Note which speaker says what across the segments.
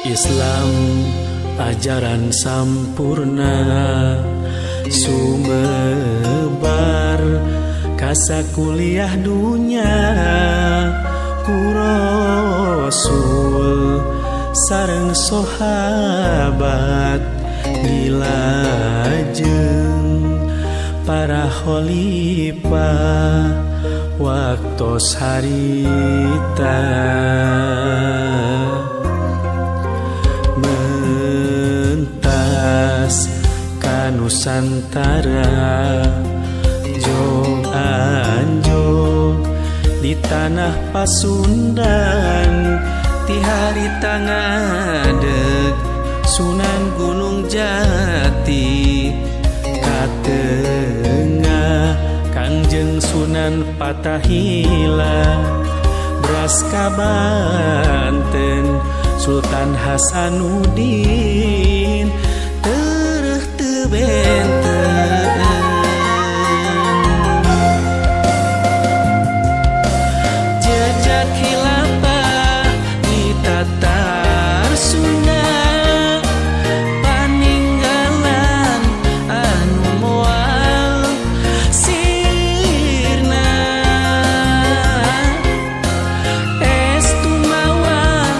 Speaker 1: Islam ajaran sampurna sumebar kasa kuliah dunya ku Rasul sareng sahabat dilajeng para khalifah waktos harita mentas ka Nusantara jog anjog di tanah Pasundan ti harita ngadeg Sunan Gunung Jati katengah Kangjeng Sunan Patahila beras ka Banten Sultan Hasanuddin tereh teu benten jejak khilafah di Tatar Sunda paninggalan anu moal sirna estu mawa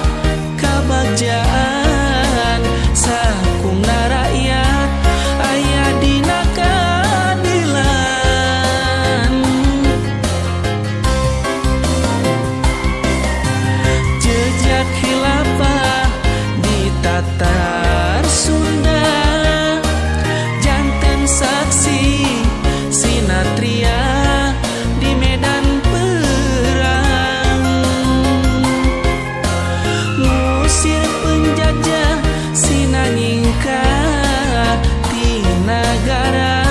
Speaker 1: kabagjaan sakumna rakyat aya dina keadilan jejak khilafah di Tatar Sunda janten saksi sinatria di medan perang ngusir penjajah sinanyingkat di negara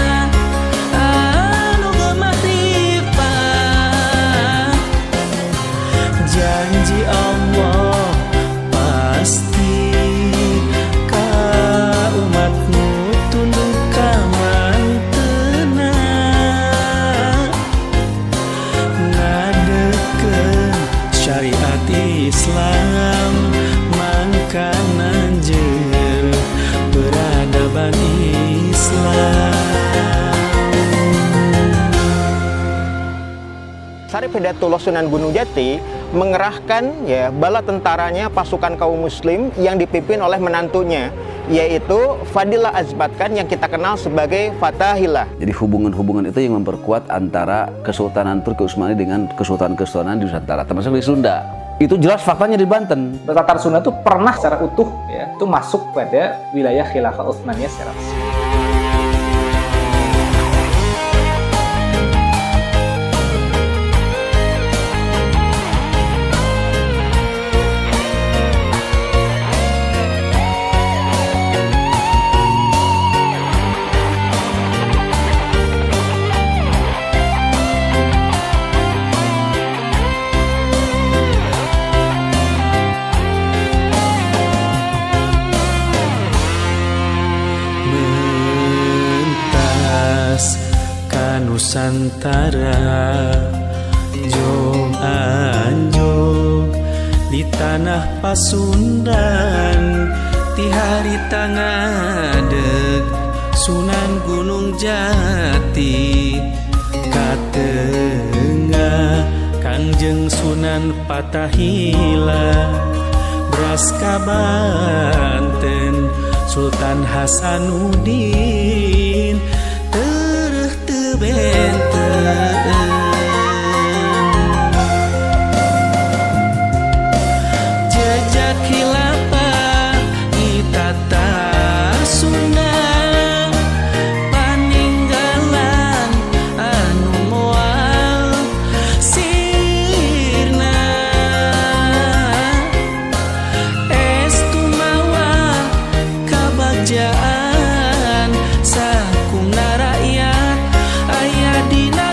Speaker 1: anu gemah ripah janji Allah pasti ka umatmu tunduk ka mantena ngadekeun syariat Islam mangkanan jeung peradaban Islam.
Speaker 2: Sharifuddin Sunan Gunung Jati mengerahkan bala tentaranya pasukan kaum muslim yang dipimpin oleh menantunya yaitu Fadilah Azbatkan yang kita kenal sebagai Fatahillah.
Speaker 3: Jadi hubungan-hubungan itu yang memperkuat antara Kesultanan Turki Utsmani dengan kesultanan-kesultanan di Nusantara, termasuk di Sunda. Itu jelas faktanya di Banten.
Speaker 4: Tatar Sunda itu pernah secara utuh itu masuk pada wilayah Khilafah Utsmaniyah secara resmi.
Speaker 1: Nusantara jog anjog di tanah Pasundan ti harita ngadeg Sunan Gunung Jati katengah Kangjeng Sunan Patahila beras ka Banten Sultan Hasanuddin tereh teu benten jejak khilafah di Tatar Sunda paninggalan anu moal sirna estu mawa kabagjaan sakumna rakyat aya dina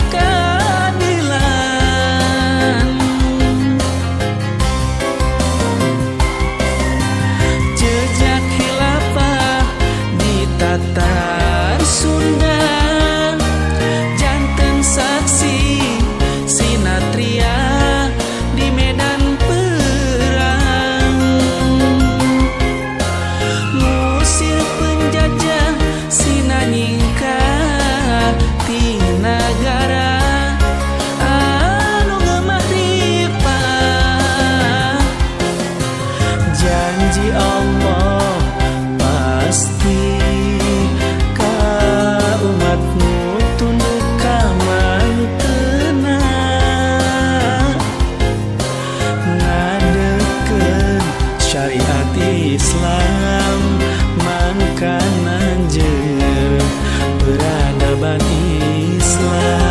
Speaker 1: masyarakat Islam makanan jeung peradaban Islam.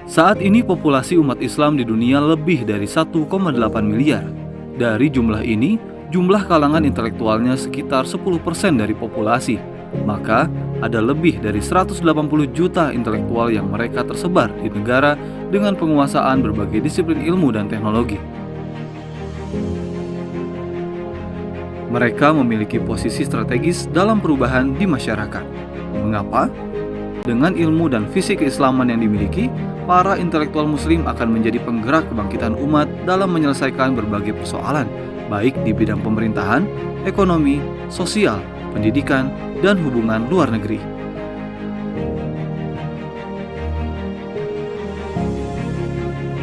Speaker 5: Saat ini populasi umat Islam di dunia lebih dari 1,8 miliar. Dari jumlah ini, jumlah kalangan intelektualnya sekitar 10% dari populasi. Maka, ada lebih dari 180 juta intelektual yang mereka tersebar di negara dengan penguasaan berbagai disiplin ilmu dan teknologi. Mereka memiliki posisi strategis dalam perubahan di masyarakat. Mengapa? Dengan ilmu dan visi keislaman yang dimiliki, para intelektual muslim akan menjadi penggerak kebangkitan umat dalam menyelesaikan berbagai persoalan, baik di bidang pemerintahan, ekonomi, sosial, pendidikan, dan hubungan luar negeri.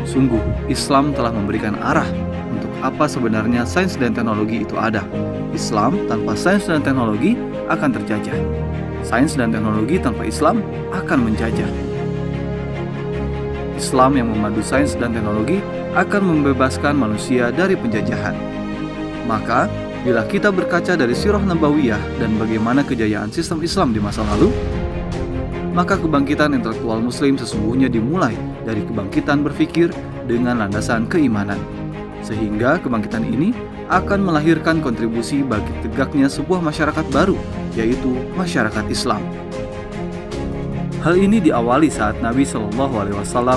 Speaker 5: Sungguh, Islam telah memberikan arah untuk apa sebenarnya sains dan teknologi itu ada. Islam tanpa sains dan teknologi akan terjajah. Sains dan teknologi tanpa Islam akan menjajah. Islam yang memadu sains dan teknologi akan membebaskan manusia dari penjajahan. Maka, bila kita berkaca dari sirah nabawiyah dan bagaimana kejayaan sistem Islam di masa lalu, maka kebangkitan intelektual muslim sesungguhnya dimulai dari kebangkitan berpikir dengan landasan keimanan. Sehingga kebangkitan ini akan melahirkan kontribusi bagi tegaknya sebuah masyarakat baru, yaitu masyarakat Islam. Hal ini diawali saat Nabi SAW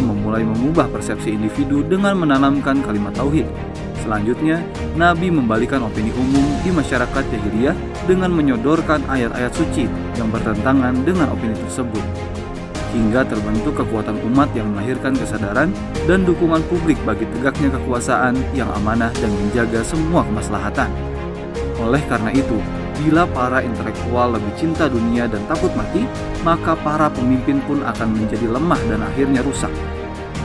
Speaker 5: memulai mengubah persepsi individu dengan menanamkan kalimat tauhid. Selanjutnya, Nabi membalikan opini umum di masyarakat jahiliyah dengan menyodorkan ayat-ayat suci yang bertentangan dengan opini tersebut. Hingga terbentuk kekuatan umat yang melahirkan kesadaran dan dukungan publik bagi tegaknya kekuasaan yang amanah dan menjaga semua kemaslahatan. Oleh karena itu, bila para intelektual lebih cinta dunia dan takut mati, maka para pemimpin pun akan menjadi lemah dan akhirnya rusak.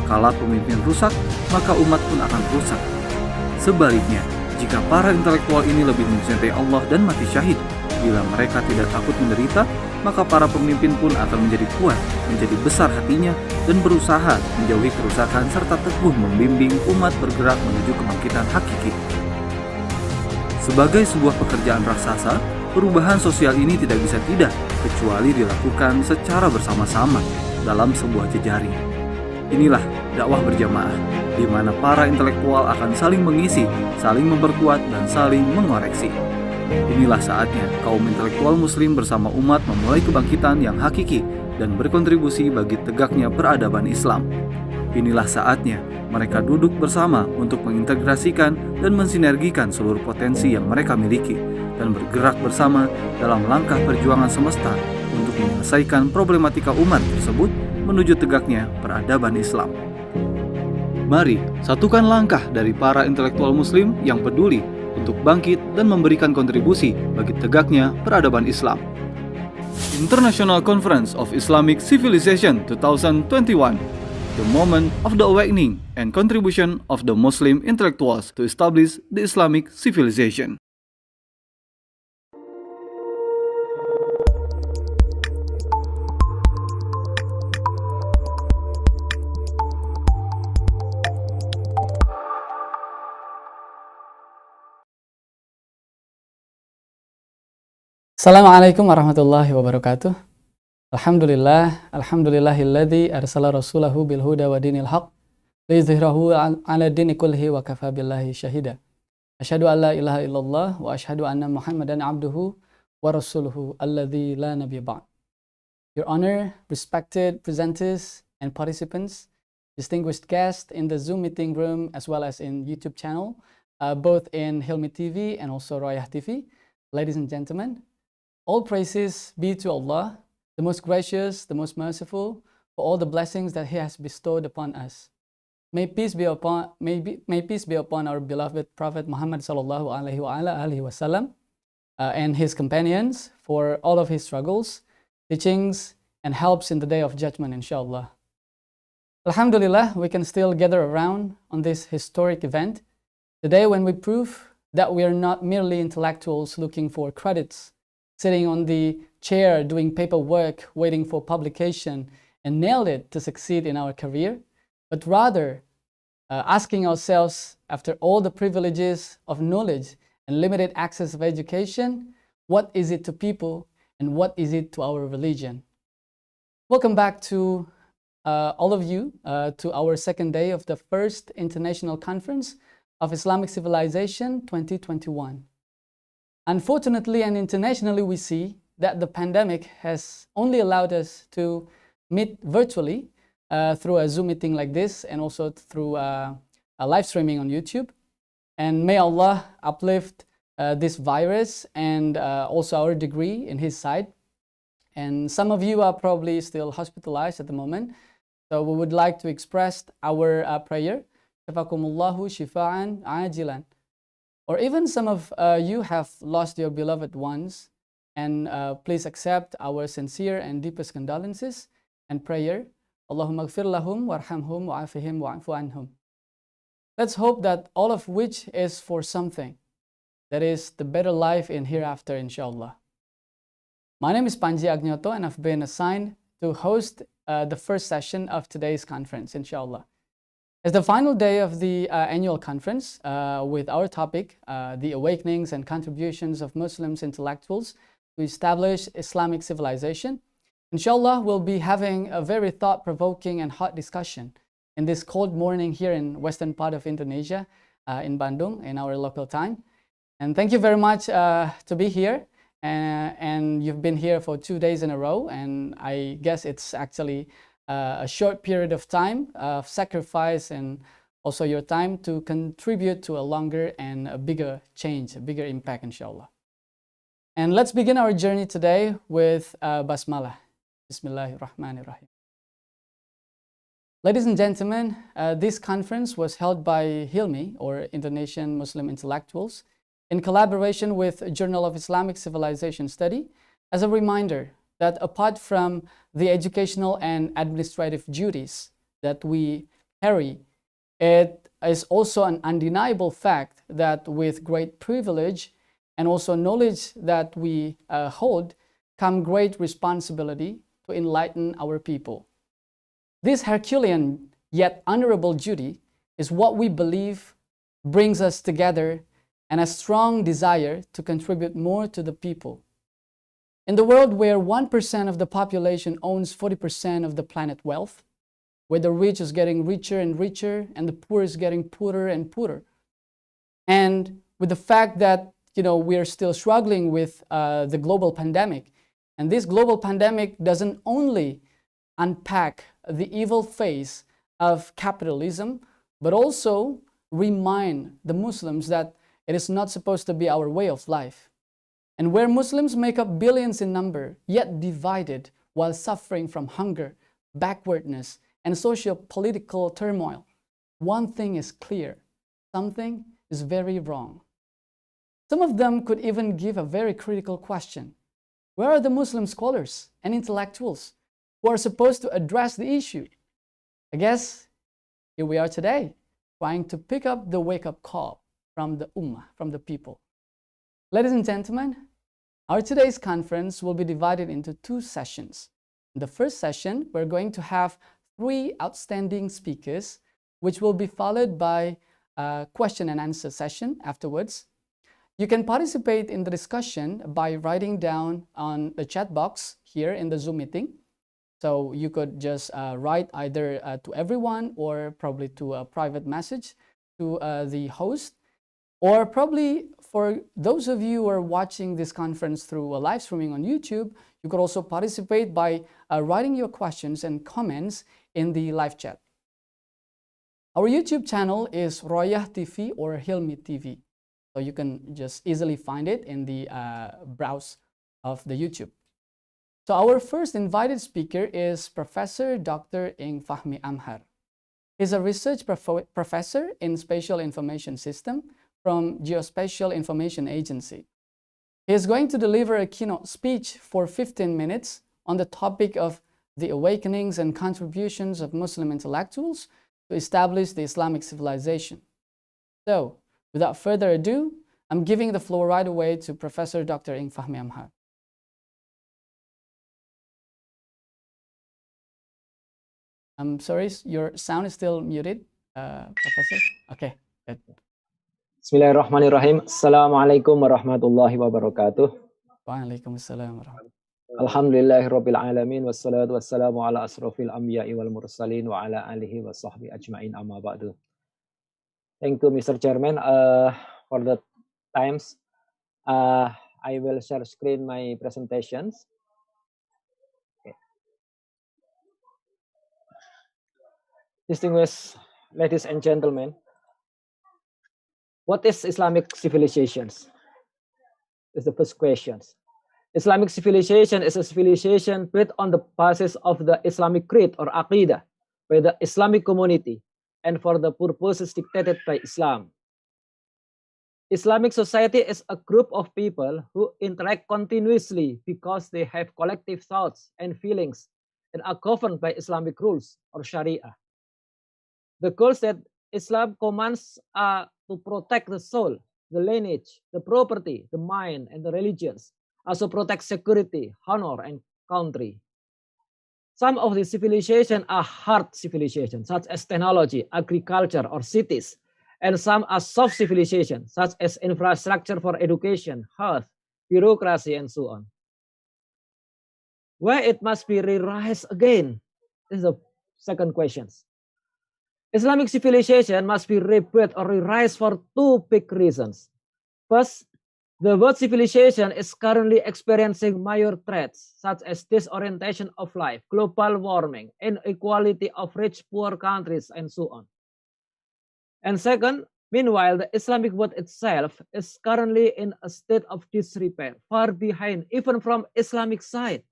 Speaker 5: Kala pemimpin rusak, maka umat pun akan rusak. Sebaliknya, jika para intelektual ini lebih mencintai Allah dan mati syahid, bila mereka tidak takut menderita, maka para pemimpin pun akan menjadi kuat, menjadi besar hatinya, dan berusaha menjauhi kerusakan serta teguh membimbing umat bergerak menuju kebangkitan hakiki. Sebagai sebuah pekerjaan raksasa, perubahan sosial ini tidak bisa tidak kecuali dilakukan secara bersama-sama dalam sebuah jejaring. Inilah dakwah berjamaah, di mana para intelektual akan saling mengisi, saling memperkuat, dan saling mengoreksi. Inilah saatnya kaum intelektual muslim bersama umat memulai kebangkitan yang hakiki dan berkontribusi bagi tegaknya peradaban Islam. Inilah saatnya mereka duduk bersama untuk mengintegrasikan dan mensinergikan seluruh potensi yang mereka miliki dan bergerak bersama dalam langkah perjuangan semesta untuk menyelesaikan problematika umat tersebut menuju tegaknya peradaban Islam. Mari satukan langkah dari para intelektual muslim yang peduli untuk bangkit dan memberikan kontribusi bagi tegaknya peradaban Islam. International Conference of Islamic Civilization 2021, the moment of the awakening and contribution of the Muslim intellectuals to establish the Islamic civilization.
Speaker 6: Assalamualaikum warahmatullahi wabarakatuh. Alhamdulillahilladzi arsala rasulahu bil huda wa dinil haq liyuzhirahu 'ala dini kullihi wa kafa billahi syahida. Asyhadu an la ilaha illallah wa asyhadu anna Muhammadan abduhu wa rasuluhu alladzi la nabiyya ba'd. Your Honor, respected presenters and participants, distinguished guests in the Zoom meeting room as well as in YouTube channel, both in HILMI TV and also Royah TV, ladies and gentlemen, all praises be to Allah, the most gracious, the most merciful, for all the blessings that He has bestowed upon us. May peace be upon our beloved Prophet Muhammad sallallahu alaihi wasallam and his companions for all of his struggles, teachings, and helps in the day of judgment, inshallah. Alhamdulillah, we can still gather around on this historic event, the day when we prove that we are not merely intellectuals looking for credits, sitting on the chair doing paperwork, waiting for publication, and nailed it to succeed in our career, but rather asking ourselves, after all the privileges of knowledge and limited access of education, what is it to people and what is it to our religion? Welcome back to all of you to our second day of the first International Conference of Islamic Civilization 2021. Unfortunately and internationally, we see that the pandemic has only allowed us to meet virtually through a Zoom meeting like this, and also through a live streaming on YouTube. And may Allah uplift this virus and also our degree in His side. And some of you are probably still hospitalized at the moment, so we would like to express our prayer, Shafakumullahu shifa'an ajilan. Or even some of you have lost your beloved ones, and please accept our sincere and deepest condolences and prayer. Allahumma gfir lahum warhamhum wa'afihim wa'afu anhum. Let's hope that all of which is for something, that is the better life in hereafter, inshallah. My name is Panji Agnyoto, and I've been assigned to host the first session of today's conference, inshallah. It's the final day of the annual conference with our topic, the awakenings and contributions of Muslims intellectuals to establish Islamic civilization. Inshallah, we'll be having a very thought-provoking and hot discussion in this cold morning here in western part of Indonesia, in Bandung, in our local time. And thank you very much to be here. And you've been here for 2 days in a row, and I guess it's actually a short period of time of sacrifice and also your time to contribute to a longer and a bigger change, a bigger impact, inshallah. And let's begin our journey today with Basmalah. Bismillahirrahmanirrahim. Ladies and gentlemen, this conference was held by HILMI, or Indonesian Muslim Intellectuals, in collaboration with Journal of Islamic Civilization Study, as a reminder that apart from the educational and administrative duties that we carry, it is also an undeniable fact that with great privilege and also knowledge that we hold, come great responsibility to enlighten our people. This Herculean yet honorable duty is what we believe brings us together and a strong desire to contribute more to the people. In the world where 1% of the population owns 40% of the planet wealth, where the rich is getting richer and richer and the poor is getting poorer and poorer, and with the fact that we are still struggling with the global pandemic, and this global pandemic doesn't only unpack the evil face of capitalism, but also remind the Muslims that it is not supposed to be our way of life. And where Muslims make up billions in number, yet divided while suffering from hunger, backwardness, and socio-political turmoil, one thing is clear: something is very wrong. Some of them could even give a very critical question: where are the Muslim scholars and intellectuals who are supposed to address the issue? I guess here we are today, trying to pick up the wake-up call from the Ummah, from the people. Ladies and gentlemen, our today's conference will be divided into 2 sessions. In the first session, we're going to have 3 outstanding speakers, which will be followed by a question and answer session afterwards. You can participate in the discussion by writing down on the chat box here in the Zoom meeting. So you could just write either to everyone, or probably to a private message to the host. Or probably for those of you who are watching this conference through a live streaming on YouTube, you could also participate by writing your questions and comments in the live chat. Our YouTube channel is Royah TV or HILMI TV. So you can just easily find it in the browse of the YouTube. So our first invited speaker is Professor Dr. Fahmy Amhar. He's a research professor in Spatial Information System from Geospasial Information Agency. He is going to deliver a keynote speech for 15 minutes on the topic of the awakenings and contributions of Muslim intellectuals to establish the Islamic civilization. So, without further ado, I'm giving the floor right away to Professor Dr. Fahmy Amhar. I'm sorry, your sound is still muted, Professor. Okay, good.
Speaker 7: Bismillahirrahmanirrahim. Assalamualaikum warahmatullahi wabarakatuh.
Speaker 6: Waalaikumsalam warahmatullahi.
Speaker 7: Alhamdulillahirabbil alamin wassalatu wassalamu ala asrofil anbiya'i wal mursalin wa ala alihi wa sahbihi ajma'in amma ba'du. Thank you, Mr. Chairman, for the times. I will share screen my presentations. Okay. Distinguished ladies and gentlemen, what is Islamic civilizations? Is the first question. Islamic civilization is a civilization built on the basis of the Islamic creed or aqidah by the Islamic community and for the purposes dictated by Islam. Islamic society is a group of people who interact continuously because they have collective thoughts and feelings and are governed by Islamic rules or Sharia. The goals that Islam commands are to protect the soul, the lineage, the property, the mind, and the religions, also protect security, honor, and country. Some of the civilizations are hard civilizations, such as technology, agriculture, or cities, and some are soft civilizations, such as infrastructure for education, health, bureaucracy, and so on. Why it must be re-rise again? This is the second question. Islamic civilization must be rebuilt or re-rise for two big reasons. First, the world civilization is currently experiencing major threats such as disorientation of life, global warming, inequality of rich-poor countries, and so on. And second, meanwhile, the Islamic world itself is currently in a state of disrepair, far behind even from Islamic side.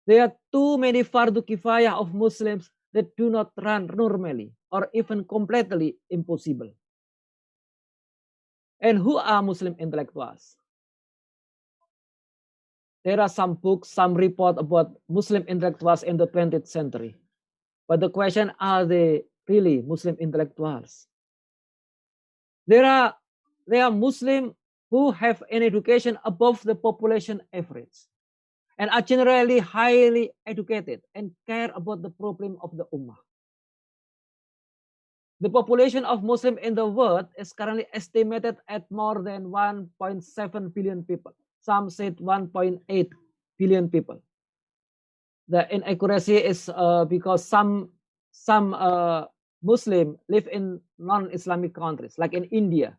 Speaker 7: There are too many fardu kifayah of Muslims that do not run normally or even completely impossible. And who are Muslim intellectuals? There are some books, some report about Muslim intellectuals in the 20th century. But the question, are they really Muslim intellectuals? There are Muslims who have an education above the population average and are generally highly educated and care about the problem of the Ummah. The population of Muslims in the world is currently estimated at more than 1.7 billion people. Some said 1.8 billion people. The inaccuracy is because some Muslims live in non-Islamic countries, like in India.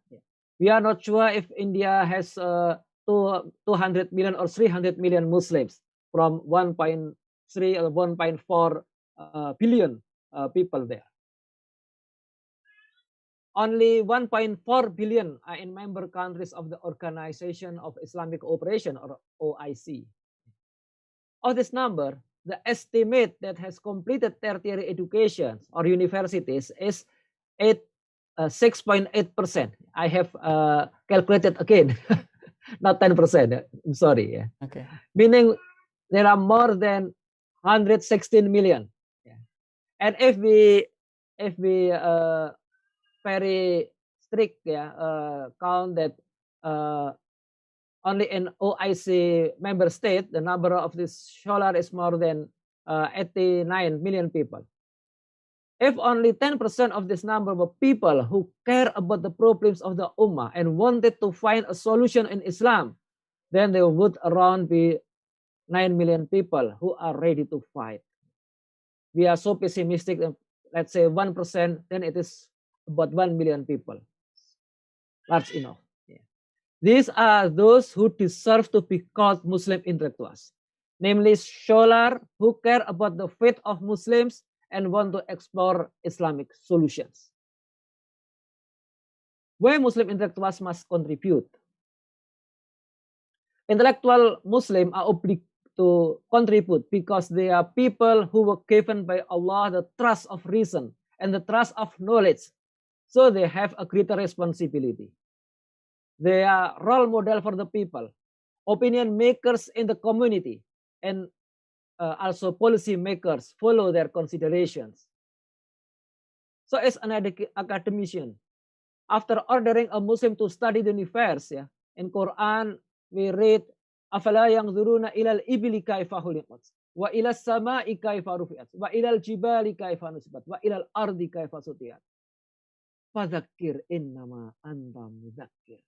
Speaker 7: We are not sure if India has 200 million or 300 million Muslims from 1.3 or 1.4 billion people there. Only 1.4 billion are in member countries of the Organization of Islamic Cooperation or OIC. Of this number, the estimate that has completed tertiary education or universities is 6.8%. I have calculated again, not 10%. I'm sorry. Yeah.
Speaker 6: Okay.
Speaker 7: Meaning there are more than 116 million. Yeah. And if we very strict count that only in OIC member state, the number of this scholar is more than 89 million people. If only 10% of this number were people who care about the problems of the Ummah and wanted to find a solution in Islam, then there would around be 9 million people who are ready to fight. We are so pessimistic, let's say 1%, then it is about 1 million people. Large enough. Yeah. These are those who deserve to be called Muslim intellectuals, namely scholars who care about the fate of Muslims and want to explore Islamic solutions. Why Muslim intellectuals must contribute? Intellectual Muslims are obliged to contribute because they are people who were given by Allah the trust of reason and the trust of knowledge. So they have a greater responsibility. They are role model for the people, opinion makers in the community, and also policy makers follow their considerations. So as an academician, after ordering a Muslim to study the universe, in Quran we read, "Afala yanzuruna ilal ibili kaifa khuliqat, wa ilas sama'i kaifa rufi'at, wa ilal jibali kaifa nusibat, wa ilal ardi kaifa sutiyat. Fadzakir innama anta mudzakir."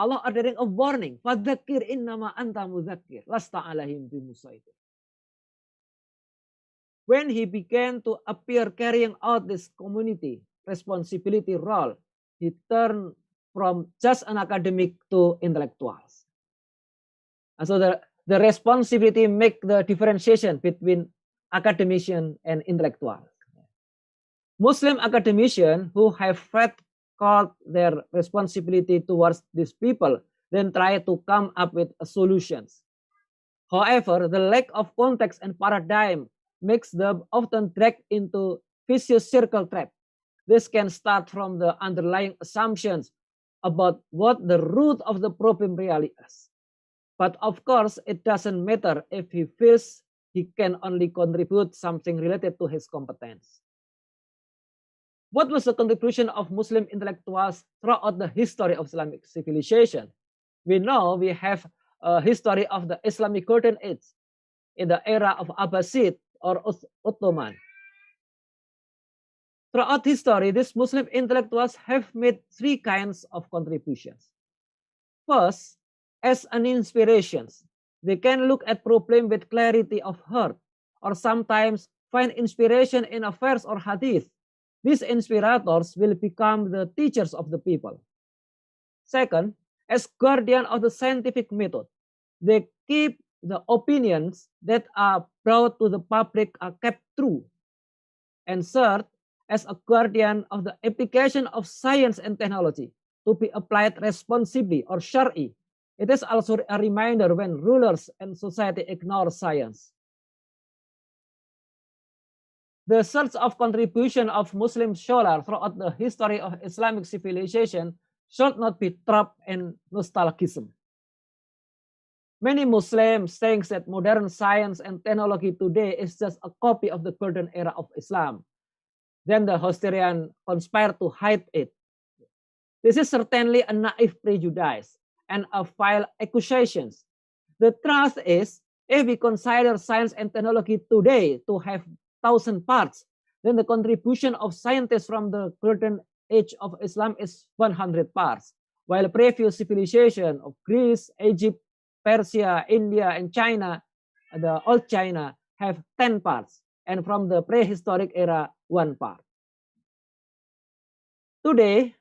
Speaker 7: Allah ordering a warning, "Fadzakir innama anta mudzakir, lasta alaihim bimusaitir." When he began to appear carrying out this community responsibility role, he turned from just an academic to intellectuals. And so the responsibility make the differentiation between academician and intellectual. Muslim academicians who have felt called their responsibility towards these people then try to come up with solutions. However, the lack of context and paradigm makes them often dragged into vicious circle trap. This can start from the underlying assumptions about what the root of the problem really is. But of course, it doesn't matter if he feels he can only contribute something related to his competence. What was the contribution of Muslim intellectuals throughout the history of Islamic civilization? We know we have a history of the Islamic Golden Age in the era of Abbasid or Ottoman. Throughout history, these Muslim intellectuals have made three kinds of contributions. First, as an inspiration, they can look at problem with clarity of heart, or sometimes find inspiration in a verse or hadith. These inspirators will become the teachers of the people. Second, as guardian of the scientific method, they keep the opinions that are brought to the public are kept true. And third, as a guardian of the application of science and technology to be applied responsibly or shari, it is also a reminder when rulers and society ignore science. The search of contribution of Muslim scholars throughout the history of Islamic civilization should not be trapped in nostalgism. Many Muslims think that modern science and technology today is just a copy of the golden era of Islam. Then the historian conspire to hide it. This is certainly a naive prejudice and a vile accusation. The truth is, if we consider science and technology today to have 1,000 parts, then the contribution of scientists from the golden age of Islam is 100 parts, while previous civilization of Greece, Egypt, Persia, India, and China, the old China, have 10 parts, and from the prehistoric era, 1 part. Today,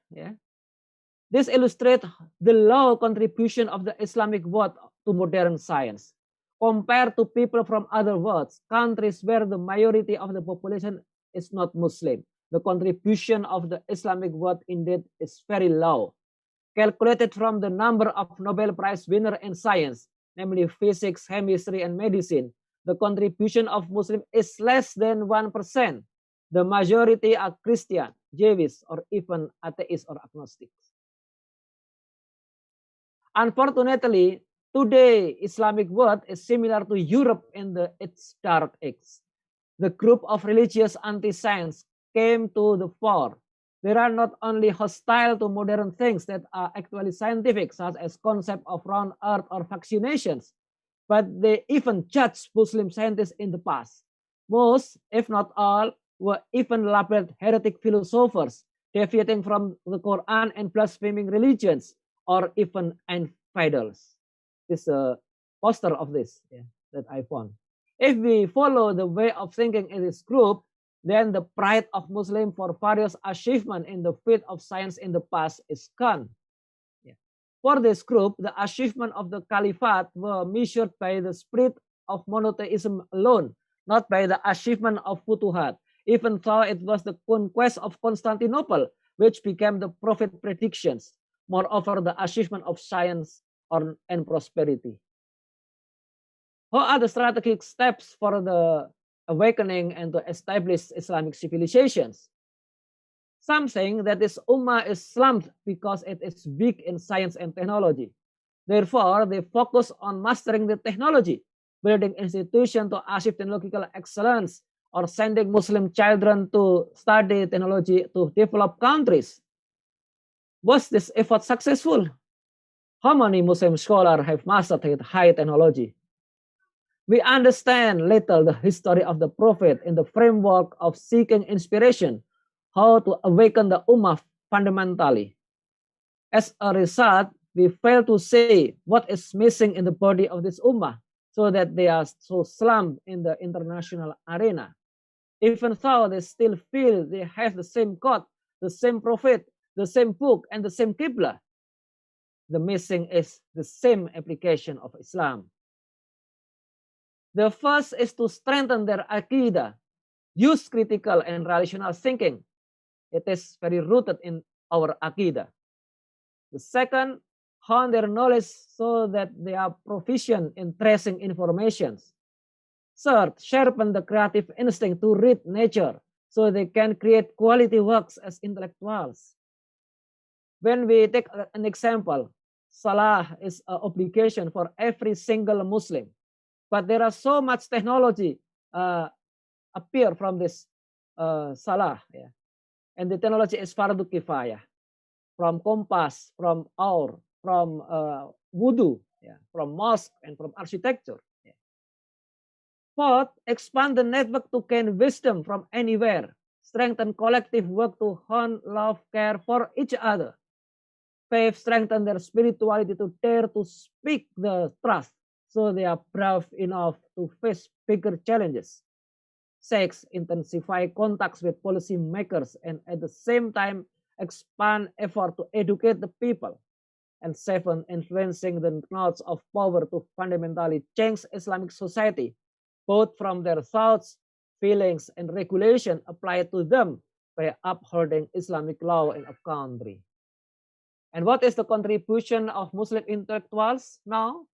Speaker 7: this illustrates the low contribution of the Islamic world to modern science. Compared to people from other worlds, countries where the majority of the population is not Muslim, the contribution of the Islamic world indeed is very low. Calculated from the number of Nobel Prize winners in science, namely physics, chemistry, and medicine, the contribution of Muslims is less than 1%. The majority are Christian, Jewish, or even atheists or agnostics. Unfortunately, today, Islamic world is similar to Europe in its dark age. The group of religious anti-science came to the fore. They are not only hostile to modern things that are actually scientific, such as concept of round earth or vaccinations, but they even judged Muslim scientists in the past. Most, if not all, were even labeled heretic philosophers, deviating from the Quran and blaspheming religions, or even infidels. This is a poster of this that I found. If we follow the way of thinking in this group, then the pride of Muslims for various achievements in the field of science in the past is gone. For this group, the achievement of the Caliphate were measured by the spirit of monotheism alone, not by the achievement of Futuhat, even though it was the conquest of Constantinople, which became the prophet predictions. Moreover, the achievement of science and prosperity. What are the strategic steps for the awakening and to establish Islamic civilizations? Something that is Ummah is slumped because it is weak in science and technology. Therefore, they focus on mastering the technology, building institutions to achieve technological excellence, or sending Muslim children to study technology to developed countries. Was this effort successful? How many Muslim scholars have mastered high technology? We understand little the history of the Prophet in the framework of seeking inspiration, how to awaken the Ummah fundamentally. As a result, we fail to say what is missing in the body of this Ummah, so that they are so slumped in the international arena. Even though they still feel they have the same God, the same Prophet, the same book, and the same Qibla, the missing is the same application of Islam. The first is to strengthen their aqidah, use critical and rational thinking. It is very rooted in our aqidah. The second, hone their knowledge so that they are proficient in tracing information. Third, sharpen the creative instinct to read nature so they can create quality works as intellectuals. When we take an example, Salah is an obligation for every single Muslim. But there are so much technology appear from this Salah. Yeah. And the technology is fardu kifayah. From compass, from hour, from wudu, yeah, from mosque, and from architecture. Yeah. Fourth, expand the network to gain wisdom from anywhere. Strengthen collective work to hone love, care for each other. Fifth, strengthen their spirituality to dare to speak the truth, so they are brave enough to face bigger challenges. Six, intensify contacts with policy makers and at the same time expand effort to educate the people. And seven, influencing the nodes of power to fundamentally change Islamic society, both from their thoughts, feelings, and regulation applied to them by upholding Islamic law in a country. And what is the contribution of Muslim intellectuals now?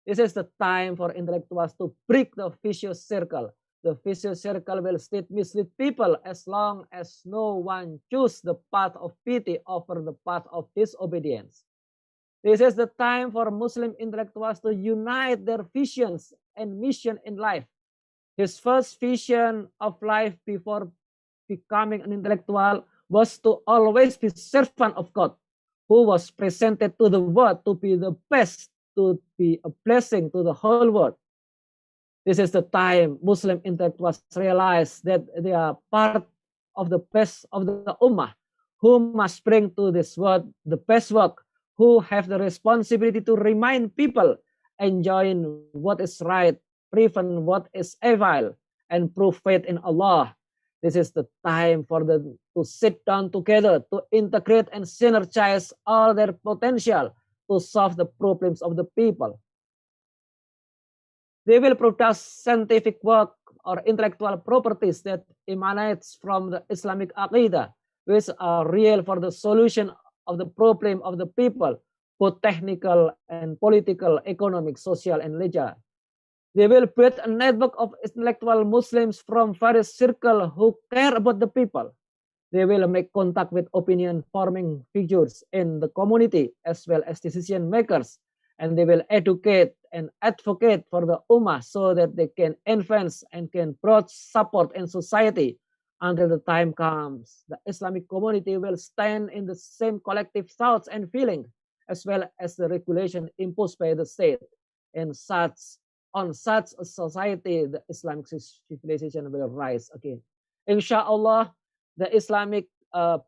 Speaker 7: This is the time for intellectuals to break the vicious circle. The vicious circle will still mislead people as long as no one chooses the path of pity over the path of disobedience. This is the time for Muslim intellectuals to unite their visions and mission in life. His first vision of life before becoming an intellectual was to always be servant of God, who was presented to the world to be the best, to be a blessing to the whole world. This is the time Muslim intellectuals realize that they are part of the best of the Ummah, who must bring to this world the best work, who have the responsibility to remind people, enjoin what is right, prevent what is evil, and prove faith in Allah. This is the time for them to sit down together, to integrate and synergize all their potential to solve the problems of the people. They will produce scientific work or intellectual properties that emanates from the Islamic Aqidah, which are real for the solution of the problem of the people, both technical and political, economic, social, and legal. They will build a network of intellectual Muslims from various circles who care about the people. They will make contact with opinion-forming figures in the community as well as decision makers, and they will educate and advocate for the Ummah so that they can influence and can broad support in society. Until the time comes, the Islamic community will stand in the same collective thoughts and feelings, as well as the regulation imposed by the state. On such a society, the Islamic civilization will rise again. Inshallah, the Islamic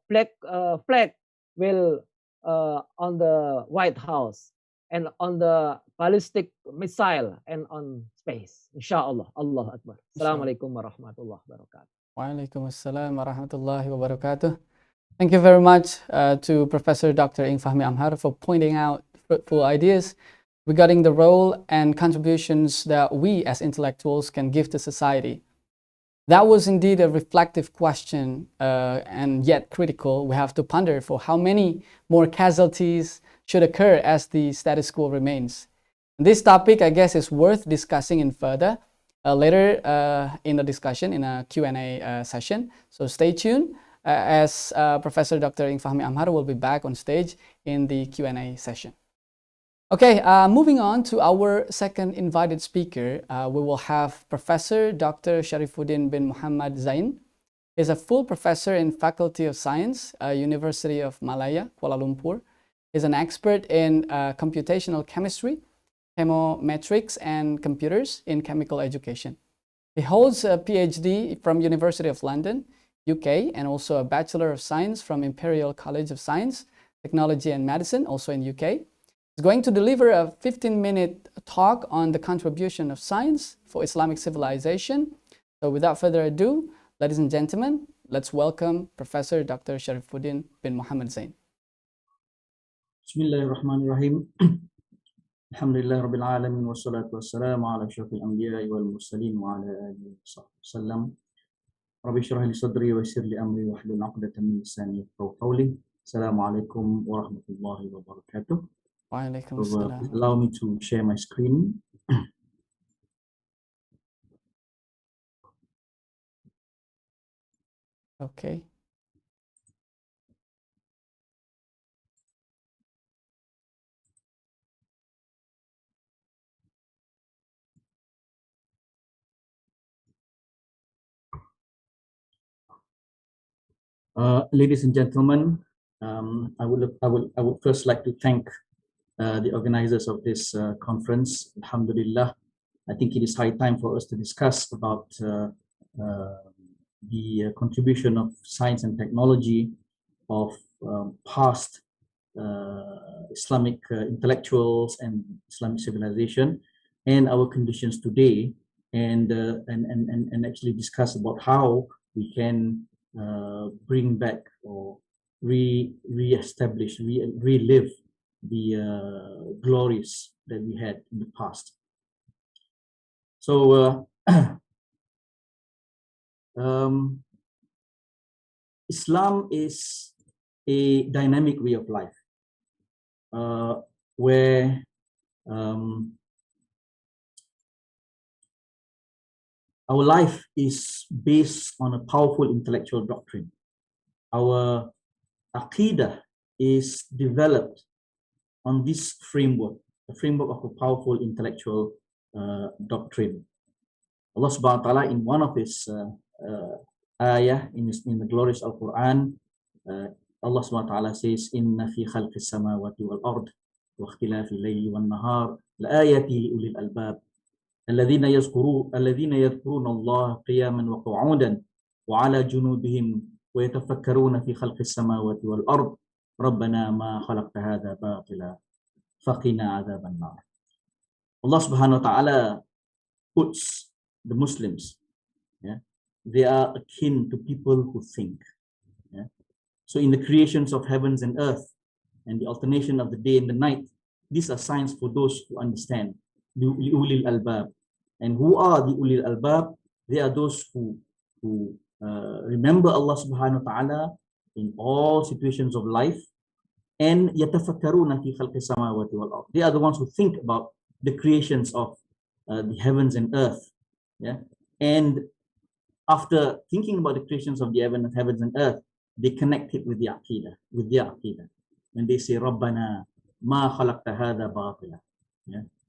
Speaker 7: flag will on the White House and on the ballistic missile and on space. Inshallah. Allah Akbar. Assalamualaikum warahmatullahi wabarakatuh.
Speaker 6: Waalaikumsalam warahmatullahi wabarakatuh. Thank you very much to Professor Dr. Fahmy Amhar for pointing out fruitful ideas regarding the role and contributions that we as intellectuals can give to society. That was indeed a reflective question and yet critical. We have to ponder for how many more casualties should occur as the status quo remains. This topic, I guess, is worth discussing in further later in the discussion in a Q&A session. So stay tuned as Professor Dr. Fahmy Amhar will be back on stage in the Q&A session. Okay, moving on to our second invited speaker, we will have Professor Dr. Sharifuddin bin Muhammad Zein. He's a full professor in Faculty of Science, University of Malaya, Kuala Lumpur. He's an expert in computational chemistry, chemometrics, and computers in chemical education. He holds a PhD from University of London, UK, and also a Bachelor of Science from Imperial College of Science, Technology and Medicine, also in UK. He's going to deliver a 15-minute talk on the contribution of science for Islamic civilization. So without further ado, ladies and gentlemen, let's welcome Professor Dr. Sharifuddin bin Muhammad Zein.
Speaker 8: Bismillahirrahmanirrahim. Alhamdulillah Rabbil Alamin wa salatu wa salamu ala ashrafil anbiya'i wal mursalin wa ala alihi wa sallam. Rabbi shrah li sadri wa yassir li amri wa hlul 'uqdatam min lisani yafqahu qawli. Assalamualaikum warahmatullahi wabarakatuh.
Speaker 6: Waalaikumsalam.
Speaker 8: Allow me to share my screen.
Speaker 6: Okay.
Speaker 8: Ladies and gentlemen, I would first like to thank the organizers of this conference. Alhamdulillah, I think it is high time for us to discuss about the contribution of science and technology of past Islamic intellectuals and Islamic civilization and our conditions today, and actually discuss about how we can bring back or re-establish, relive the glories that we had in the past. So Islam is a dynamic way of life, where our life is based on a powerful intellectual doctrine. Our aqidah is developed on this framework, the framework of a powerful intellectual doctrine. Allah subhanahu wa ta'ala, in one of his ayah in the glorious Al-Quran, Allah subhanahu wa ta'ala says, Inna fi khalqis samawati wal ard wa ikhtilafi layli wan nahar la ayati li ulil albab الذين يذكرون الله قياما وقعودا وعلى جنوبهم ويتفكرون في خلق السماوات والأرض ربنا ما خلقت هذا باطلا فقنا عذاب النار. Allah subhanahu wa ta'ala puts the Muslims, they are akin to people who think. So in the creations of heavens and earth and the alternation of the day and the night, these are signs for those who understand. Ulil albab. And who are the ulil albab? They are those who remember Allah subhanahu wa ta'ala in all situations of life, and yatafakkaruna fi khalqis samawati wal ard. They are the ones who think about the creations of the heavens and earth. And after thinking about the creations of the heavens and earth, they connect it with the aqidah, with their aqidah. And they say, Rabbana ma khalaqta hadha batila.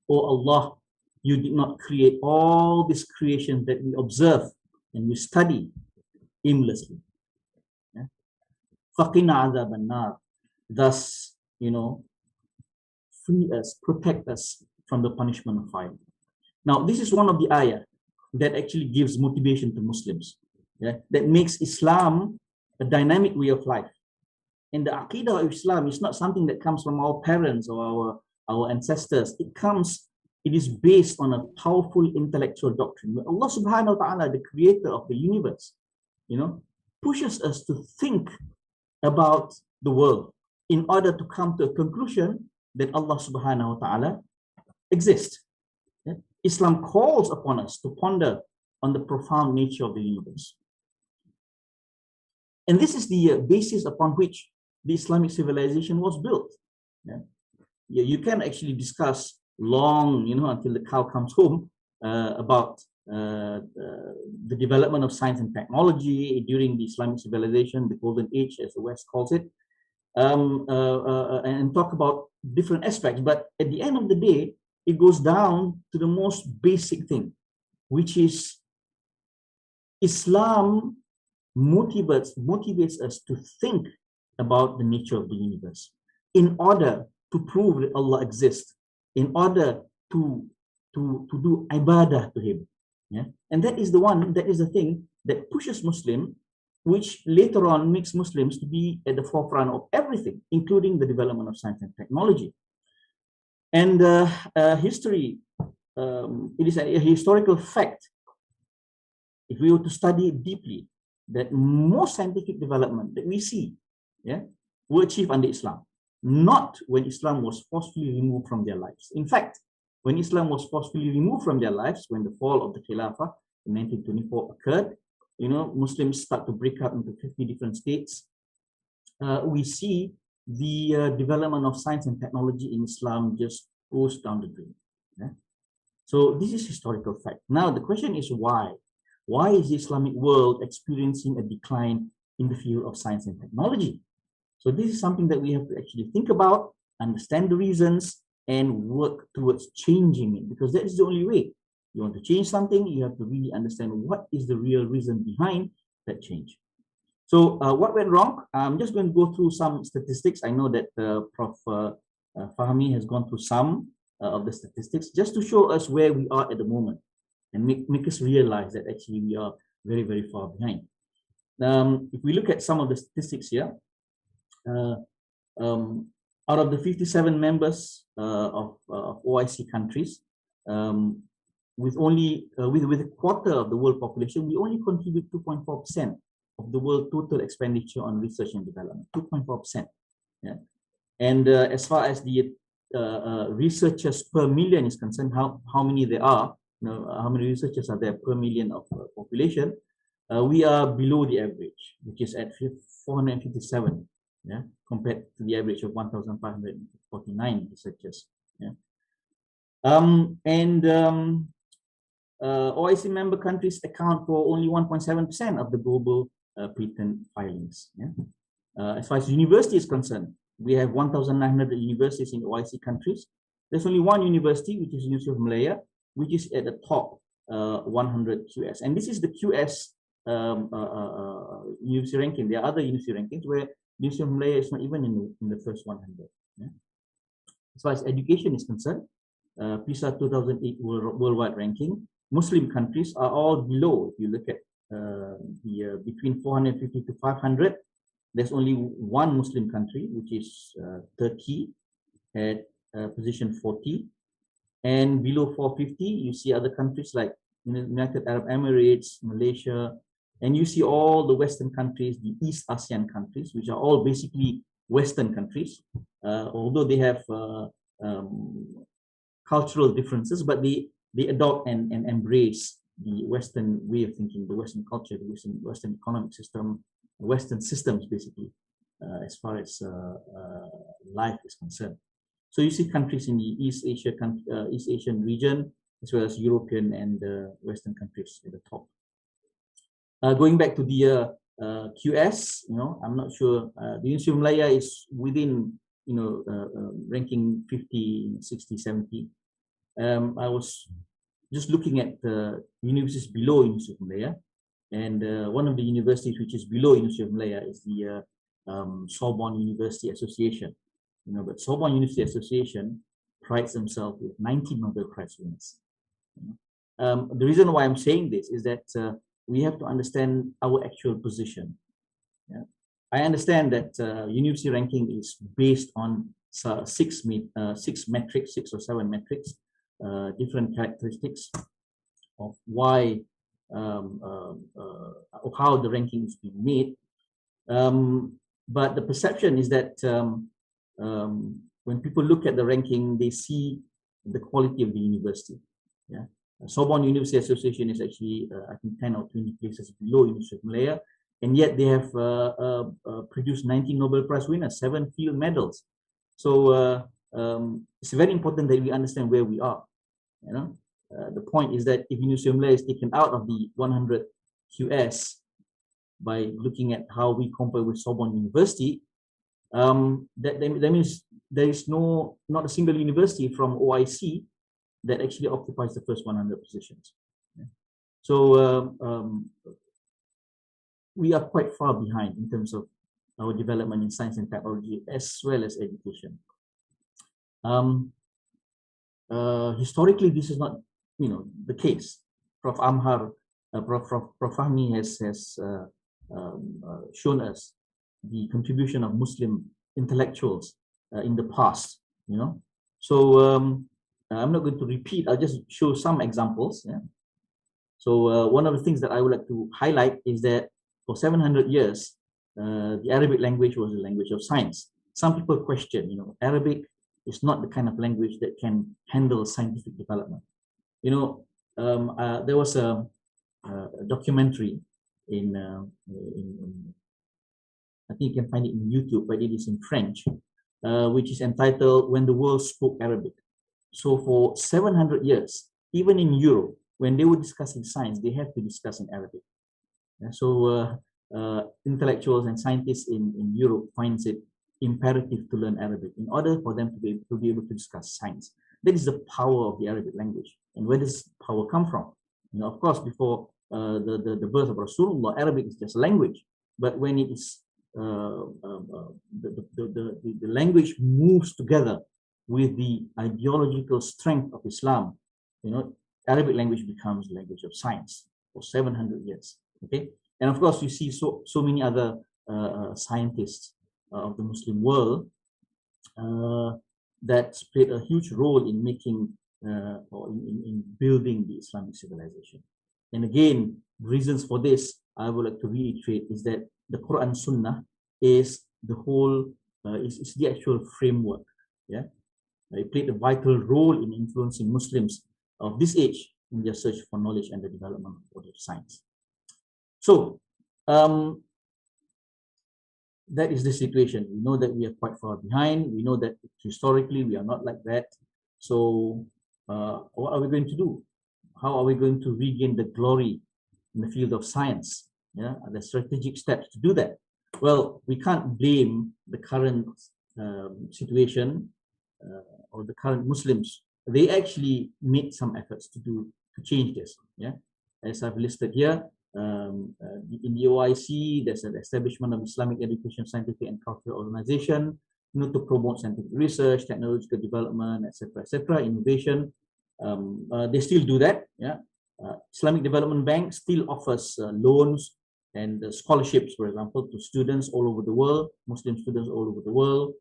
Speaker 8: Oh Allah, you did not create all this creation that we observe and we study aimlessly. Faqina azab an-nar. Thus, free us, protect us from the punishment of fire. Now, this is one of the ayah that actually gives motivation to Muslims, that makes Islam a dynamic way of life. And the aqidah of Islam is not something that comes from our parents or our ancestors. It is based on a powerful intellectual doctrine. Allah subhanahu wa ta'ala, the creator of the universe, pushes us to think about the world in order to come to a conclusion that Allah subhanahu wa ta'ala exists. Islam calls upon us to ponder on the profound nature of the universe. And this is the basis upon which the Islamic civilization was built. You can actually discuss long, until the cow comes home, about the development of science and technology during the Islamic civilization, the golden age, as the West calls it. and talk about different aspects. But at the end of the day, it goes down to the most basic thing, which is Islam motivates us to think about the nature of the universe in order to prove that Allah exists, in order to do ibadah to Him. Yeah, and that is the thing that pushes Muslim, which later on makes Muslims to be at the forefront of everything, including the development of science and technology. And history, it is a historical fact, if we were to study it deeply, that most scientific development that we see, yeah, were achieved under Islam, not when Islam was forcefully removed from their lives. In fact, when Islam was forcefully removed from their lives, when the fall of the Khilafah in 1924 occurred, you know, Muslims start to break up into 50 different states. We see the development of science and technology in Islam just goes down the drain. Yeah? So this is historical fact. Now the question is why? Why is the Islamic world experiencing a decline in the field of science and technology? So this is something that we have to actually think about, understand the reasons, and work towards changing it, because that is the only way. You want to change something, you have to really understand what is the real reason behind that change. So what went wrong? I'm just going to go through some statistics. I know that Prof. Fahmy has gone through some of the statistics just to show us where we are at the moment and make us realize that actually we are very, very far behind. If we look at some of the statistics here, out of the 57 members of OIC countries, with a quarter of the world population, we only contribute 2.4% of the world total expenditure on research and development. 2.4%. Yeah. And as far as the researchers per million is concerned, how many there are, you know, how many researchers are there per million of population, we are below the average, which is at 457. Yeah, compared to the average of 1,549 researchers. Yeah. OIC member countries account for only 1.7% of the global patent filings. Yeah. As far as university is concerned, we have 1,900 universities in OIC countries. There's only one university, which is University of Malaya, which is at the top 100 QS. And this is the QS university ranking. There are other university rankings where University of Malaya is not even in the first 100. Yeah. As far as education is concerned, PISA 2008 worldwide ranking, Muslim countries are all below. If you look at between 450 to 500, there's only one Muslim country, which is Turkey at position 40. And below 450, you see other countries like United Arab Emirates, Malaysia, and you see all the Western countries, the East ASEAN countries, which are all basically Western countries, although they have cultural differences, but they adopt and embrace the Western way of thinking, the Western culture, the Western economic system, Western systems, basically, as far as life is concerned. So you see countries in the East Asian region, as well as European and Western countries at the top. Going back to the QS, you know, I'm not sure. The University of Malaya is within, you know, ranking 50, 60, 70. I was just looking at the universities below University of Malaya, and one of the universities which is below University of Malaya is the Sorbonne University Association. You know, but Sorbonne University Association prides themselves with 19 Nobel Prize winners. The reason why I'm saying this is that we have to understand our actual position. Yeah. I understand that university ranking is based on six metrics, 6 or 7 metrics, different characteristics of why, of how the ranking is being made. But the perception is that when people look at the ranking, they see the quality of the university. Yeah. Sorbonne University Association is actually, I think, 10 or 20 places below University of Malaya, and yet they have produced 19 Nobel Prize winners, 7 field medals. So it's very important that we understand where we are. You know, the point is that if University of Malaya is taken out of the 100 QS by looking at how we compare with Sorbonne University, That means there is not a single university from OIC that actually occupies the first 100 positions. So we are quite far behind in terms of our development in science and technology as well as education. Historically, this is not, the case. Prof. Amhar, Prof. Fahmy has shown us the contribution of Muslim intellectuals in the past. So I'm not going to repeat. I'll just show some examples. Yeah? So one of the things that I would like to highlight is that for 700 years, the Arabic language was the language of science. Some people question, Arabic is not the kind of language that can handle scientific development. There was a documentary in I think you can find it in YouTube, but it is in French, which is entitled "When the World Spoke Arabic." So for 700 years, even in Europe, when they were discussing science, they have to discuss in Arabic. So intellectuals and scientists in Europe finds it imperative to learn Arabic in order for them to be able to discuss science. That is the power of the Arabic language. And where does power come from? Of course, before the birth of Rasulullah, Arabic is just a language. But when it is the language moves together with the ideological strength of Islam, Arabic language becomes the language of science for 700 years. Okay, and of course you see so many other scientists of the Muslim world that played a huge role in making or in building the Islamic civilization. And again, reasons for this I would like to reiterate is that the Quran Sunnah is the whole is the actual framework. Yeah, it played a vital role in influencing Muslims of this age in their search for knowledge and the development of science. So that is the situation. We know that we are quite far behind. We know that historically we are not like that. So what are we going to do? How are we going to regain the glory in the field of science? Yeah, are there strategic steps to do that? Well, we can't blame the current situation or the current Muslims. They actually made some efforts to change this. Yeah, as I've listed here, in the OIC, there's an establishment of Islamic Education, Scientific and Cultural Organization, to promote scientific research, technological development, etc., innovation. They still do that. Yeah, Islamic Development Bank still offers loans and scholarships, for example, to students all over the world, Muslim students all over the world.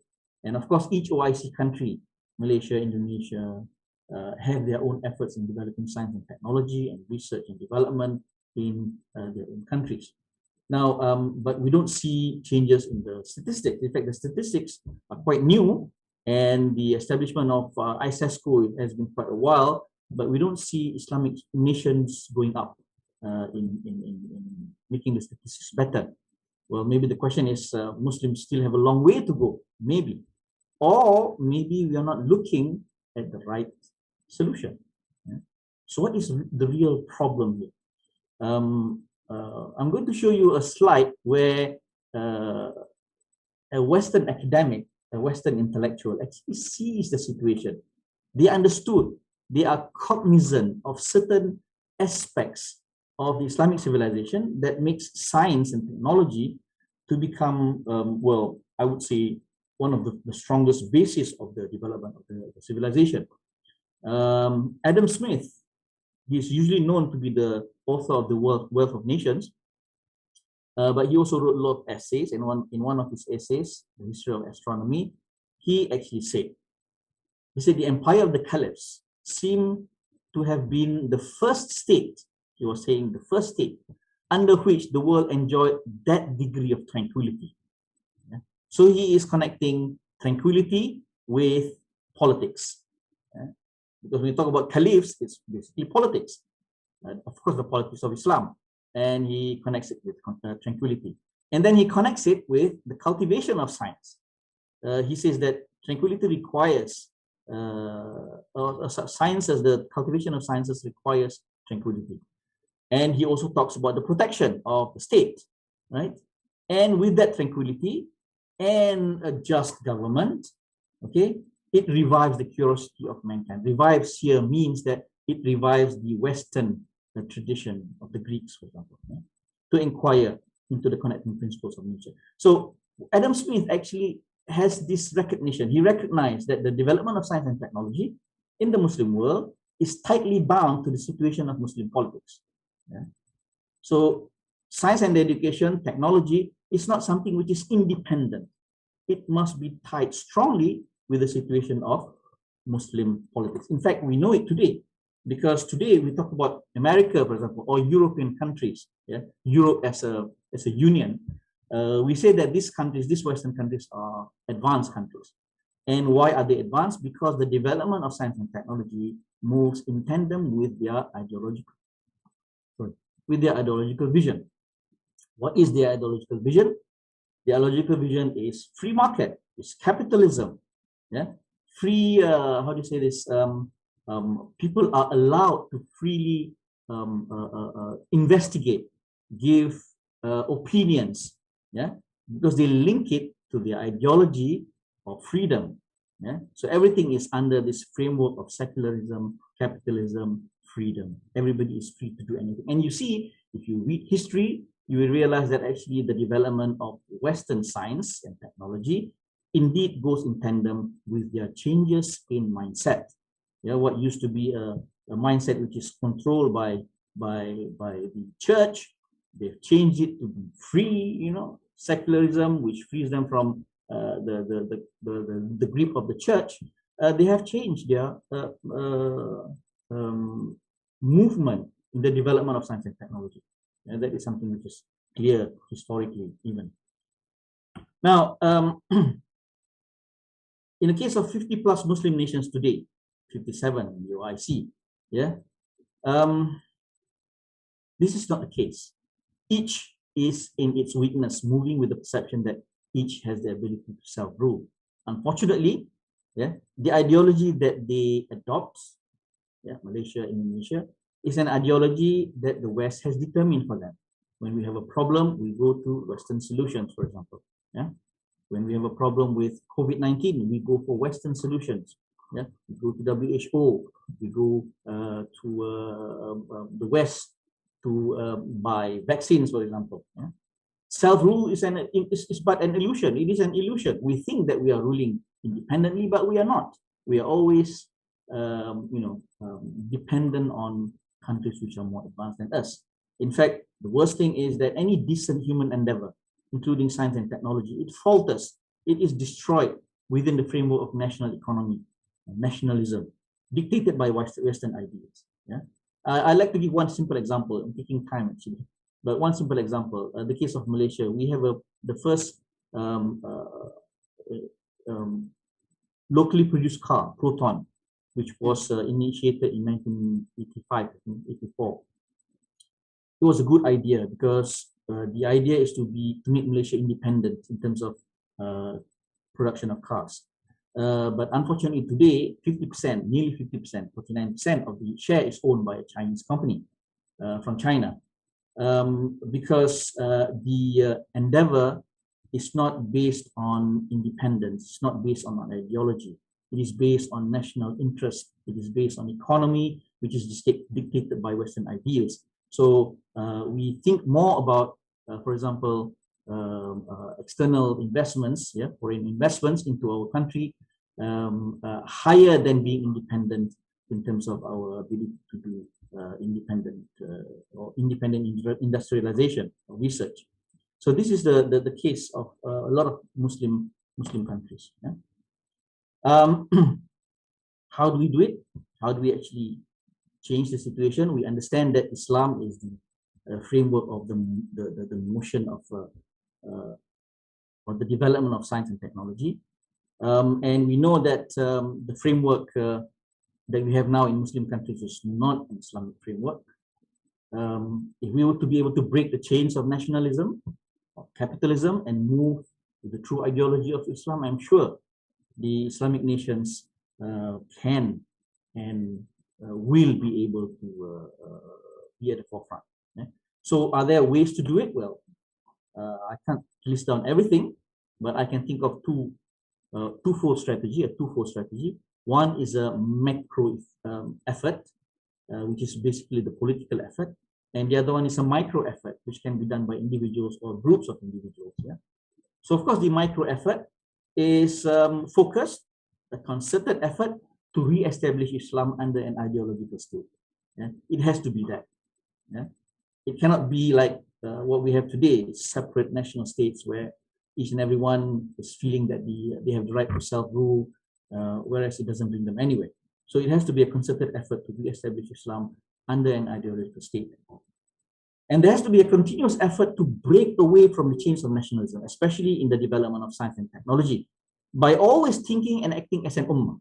Speaker 8: And of course, each OIC country, Malaysia, Indonesia, have their own efforts in developing science and technology and research and development in their own countries. Now, but we don't see changes in the statistics. In fact, the statistics are quite new, and the establishment of ICIC has been quite a while, but we don't see Islamic nations going up in making the statistics better. Well, maybe the question is Muslims still have a long way to go, maybe. Or maybe we are not looking at the right solution. Yeah? So what is the real problem here? I'm going to show you a slide where a Western academic, a Western intellectual actually sees the situation. They understood, they are cognizant of certain aspects of the Islamic civilization that makes science and technology to become, well, I would say, one of the strongest bases of the development of the civilization. Adam Smith, he is usually known to be the author of the Wealth of Nations, but he also wrote a lot of essays. And in one of his essays, The History of Astronomy, he actually said, the empire of the caliphs seemed to have been the first state, he was saying the first state, under which the world enjoyed that degree of tranquility. Yeah? So he is connecting tranquility with politics. Yeah? Because when we talk about caliphs, it's basically politics. Of course, the politics of Islam. And he connects it with tranquility. And then he connects it with the cultivation of science. He says that tranquility requires, sciences, the cultivation of sciences requires tranquility. And he also talks about the protection of the state, right? And with that tranquility, and a just government, okay, it revives the curiosity of mankind. Revives here means that it revives the Western tradition of the Greeks, for example, to inquire into the connecting principles of nature. So Adam Smith actually has this recognition. He recognized that the development of science and technology in the Muslim world is tightly bound to the situation of Muslim politics. Yeah? So science and education, technology is not something which is independent. It must be tied strongly with the situation of Muslim politics. In fact, we know it today, because today we talk about America, for example, or European countries, yeah? Europe as a union. We say that these countries, these Western countries, are advanced countries. And why are they advanced? Because the development of science and technology moves in tandem with their ideological vision. What is their ideological vision? The ideological vision is free market, is capitalism. Yeah, free. How do you say this? People are allowed to freely investigate, give opinions. Yeah, because they link it to the ideology of freedom. Yeah, so everything is under this framework of secularism, capitalism, freedom. Everybody is free to do anything. And you see, if you read history, you will realize that actually the development of Western science and technology indeed goes in tandem with their changes in mindset. Yeah, what used to be a mindset which is controlled by the church, they've changed it to be free, you know, secularism, which frees them from the grip of the church. They have changed their movement in the development of science and technology. And that is something which is clear historically even. Now, in the case of 50 plus Muslim nations today, 57 in the OIC, yeah, this is not the case. Each is in its weakness, moving with the perception that each has the ability to self-rule. Unfortunately, yeah, the ideology that they adopt, yeah, Malaysia, Indonesia, is an ideology that the West has determined for them. When we have a problem, we go to Western solutions, for example. Yeah. When we have a problem with COVID-19, we go for Western solutions. Yeah. We go to WHO, we go to the West to buy vaccines, for example. Yeah. Self-rule is but an illusion. It is an illusion. We think that we are ruling independently, but we are not. We are always, dependent on countries which are more advanced than us. In fact, the worst thing is that any decent human endeavor, including science and technology, it falters. It is destroyed within the framework of national economy, nationalism, dictated by Western ideas. Yeah, I'd like to give one simple example. I'm taking time actually, but one simple example. The case of Malaysia, we have the first locally produced car, Proton, which was initiated in 1985, 1984. It was a good idea because the idea is to make Malaysia independent in terms of production of cars. But unfortunately today, 50%, nearly 50%, 49% of the share is owned by a Chinese company from China. Because the endeavor is not based on independence, it's not based on an ideology. It is based on national interest. It is based on economy, which is dictated by Western ideals. So we think more about, for example, external investments, yeah, foreign investments into our country, higher than being independent in terms of our ability to do independent industrialization or research. So this is the case of a lot of Muslim countries. Yeah? How do we do it? How do we actually change the situation? We understand that Islam is the framework of the motion of or the development of science and technology, and we know that the framework that we have now in Muslim countries is not an Islamic framework. If we were to be able to break the chains of nationalism, of capitalism, and move to the true ideology of Islam, I'm sure the Islamic nations can and will be able to be at the forefront. Yeah? So are there ways to do it? Well, I can't list down everything, but I can think of twofold strategy. One is a macro effort, which is basically the political effort, and the other one is a micro effort, which can be done by individuals or groups of individuals. Yeah. So of course, the micro effort is focused, a concerted effort to re-establish Islam under an ideological state. Yeah. It has to be that. Yeah. It cannot be like what we have today, separate national states where each and everyone is feeling that they have the right to self-rule, whereas it doesn't bring them anywhere. So it has to be a concerted effort to re-establish Islam under an ideological state. And there has to be a continuous effort to break away from the chains of nationalism, especially in the development of science and technology, by always thinking and acting as an ummah.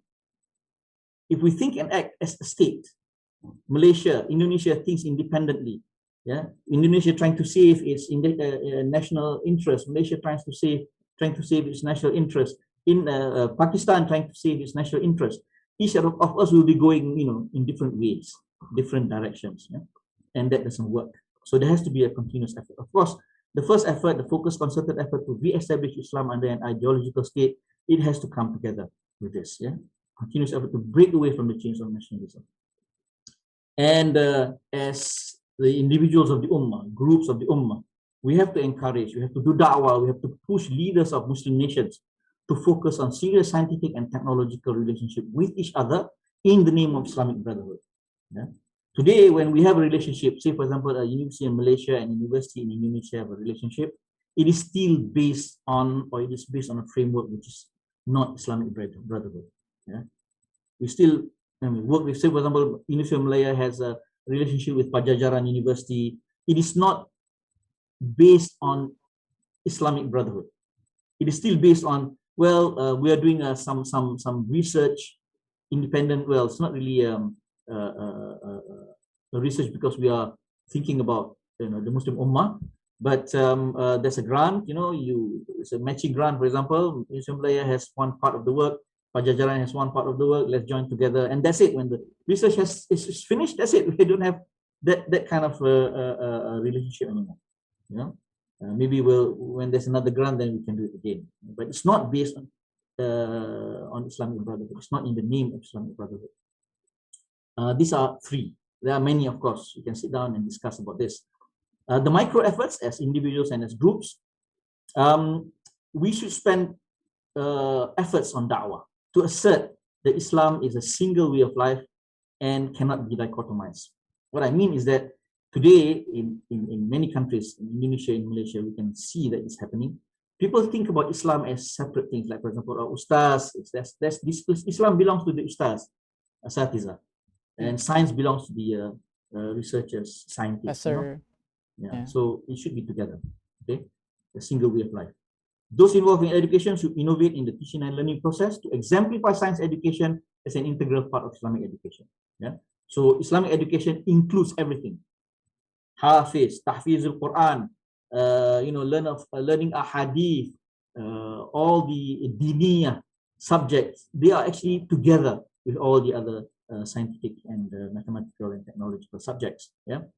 Speaker 8: If we think and act as a state, Malaysia, Indonesia thinks independently. Yeah, Indonesia trying to save its national interest. Malaysia trying to save its national interest. In Pakistan trying to save its national interest. Each of us will be going, in different ways, different directions, yeah? And that doesn't work. So there has to be a continuous effort. Of course, the first effort, the focused, concerted effort to re-establish Islam under an ideological state, it has to come together with this, yeah, continuous effort to break away from the chains of nationalism. And as the individuals of the ummah, groups of the ummah, we have to encourage, we have to do da'wah, we have to push leaders of Muslim nations to focus on serious scientific and technological relationship with each other in the name of Islamic brotherhood. Yeah? Today, when we have a relationship, say for example, a university in Malaysia and a university in Indonesia have a relationship, it is still based on, or it is based on a framework which is not Islamic brotherhood. Yeah? We still work with, say for example, University of Malaya has a relationship with Padjadjaran University. It is not based on Islamic brotherhood. It is still based on, well, we are doing some research, independent. Well, it's not really research because we are thinking about the Muslim Ummah, but there's a grant. It's a matching grant. For example, University of Malaya has one part of the work, Padjadjaran has one part of the work. Let's join together, and that's it. When the research is finished, that's it. We don't have that kind of relationship anymore. Maybe when there's another grant, then we can do it again. But it's not based on Islamic brotherhood. It's not in the name of Islamic brotherhood. These are three. There are many, of course. You can sit down and discuss about this. The micro efforts as individuals and as groups, we should spend efforts on da'wah to assert that Islam is a single way of life and cannot be dichotomized. What I mean is that today, in many countries, in Indonesia, in Malaysia, we can see that it's happening. People think about Islam as separate things, like for example, ustaz. Islam belongs to the ustaz, asatiza, and science belongs to the researchers, scientists. Yeah, so it should be together. Okay, a single way of life. Those involved in education should innovate in the teaching and learning process to exemplify science education as an integral part of Islamic education. Yeah, so Islamic education includes everything. Hafiz, tahfizul Quran, learning ahadith, all the diniyah subjects, they are actually together with all the other scientific and mathematical and technological subjects. Yeah,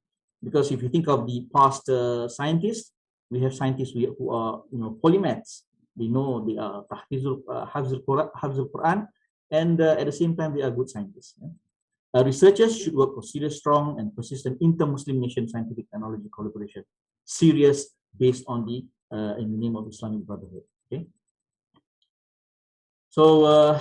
Speaker 8: because if you think of the past scientists, we have scientists who are polymaths. They know they are hafzul Quran, and at the same time they are good scientists. Yeah? Researchers should work for serious, strong, and persistent inter-Muslim nation scientific technology collaboration. Serious, based on in the name of Islamic brotherhood. Okay. So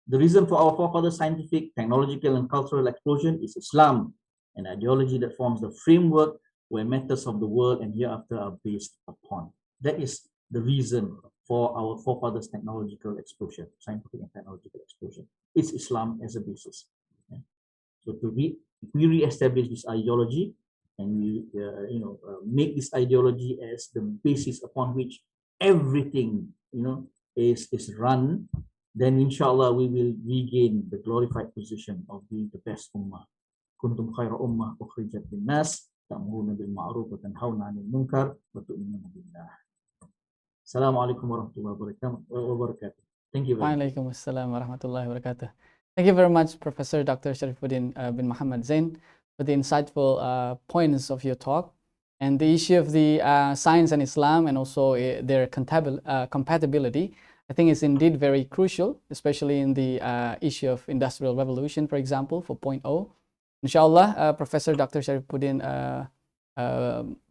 Speaker 8: the reason for our forefathers' scientific, technological, and cultural explosion is Islam, an ideology that forms the framework where matters of the world and hereafter are based upon. That is the reason for our forefathers' technological explosion, scientific and technological explosion. It's Islam as a basis. Yeah. So if we re-establish this ideology and we make this ideology as the basis upon which everything is run, then inshallah we will regain the glorified position of being the best ummah. Kuntum khaira ummah ukhrijat linnas ta'muruna bil ma'ruf wa tanhauna 'anil munkar wa tu'minuna billah. Assalamualaikum warahmatullahi wabarakatuh. Thank you very much.
Speaker 6: Waalaikumsalam warahmatullahi wabarakatuh. Thank you very much, Professor Dr. Sharifuddin bin Muhammad Zein, for the insightful points of your talk. And the issue of the science and Islam, and also their compatibility, I think is indeed very crucial, especially in the issue of industrial revolution, for example, 4.0. Inshallah, Professor Dr. Sharifuddin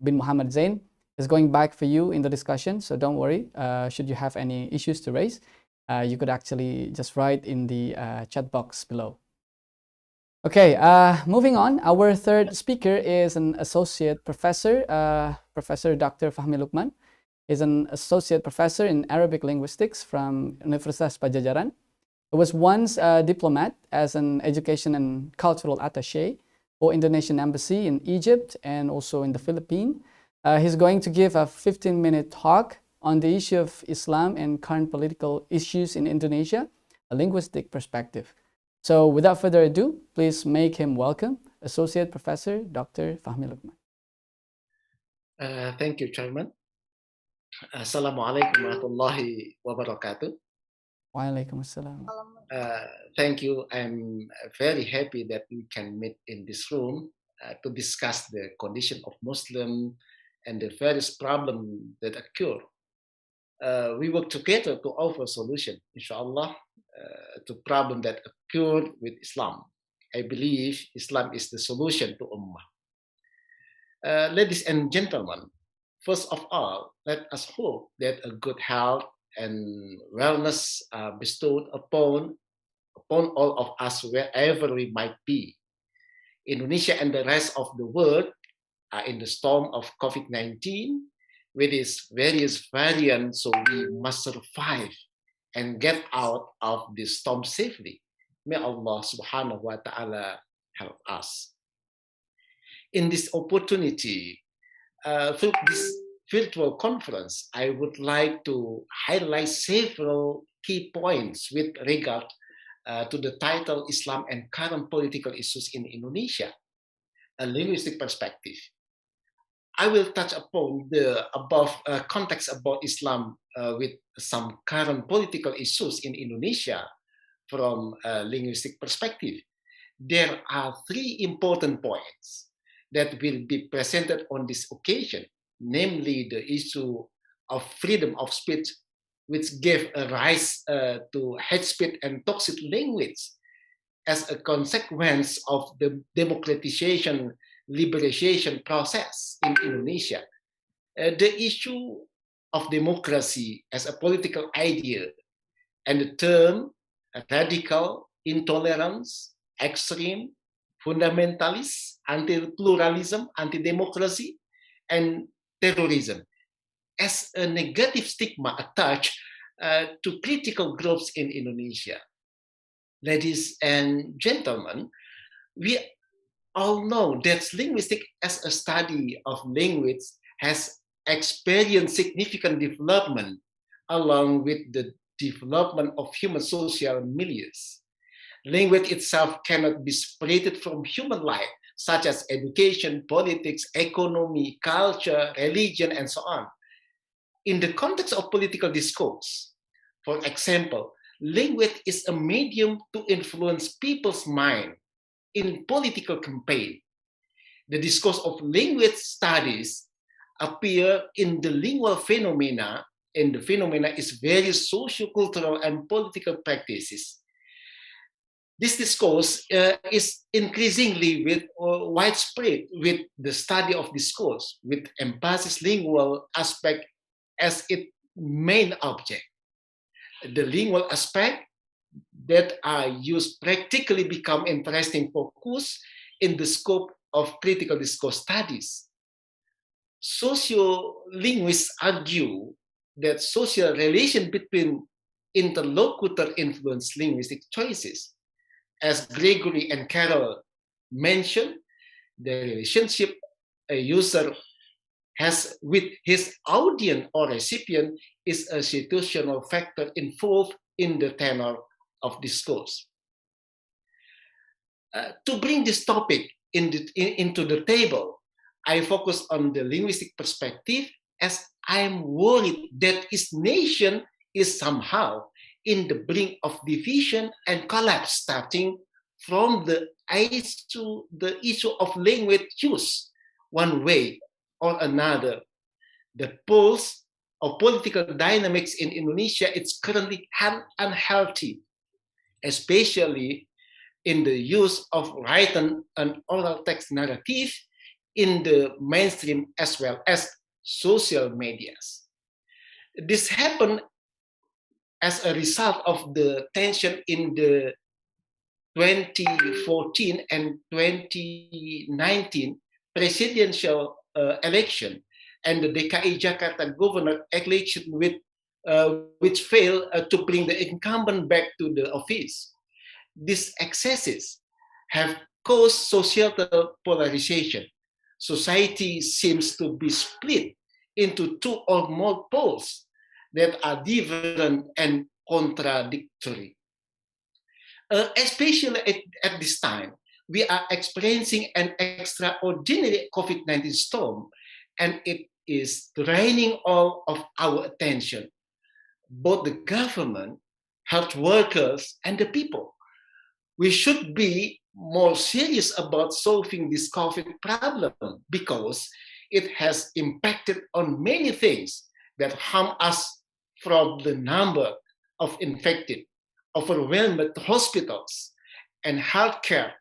Speaker 6: bin Muhammad Zein is going back for you in the discussion, so don't worry. Should you have any issues to raise, you could actually just write in the chat box below. Okay, moving on. Our third speaker is an associate professor, Professor Dr. Fahmy Lukman. He's an associate professor in Arabic linguistics from Universitas Padjadjaran. He was once a diplomat as an education and cultural attaché for Indonesian embassy in Egypt and also in the Philippines. He's going to give a 15-minute talk on the issue of Islam and current political issues in Indonesia, a linguistic perspective. So without further ado, please make him welcome, Associate Professor Dr. Fahmy Lukman.
Speaker 9: Thank you, Chairman. Assalamualaikum warahmatullahi wabarakatuh.
Speaker 6: Waalaikumsalam.
Speaker 9: Thank you. I'm very happy that we can meet in this room to discuss the condition of Muslim and the various problems that occur. We work together to offer solution, inshallah, to problem that occurred with Islam. I believe Islam is the solution to Ummah. Ladies and gentlemen, first of all, let us hope that a good health and wellness are bestowed upon all of us wherever we might be. Indonesia and the rest of the world are in the storm of COVID-19 with its various variants, so we must survive and get out of this storm safely. May Allah subhanahu wa ta'ala help us. In this opportunity, through this virtual conference, I would like to highlight several key points with regard to the title Islam and Current Political Issues in Indonesia, a linguistic perspective. I will touch upon the above context about Islam with some current political issues in Indonesia from a linguistic perspective. There are three important points that will be presented on this occasion, namely the issue of freedom of speech, which gave a rise to hate speech and toxic language as a consequence of the democratization liberalization process in Indonesia. The issue of democracy as a political idea and the term radical, intolerance, extreme, fundamentalist, anti-pluralism, anti-democracy, and terrorism as a negative stigma attached to critical groups in Indonesia. Ladies and gentlemen, we all know that linguistics as a study of language has experienced significant development along with the development of human social milieux. Language itself cannot be separated from human life, such as education, politics, economy, culture, religion, and so on. In the context of political discourse, for example, language is a medium to influence people's mind in political campaign. The discourse of language studies appear in the lingual phenomena, and the phenomena is various socio-cultural and political practices. This discourse is increasingly widespread with the study of discourse, with emphasis lingual aspect as its main object. The lingual aspect that are used practically become interesting focus in the scope of critical discourse studies. Sociolinguists argue that social relation between interlocutor influence linguistic choices. As Gregory and Carroll mentioned, the relationship a user has with his audience or recipient is a situational factor involved in the tenor of discourse. To bring this topic into the table, I focus on the linguistic perspective as I'm worried that his nation is somehow in the brink of division and collapse, starting from the issue of language use one way or another. The pulse of political dynamics in Indonesia is currently unhealthy, especially in the use of written and oral text narrative in the mainstream as well as social medias. This happened as a result of the tension in the 2014 and 2019 presidential election and the DKI Jakarta governor election which failed to bring the incumbent back to the office. These excesses have caused societal polarization. Society seems to be split into two or more poles that are different and contradictory. Especially at this time, we are experiencing an extraordinary COVID-19 storm, and it is draining all of our attention, both the government, health workers, and the people. We should be more serious about solving this COVID problem because it has impacted on many things that harm us, from the number of infected, overwhelmed hospitals and healthcare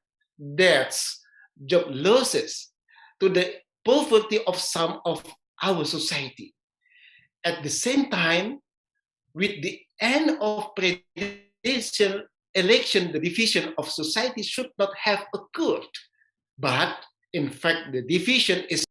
Speaker 9: deaths, job losses, to the poverty of some of our society. At the same time, with the end of presidential election, the division of society should not have occurred. But in fact, the division is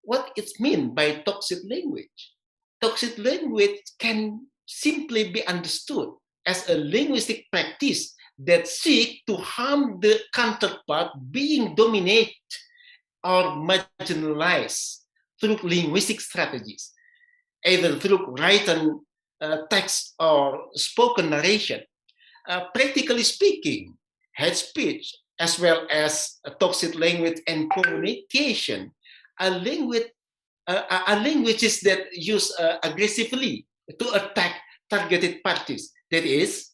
Speaker 9: what it means by toxic language. Toxic language can simply be understood as a linguistic practice that seeks to harm the counterpart being dominated or marginalized through linguistic strategies, either through written text or spoken narration. Practically speaking, hate speech, as well as toxic language and communication, are linked with are languages that use aggressively to attack targeted parties. That is,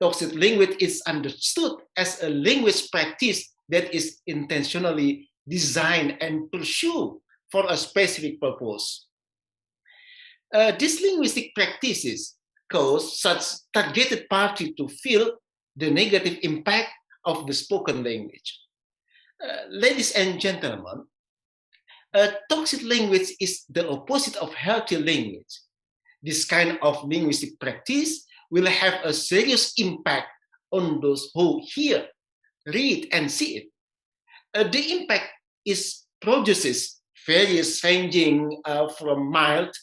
Speaker 9: toxic language is understood as a language practice that is intentionally designed and pursued for a specific purpose. These linguistic practices cause such targeted party to feel the negative impact of the spoken language. Ladies and gentlemen, toxic language is the opposite of healthy language. This kind of linguistic practice will have a serious impact on those who hear, read, and see it. The impact produces various ranging from mild,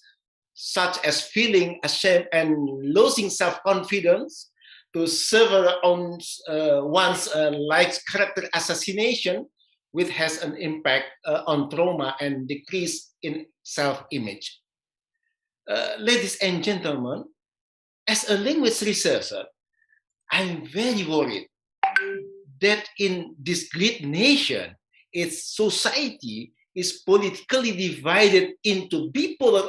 Speaker 9: such as feeling ashamed and losing self-confidence, to severe ones like character assassination, which has an impact on trauma and decrease in self-image. Ladies and gentlemen, as a language researcher, I'm very worried that in this great nation, its society is politically divided into bipolar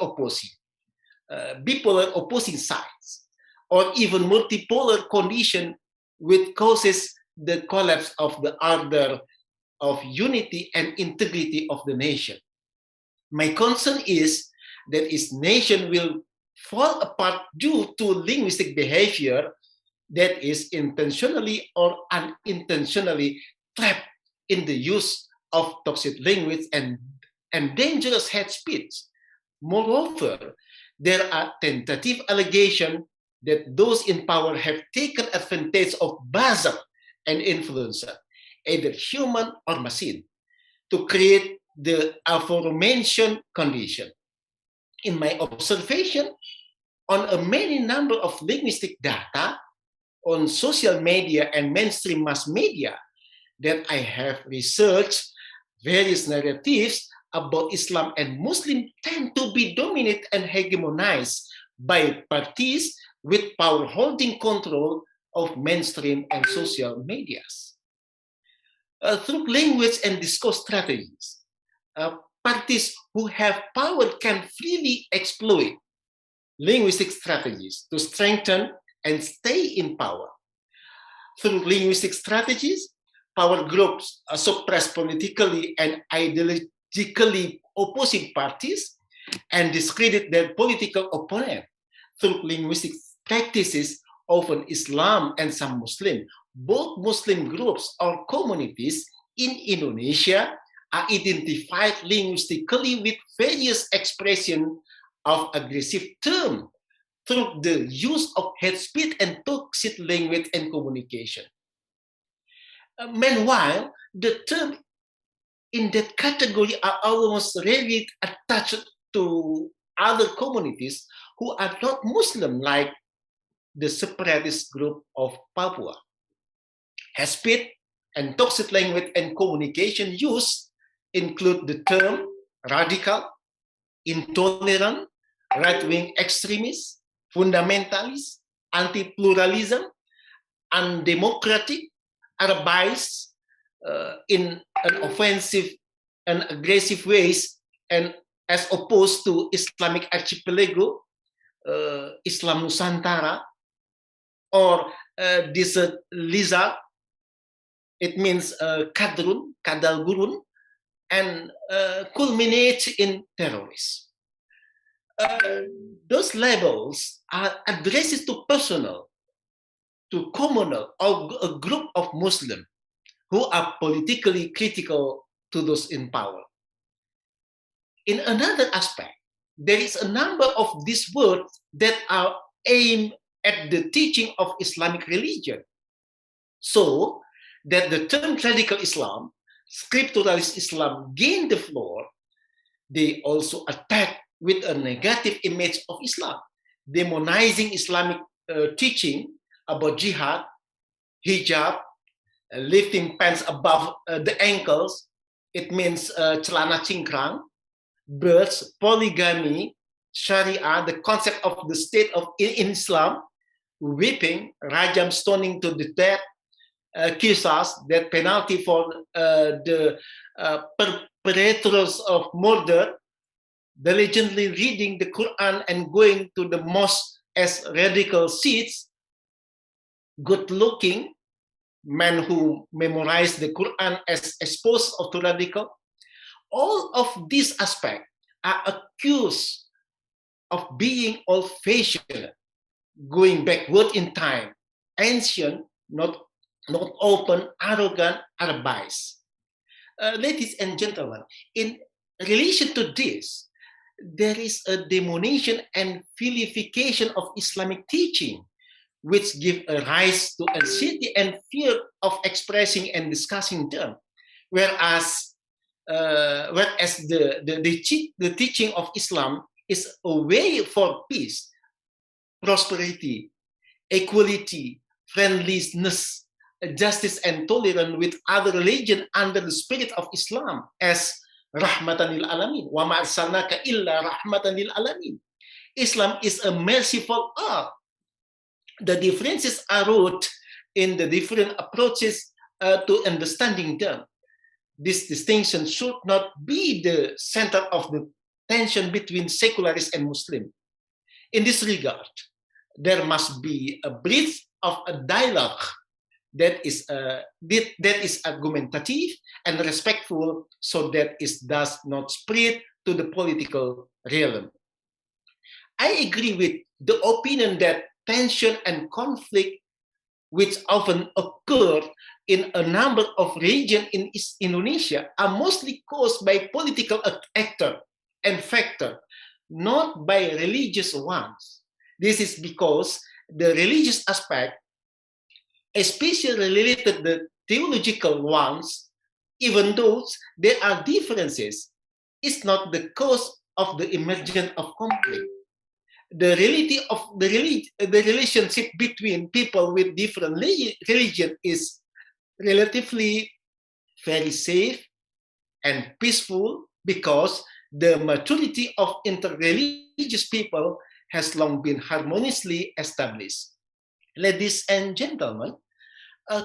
Speaker 9: opposing sides, or even multipolar condition, which causes the collapse of the order of unity and integrity of the nation. My concern is that its nation will fall apart due to linguistic behavior that is intentionally or unintentionally trapped in the use of toxic language and dangerous hate speech. Moreover, there are tentative allegations that those in power have taken advantage of buzzer and influencer, either human or machine, to create the aforementioned condition. In my observation, on a many number of linguistic data on social media and mainstream mass media that I have researched, various narratives about Islam and Muslim tend to be dominated and hegemonized by parties with power holding control of mainstream and social medias. Through language and discourse strategies, parties who have power can freely exploit linguistic strategies to strengthen and stay in power. Through linguistic strategies, power groups suppress politically and ideologically opposing parties and discredit their political opponent. Through linguistic practices, often Islam and some Muslim, both Muslim groups or communities in Indonesia are identified linguistically with various expressions of aggressive terms through the use of hate speech and toxic language and communication. Meanwhile, the terms in that category are almost rarely attached to other communities who are not Muslim, like the separatist group of Papua. Hate speech and toxic language and communication use include the term radical, intolerant, right-wing extremist, fundamentalist, anti-pluralism, undemocratic, are biased in an offensive and aggressive ways, and as opposed to Islamic archipelago, Islam Nusantara, or desert lizard. It means kadrun, kadal gurun, and culminates in terrorists. Those labels are addressed to personal, to communal, or a group of Muslims who are politically critical to those in power. In another aspect, there is a number of these words that are aimed at the teaching of Islamic religion, so that the term radical Islam, scripturalist Islam gain the floor. They also attack with a negative image of Islam, demonizing Islamic teaching about jihad, hijab, lifting pants above the ankles. It means celana cingkrang, births, polygamy, Sharia, the concept of the state of in Islam, whipping, rajam, stoning to the death, qisas, that penalty for the perpetrators of murder, diligently reading the Quran and going to the mosque as radical seeds, good-looking men who memorize the Quran as exposed to radical, all of these aspects are accused of being old-fashioned, going backward in time, ancient, not open, arrogant, Arabized. Ladies and gentlemen, in relation to this, there is a demonization and vilification of Islamic teaching, which give a rise to anxiety and fear of expressing and discussing them. Whereas the teaching of Islam is a way for peace, prosperity, equality, friendliness, justice, and tolerance with other religions under the spirit of Islam as rahmatan lil alamin. Wa ma arsalnaka illa rahmatan lil alamin. Islam is a merciful earth. The differences are rooted in the different approaches to understanding them. This distinction should not be the center of the tension between secularists and Muslim. In this regard, there must be a breadth of a dialogue that is argumentative and respectful, so that it does not spread to the political realm. I agree with the opinion that tension and conflict, which often occur in a number of regions in Indonesia, are mostly caused by political actors and factors, not by religious ones. This is because the religious aspect, especially related to the theological ones, even though there are differences, is not the cause of the emergence of conflict. The reality of the relationship between people with different religion is relatively very safe and peaceful because the majority of interreligious people has long been harmoniously established. Ladies and gentlemen,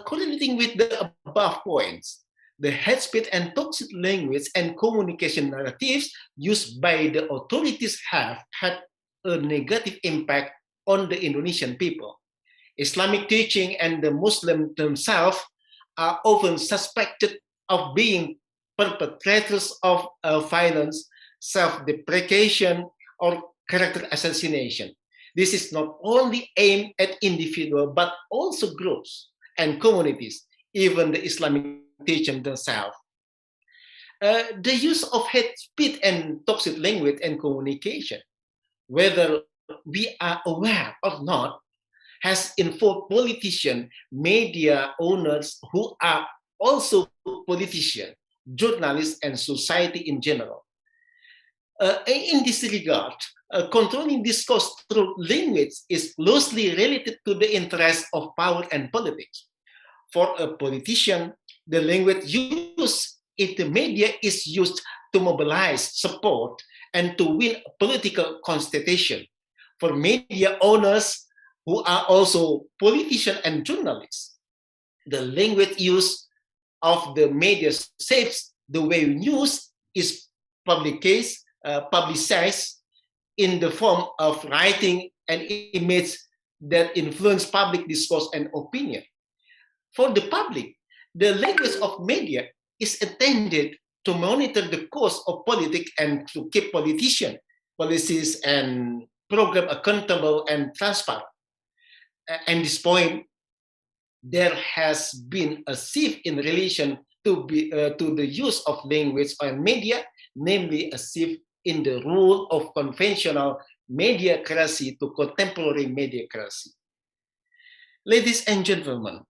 Speaker 9: correlating with the above points, the hate speech and toxic language and communication narratives used by the authorities have had a negative impact on the Indonesian people. Islamic teaching and the Muslims themselves are often suspected of being perpetrators of violence, self-deprecation, or character assassination. This is not only aimed at individuals, but also groups and communities, even the Islamic teaching themselves. The use of hate speech and toxic language and communication, whether we are aware or not, has involved politicians, media owners who are also politicians, journalists, and society in general. In this regard, controlling discourse through language is closely related to the interest of power and politics. For a politician, the language used in the media is used to mobilize support and to win political constitution. For media owners who are also politicians and journalists, the language use of the media shapes the way news is publicized in the form of writing and image that influence public discourse and opinion. For the public, the language of media is intended to monitor the course of politics and to keep politicians, policies, and programs accountable and transparent. At this point, there has been a shift in relation to the use of language and media, namely a shift in the role of conventional mediacracy to contemporary mediacracy. Ladies and gentlemen,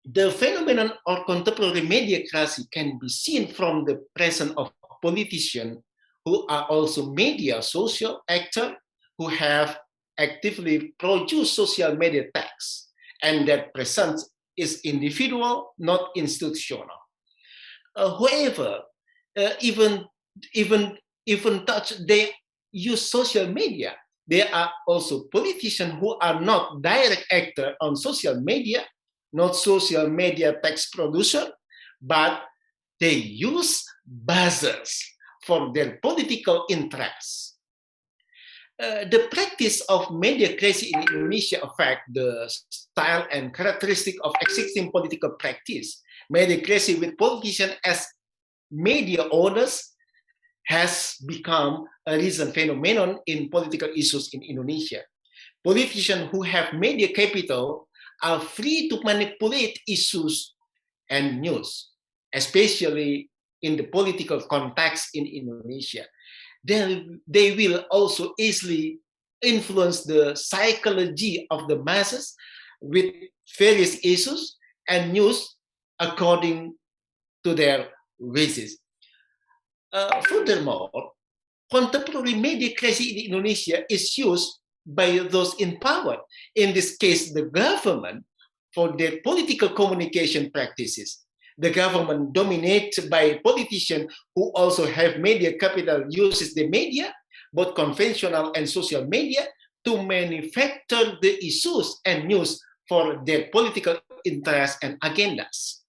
Speaker 9: the phenomenon of contemporary mediacracy can be seen from the presence of politicians who are also media social actors who have actively produced social media texts, and that presence is individual, not institutional. However, even though they use social media, there are also politicians who are not direct actors on social media, not social media text producer, but they use buzzers for their political interests. The practice of mediocracy in Indonesia affect the style and characteristic of existing political practice. Mediocracy with politicians as media owners has become a recent phenomenon in political issues in Indonesia. Politicians who have media capital are free to manipulate issues and news, especially in the political context in Indonesia. They will also easily influence the psychology of the masses with various issues and news according to their wishes. Furthermore, contemporary mediocracy in Indonesia is used by those in power, in this case the government, for their political communication practices. The government dominated by politicians who also have media capital uses the media, both conventional and social media, to manufacture the issues and news for their political interests and agendas.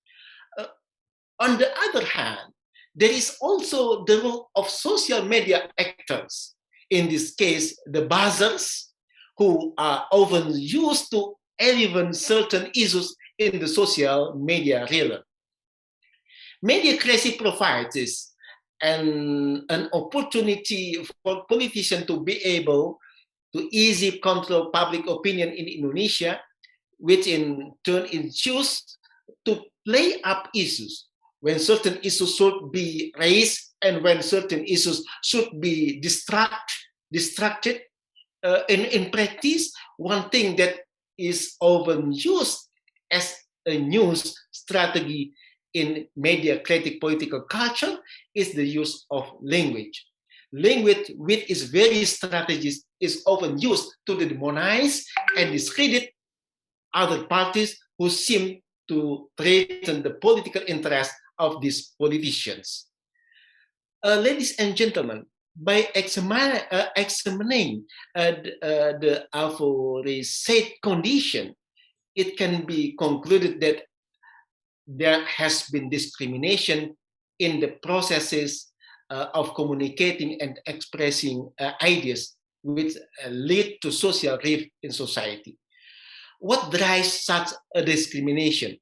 Speaker 9: On the other hand, there is also the role of social media actors, in this case, the buzzers, who are often used to elevate certain issues in the social media realm. Mediocracy provides an opportunity for politicians to be able to easily control public opinion in Indonesia, which in turn ensures to play up issues when certain issues should be raised and when certain issues should be distracted. In practice, one thing that is often used as a news strategy in mediocratic political culture is the use of language. Language with its various strategies is often used to demonize and discredit other parties who seem to threaten the political interests of these politicians. Ladies and gentlemen, by examining the aforesaid condition, it can be concluded that there has been discrimination in the processes of communicating and expressing ideas which lead to social rift in society. What drives such a discrimination?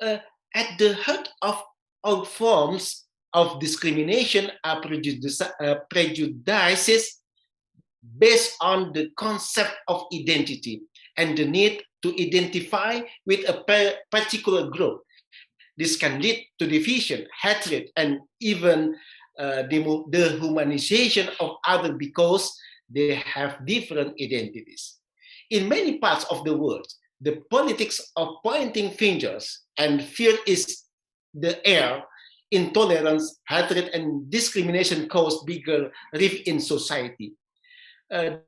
Speaker 9: At the heart of all forms of discrimination are prejudices based on the concept of identity and the need to identify with a particular group. This can lead to division, hatred, and even dehumanization of others because they have different identities. In many parts of the world, the politics of pointing fingers and fear is the air. Intolerance, hatred, and discrimination cause bigger rift in society. The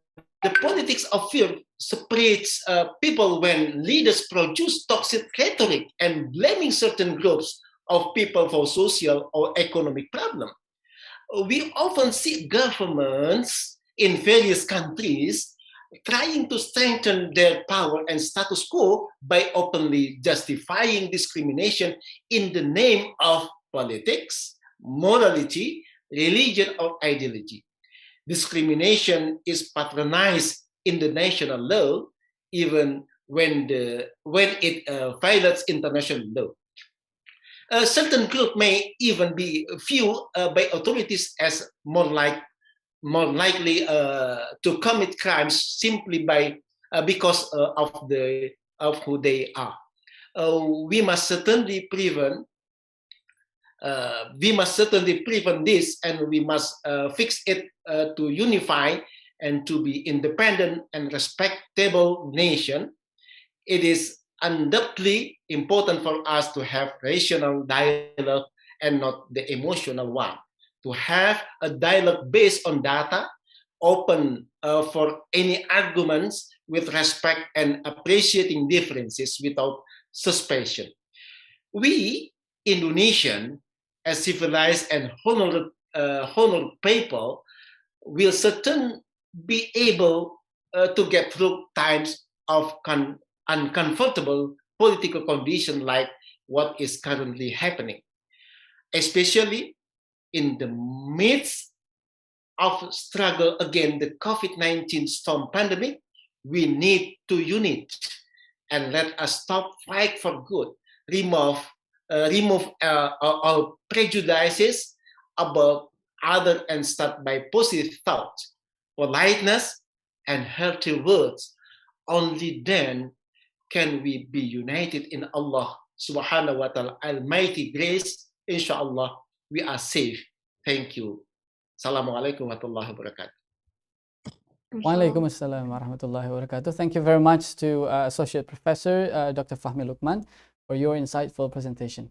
Speaker 9: politics of fear separates people when leaders produce toxic rhetoric and blaming certain groups of people for social or economic problems. We often see governments in various countries trying to strengthen their power and status quo by openly justifying discrimination in the name of politics, morality, religion, or ideology. Discrimination is patronized in the national law, even when it violates international law. A certain group may even be viewed by authorities as more likely to commit crimes simply because of who they are. We must certainly prevent this, and we must fix it to unify and to be independent and respectable nation. It is undoubtedly important for us to have rational dialogue and not the emotional one. To have a dialogue based on data, open for any arguments with respect and appreciating differences without suspicion. We, Indonesian, as civilized and honored people, will certainly be able to get through times of uncomfortable political condition like what is currently happening. Especially in the midst of struggle against the COVID-19 storm pandemic, we need to unite and let us stop fight for good, remove our prejudices about other and start by positive thought, politeness, and healthy words. Only then can we be united in Allah subhanahu wa ta'ala almighty grace. Inshallah, we are safe. Thank you. Assalamualaikum warahmatullahi wabarakatuh.
Speaker 6: Waalaikumsalam warahmatullahi wabarakatuh. Thank you very much to Associate Professor Dr. Fahmy Lukman for your insightful presentation.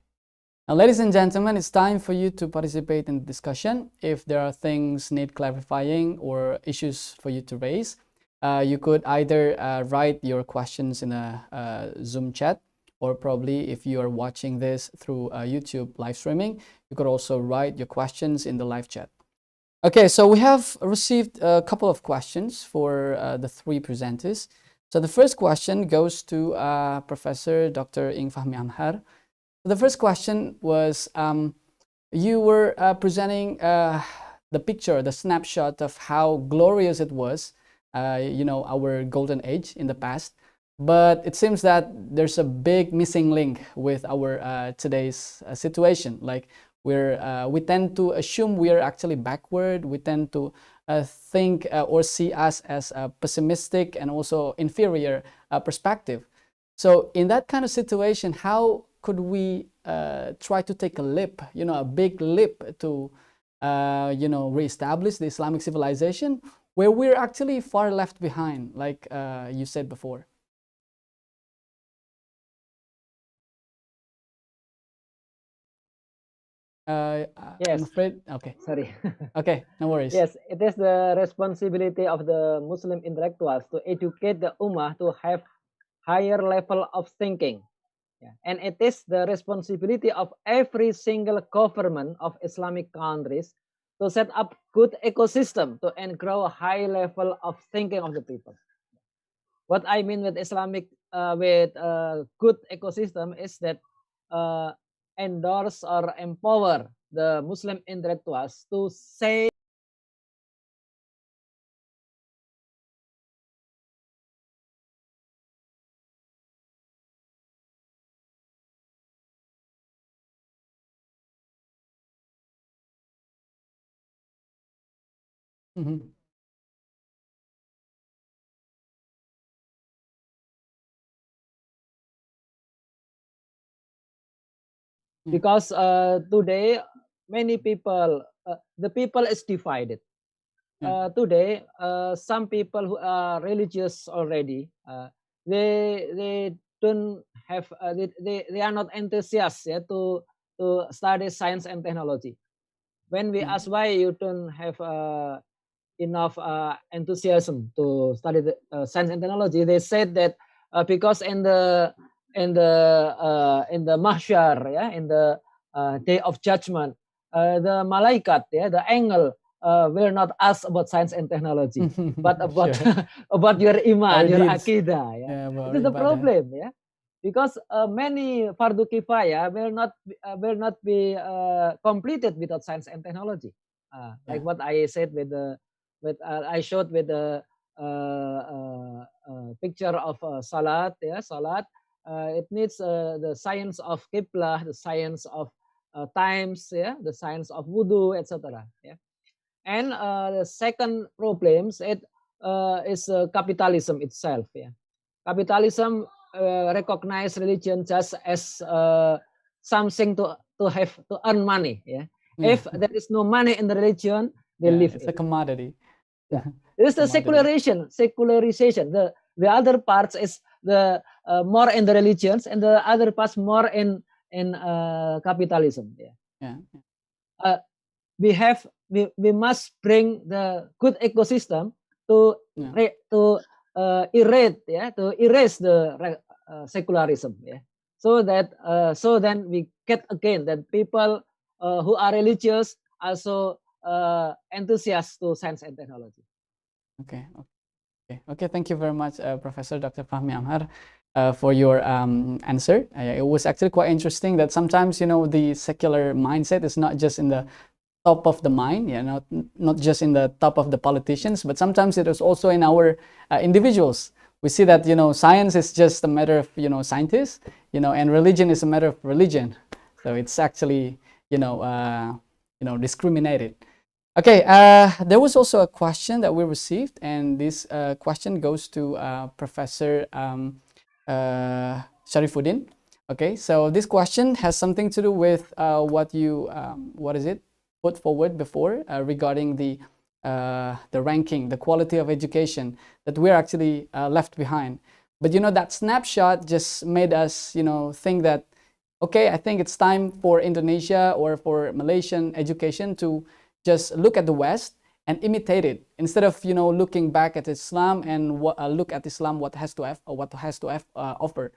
Speaker 6: Now, ladies and gentlemen, it's time for you to participate in the discussion. If there are things need clarifying or issues for you to raise, you could either write your questions in a Zoom chat, or probably if you are watching this through YouTube live streaming, you could also write your questions in the live chat. Okay, so we have received a couple of questions for the three presenters. So the first question goes to Professor Dr. Fahmy Amhar. The first question was, you were presenting the picture, the snapshot of how glorious it was, our golden age in the past. But it seems that there's a big missing link with our today's situation. Like we tend to assume we are actually backward. We tend to think or see us as a pessimistic and also inferior perspective. So in that kind of situation, how could we try to take a leap, a big leap to, reestablish the Islamic civilization where we're actually far left behind, like you said before?
Speaker 7: Yes.
Speaker 6: I'm afraid. Okay.
Speaker 7: Sorry.
Speaker 6: Okay, no worries.
Speaker 7: Yes, it is the responsibility of the Muslim intellectuals to educate the Ummah to have higher level of thinking. Yeah. And it is the responsibility of every single government of Islamic countries to set up good ecosystem to engrow a high level of thinking of the people. What I mean with Islamic, with good ecosystem is that endorse or empower the Muslim intellectuals to say because today many people, the people is divided. Today, some people who are religious already, they don't have, they are not enthusiastic, to study science and technology. When we ask why you don't have enough enthusiasm to study the science and technology, they said that because in the mahsyar, in the day of judgment, the malaikat, the angel will not ask about science and technology, but about about your iman, your akidah. It is the problem, because many fardu kifayah will not be completed without science and technology. Like what I said I showed with the picture of salat, salat. It needs the science of qiblah, the science of times, the science of wudu, etc. And the second problems is capitalism itself. Capitalism recognize religion just as something to earn money. If there is no money in the religion, they live.
Speaker 6: It's a commodity.
Speaker 7: It is the secularization. The other parts is the more in the religions, and the other parts more in capitalism. We must bring the good ecosystem to erase the secularism. So that so then we get again that people who are religious also enthusiasts to science and technology.
Speaker 6: Okay. Thank you very much, Professor Dr. Fahmy Amhar, for your answer. It was actually quite interesting that sometimes the secular mindset is not just in the top of the mind, not just in the top of the politicians, but sometimes it is also in our individuals. We see that science is just a matter of scientists, and religion is a matter of religion. So it's actually discriminated. Okay, there was also a question that we received, and this question goes to Professor Sharifuddin. Okay, so this question has something to do with what you put forward before regarding the ranking, the quality of education, that we're actually left behind. But that snapshot just made us think that, okay, I think it's time for Indonesia or for Malaysian education to just look at the West and imitate it, instead of looking back at Islam and look at Islam what has to offer.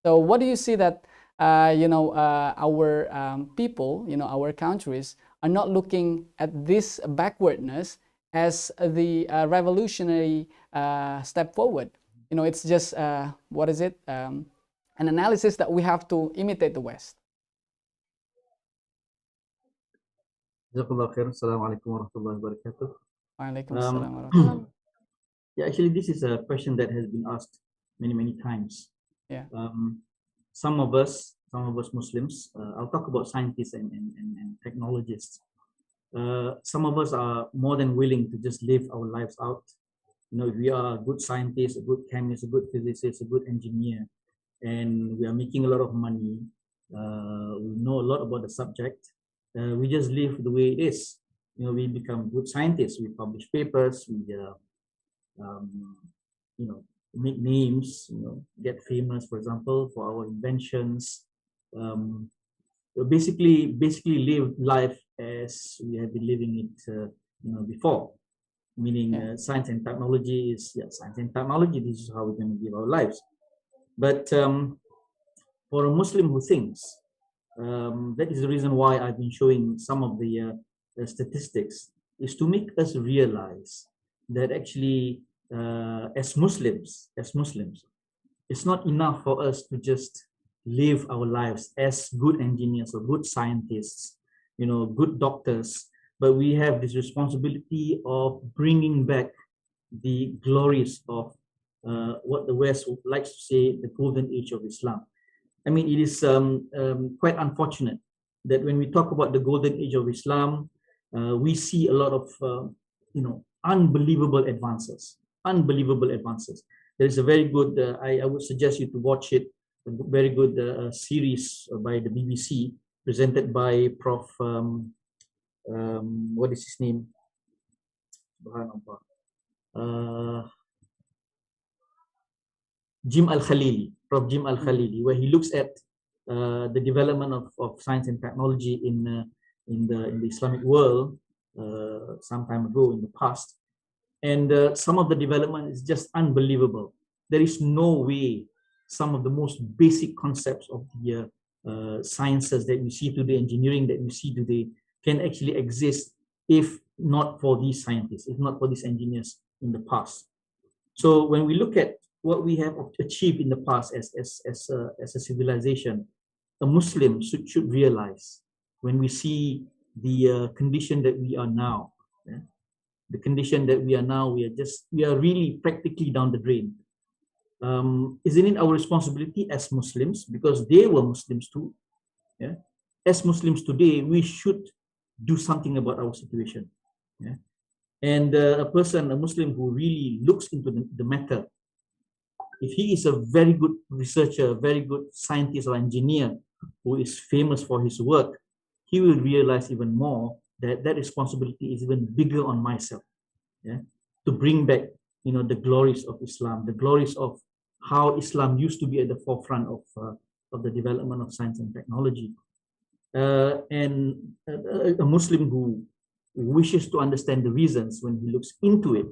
Speaker 6: So what do you see that our people, our countries are not looking at this backwardness as the revolutionary step forward? It's just an analysis that we have to imitate the West.
Speaker 8: Jazakallah khair. Assalamualaikum warahmatullahi wabarakatuh.
Speaker 6: Waalaikumsalam warahmatullahi.
Speaker 8: Yeah, actually, this is a question that has been asked many times.
Speaker 6: Yeah.
Speaker 8: Some of us Muslims, I'll talk about scientists and technologists. Some of us are more than willing to just live our lives out. If we are a good scientist, a good chemist, a good physicist, a good engineer, and we are making a lot of money, we know a lot about the subject, we just live the way it is. We become good scientists, we publish papers, we make names, get famous, for example, for our inventions. Basically live life as we have been living it before. Meaning science and technology is science and technology. This is how we're going to live our lives. But for a Muslim who thinks, that is the reason why I've been showing some of the statistics, is to make us realize that actually as Muslims, it's not enough for us to just live our lives as good engineers or good scientists, good doctors, but we have this responsibility of bringing back the glories of what the West likes to say, the golden age of Islam. I mean, it is quite unfortunate that when we talk about the golden age of Islam, we see a lot of unbelievable advances. There is a very good, I would suggest you to watch it, a very good series by the BBC, presented by Prof. What is his name? Jim Al-Khalili, Prof. Jim Al-Khalili, where he looks at the development of science and technology in the Islamic world some time ago in the past. And some of the development is just unbelievable. There is no way some of the most basic concepts of the sciences that you see today, engineering that you see today, can actually exist if not for these scientists, if not for these engineers in the past. So when we look at what we have achieved in the past as a civilization, a Muslim should realize, when we see the condition that we are now, the condition that we are now, we are really practically down the drain. Isn't it our responsibility as Muslims, because they were Muslims too, as Muslims today, we should do something about our situation. And a Muslim who really looks into the matter, if he is a very good researcher, very good scientist or engineer who is famous for his work, he will realize even more that that responsibility is even bigger on myself, to bring back the glories of Islam, the glories of how Islam used to be at the forefront of the development of science and technology. And a Muslim who wishes to understand the reasons, when he looks into it,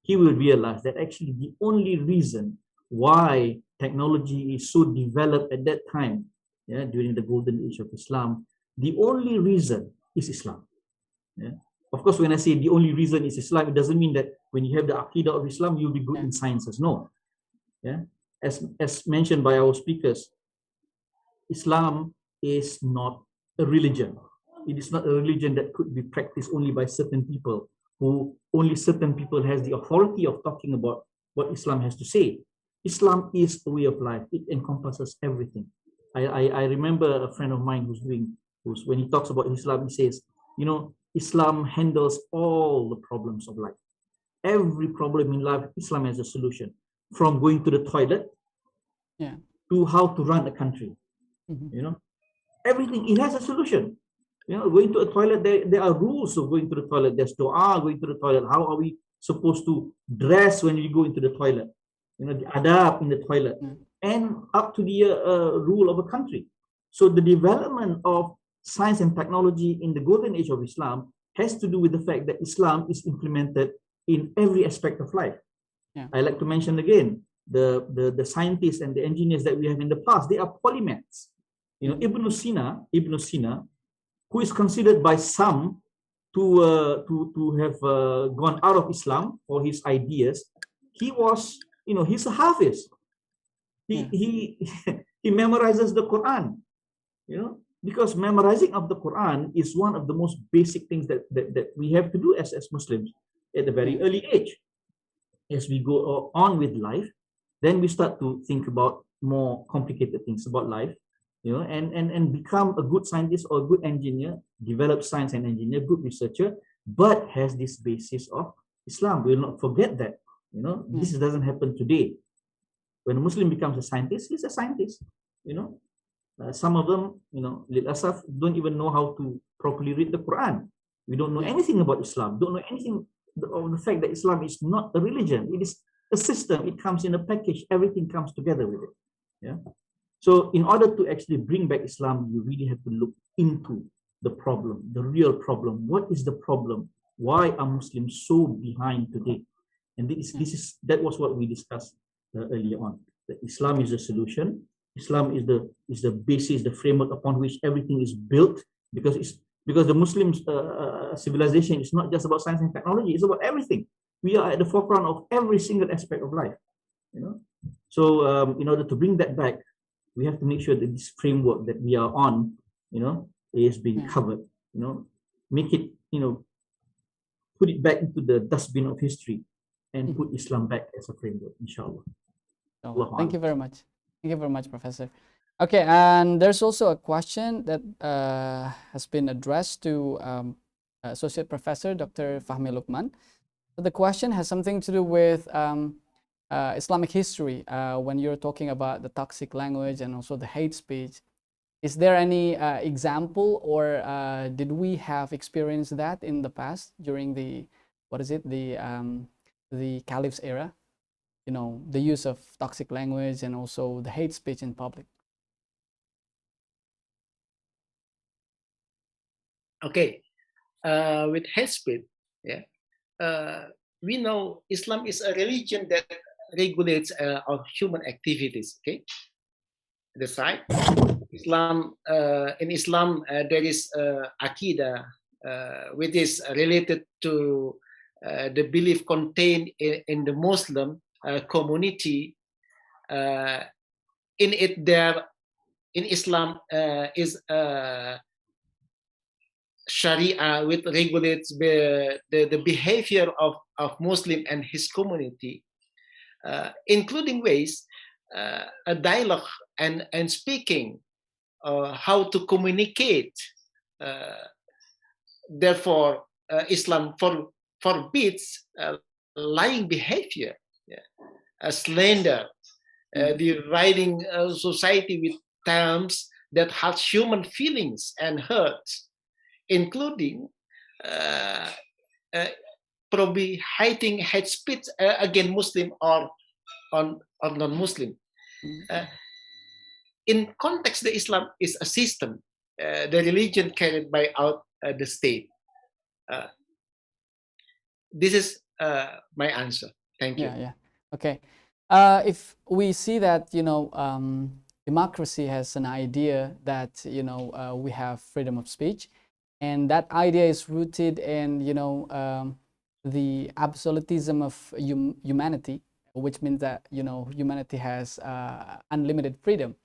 Speaker 8: he will realize that actually the only reason why technology is so developed at that time, during the golden age of Islam, the only reason is Islam. Of course, when I say the only reason is Islam, it doesn't mean that when you have the Aqidah of Islam, you'll be good in sciences. No. As mentioned by our speakers, Islam is not a religion. It is not a religion that could be practiced only by certain people, who only certain people has the authority of talking about what Islam has to say. Islam is a way of life. It encompasses everything. I remember a friend of mine who's when he talks about Islam, he says, you know, Islam handles all the problems of life. Every problem in life, Islam has a solution. From going to the toilet,
Speaker 6: Yeah.
Speaker 8: to how to run a country. You know, everything, it has a solution. You know, going to a toilet, there are rules of going to the toilet. There's dua going to the toilet. How are we supposed to dress when we go into the toilet? You know, the adab in the toilet, and up to the rule of a country. So the development of science and technology in the golden age of Islam has to do with the fact that Islam is implemented in every aspect of life.
Speaker 6: Yeah.
Speaker 8: I like to mention again, the scientists and the engineers that we have in the past, they are polymaths. You know, Ibn Sina, who is considered by some to have gone out of Islam for his ideas, he was, you know, he's a Hafiz. He memorizes the Quran, you know, because memorizing of the Quran is one of the most basic things that we have to do as Muslims at a very early age. As we go on with life, then we start to think about more complicated things about life, you know, and become a good scientist or a good engineer, develop science and engineer, good researcher, but has this basis of Islam. We will not forget that, you know, this doesn't happen today. When a Muslim becomes a scientist, he's a scientist, you know. Some of them, you know, Lil Asaf, don't even know how to properly read the Quran. We don't know anything about Islam, don't know anything of the fact that Islam is not a religion. It is a system. It comes in a package. Everything comes together with it. Yeah. So in order to actually bring back Islam, you really have to look into the problem, the real problem. What is the problem? Why are Muslims so behind today? And that was what we discussed earlier on. That Islam is the solution. Islam is the basis, the framework upon which everything is built, because the Muslims civilization is not just about science and technology, it's about everything. We are at the forefront of every single aspect of life, you know. So in order to bring that back, we have to make sure that this framework that we are on, you know, is being covered, you know, make it, you know, put it back into the dustbin of history and put Islam back as a framework, inshallah.
Speaker 6: Thank you very much. Thank you very much, Professor. Okay, and there's also a question that has been addressed to Associate Professor Dr. Fahmy Lukman. So the question has something to do with Islamic history. When you're talking about the toxic language and also the hate speech, is there any example, or did we have experienced that in the past during the Caliph's era? You know, the use of toxic language and also the hate speech in public.
Speaker 9: Okay, with hate speech, we know Islam is a religion that regulates our human activities. Okay, that's right. In Islam, there is Aqidah, which is related to the belief contained in the Muslim community. In Islam is Sharia, which regulates the behavior of Muslim and his community, including ways a dialogue and speaking, how to communicate. Therefore, Islam forbids lying behavior, slander, dividing society with terms that hurt human feelings and hurts, including prohibiting hate speech against Muslim or non-Muslim. In context, the Islam is a system, the religion carried by out the state. This is my answer. Thank you.
Speaker 6: Yeah. Okay. If we see that, you know, democracy has an idea that, you know, we have freedom of speech, and that idea is rooted in, you know, the absolutism of humanity, which means that, you know, humanity has unlimited freedom.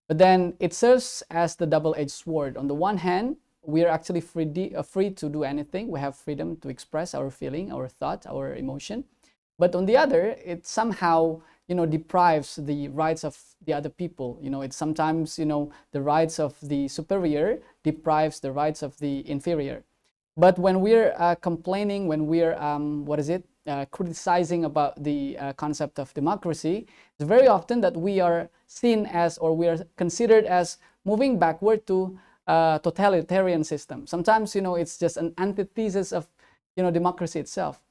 Speaker 6: But then it serves as the double-edged sword. On the one hand, we are actually free to do anything. We have freedom to express our feeling, our thought, our emotion. But on the other, it somehow, deprives the rights of the other people. It sometimes, the rights of the superior deprives the rights of the inferior. But when we're complaining, when we're criticizing about the concept of democracy, it's very often that we are seen as, or we are considered as, moving backward to totalitarian system. Sometimes, it's just an antithesis of, democracy itself.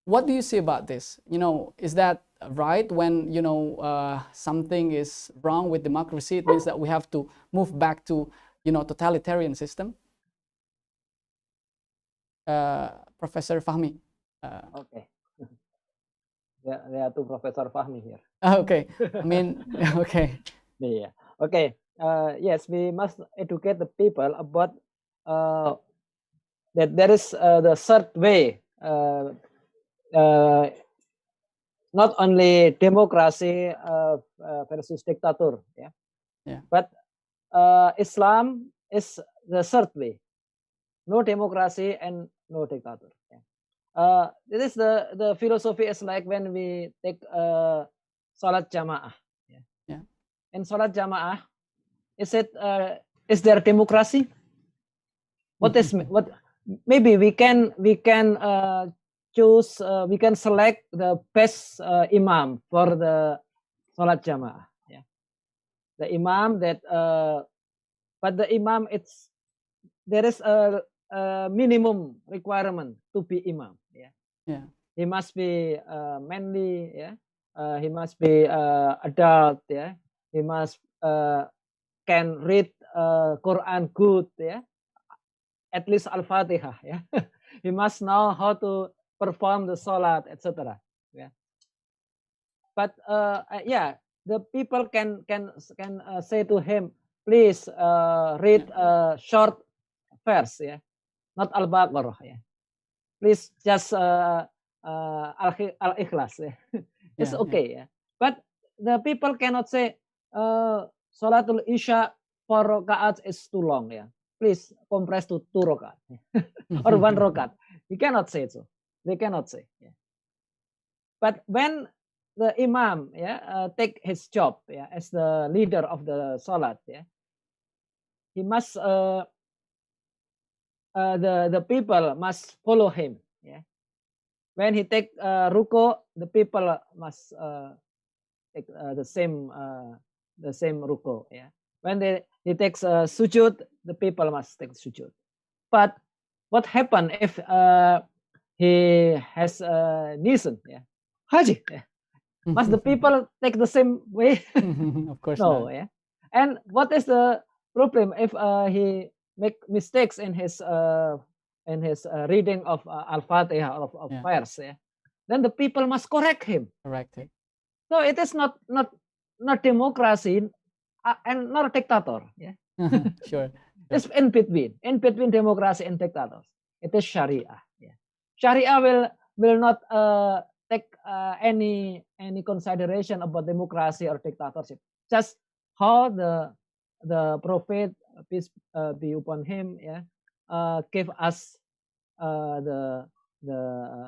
Speaker 6: What do you see about this? Is that right? When, something is wrong with democracy, it means that we have to move back to, totalitarian system? Professor Fahmy.
Speaker 7: Okay. There are two Professor Fahmy here.
Speaker 6: Okay. I mean, okay.
Speaker 7: Yeah. Okay. Yes, we must educate the people about that there is the third way. Not only democracy versus dictator, but Islam is the third way. No democracy and no dictator. This is the philosophy is like when we take salat jamaah. In salat jamaah, is there democracy? What maybe we can choose, we can select the best imam for the salat jamaah. The imam that, but the imam, there is a minimum requirement to be imam. He must be manly. He must be adult. He must can read Quran good. At least Al-Fatihah. He must know how to perform the salat, etc. But the people can say to him, please read short verse, not Al-Baqarah. Please just Al-Ikhlas. It's okay. But the people cannot say Salatul Isya 4 rakaat is too long. Please compress to 2 rakaat or 1 rakaat. We cannot say so. They cannot say. But when the imam take his job as the leader of the salat, he must the people must follow him. When he take ruku, the people must take the same ruku. When he takes sujud, the people must take sujud. But what happen if he has nisan? Haji. Must the people take the same way?
Speaker 6: Of course
Speaker 7: no.
Speaker 6: not.
Speaker 7: And what is the problem if he make mistakes in his reading of Al-Fatihah of verse? Then the people must correct him.
Speaker 6: Correct it.
Speaker 7: So it is not democracy and not a dictator.
Speaker 6: Sure.
Speaker 7: It's in between democracy and dictators. It is Sharia. Sharia will not take any consideration about democracy or dictatorship. Just how the Prophet, peace be upon him, gave us the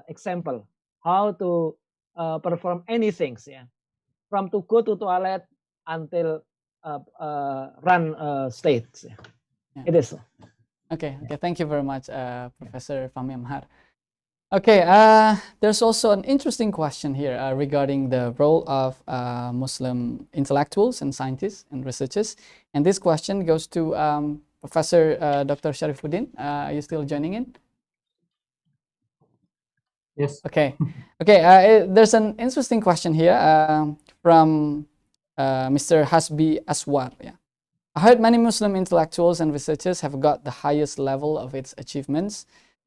Speaker 7: example how to perform anything, from to go to toilet until run states. It is so.
Speaker 6: Okay. Thank you very much, Professor Fahmy Amhar. Okay, there's also an interesting question here regarding the role of Muslim intellectuals and scientists and researchers. And this question goes to Professor Dr. Sharifuddin. Are you still joining in?
Speaker 8: Yes.
Speaker 6: Okay. There's an interesting question here from Mr. Hasbi Aswar. I heard many Muslim intellectuals and researchers have got the highest level of its achievements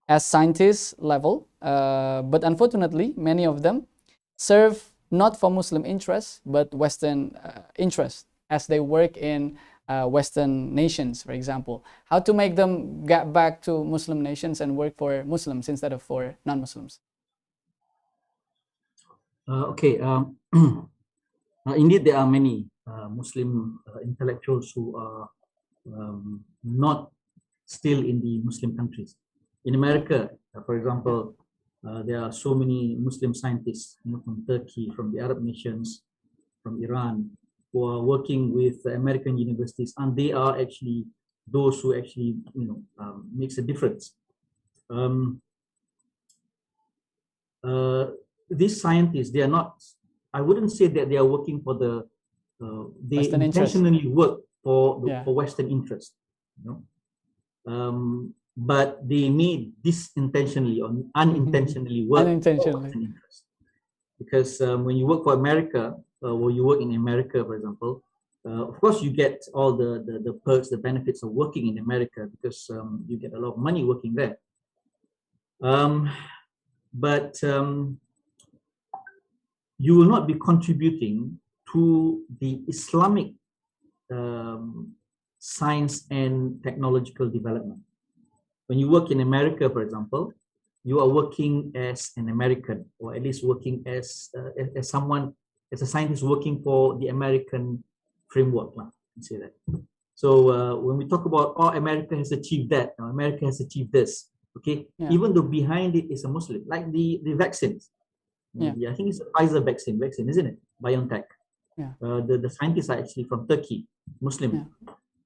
Speaker 6: as scientists level, but unfortunately, many of them serve not for Muslim interests, but Western interests as they work in Western nations, for example. How to make them get back to Muslim nations and work for Muslims instead of for non-Muslims?
Speaker 8: Indeed, there are many Muslim intellectuals who are not still in the Muslim countries. In America, for example, there are so many Muslim scientists, from Turkey, from the Arab nations, from Iran, who are working with American universities, and they are actually those who actually makes a difference. These scientists, they are not, I wouldn't say that they are working for the they
Speaker 6: Western interest.
Speaker 8: intentionally work for
Speaker 6: Yeah.
Speaker 8: for Western interest, but they may disintentionally or unintentionally work
Speaker 6: Unintentionally.
Speaker 8: for Western interest. Because when you work for America, or you work in America, for example, of course you get all the perks, the benefits of working in America, because you get a lot of money working there. But you will not be contributing to the Islamic science and technological development. When you work in America, for example, you are working as an American, or at least working as someone, as a scientist working for the American framework, say that. So when we talk about, oh, America has achieved that, or America has achieved this, okay, even though behind it is a Muslim, like the vaccines. I think it's a Pfizer vaccine, isn't it? BioNTech. The scientists are actually from Turkey, Muslim.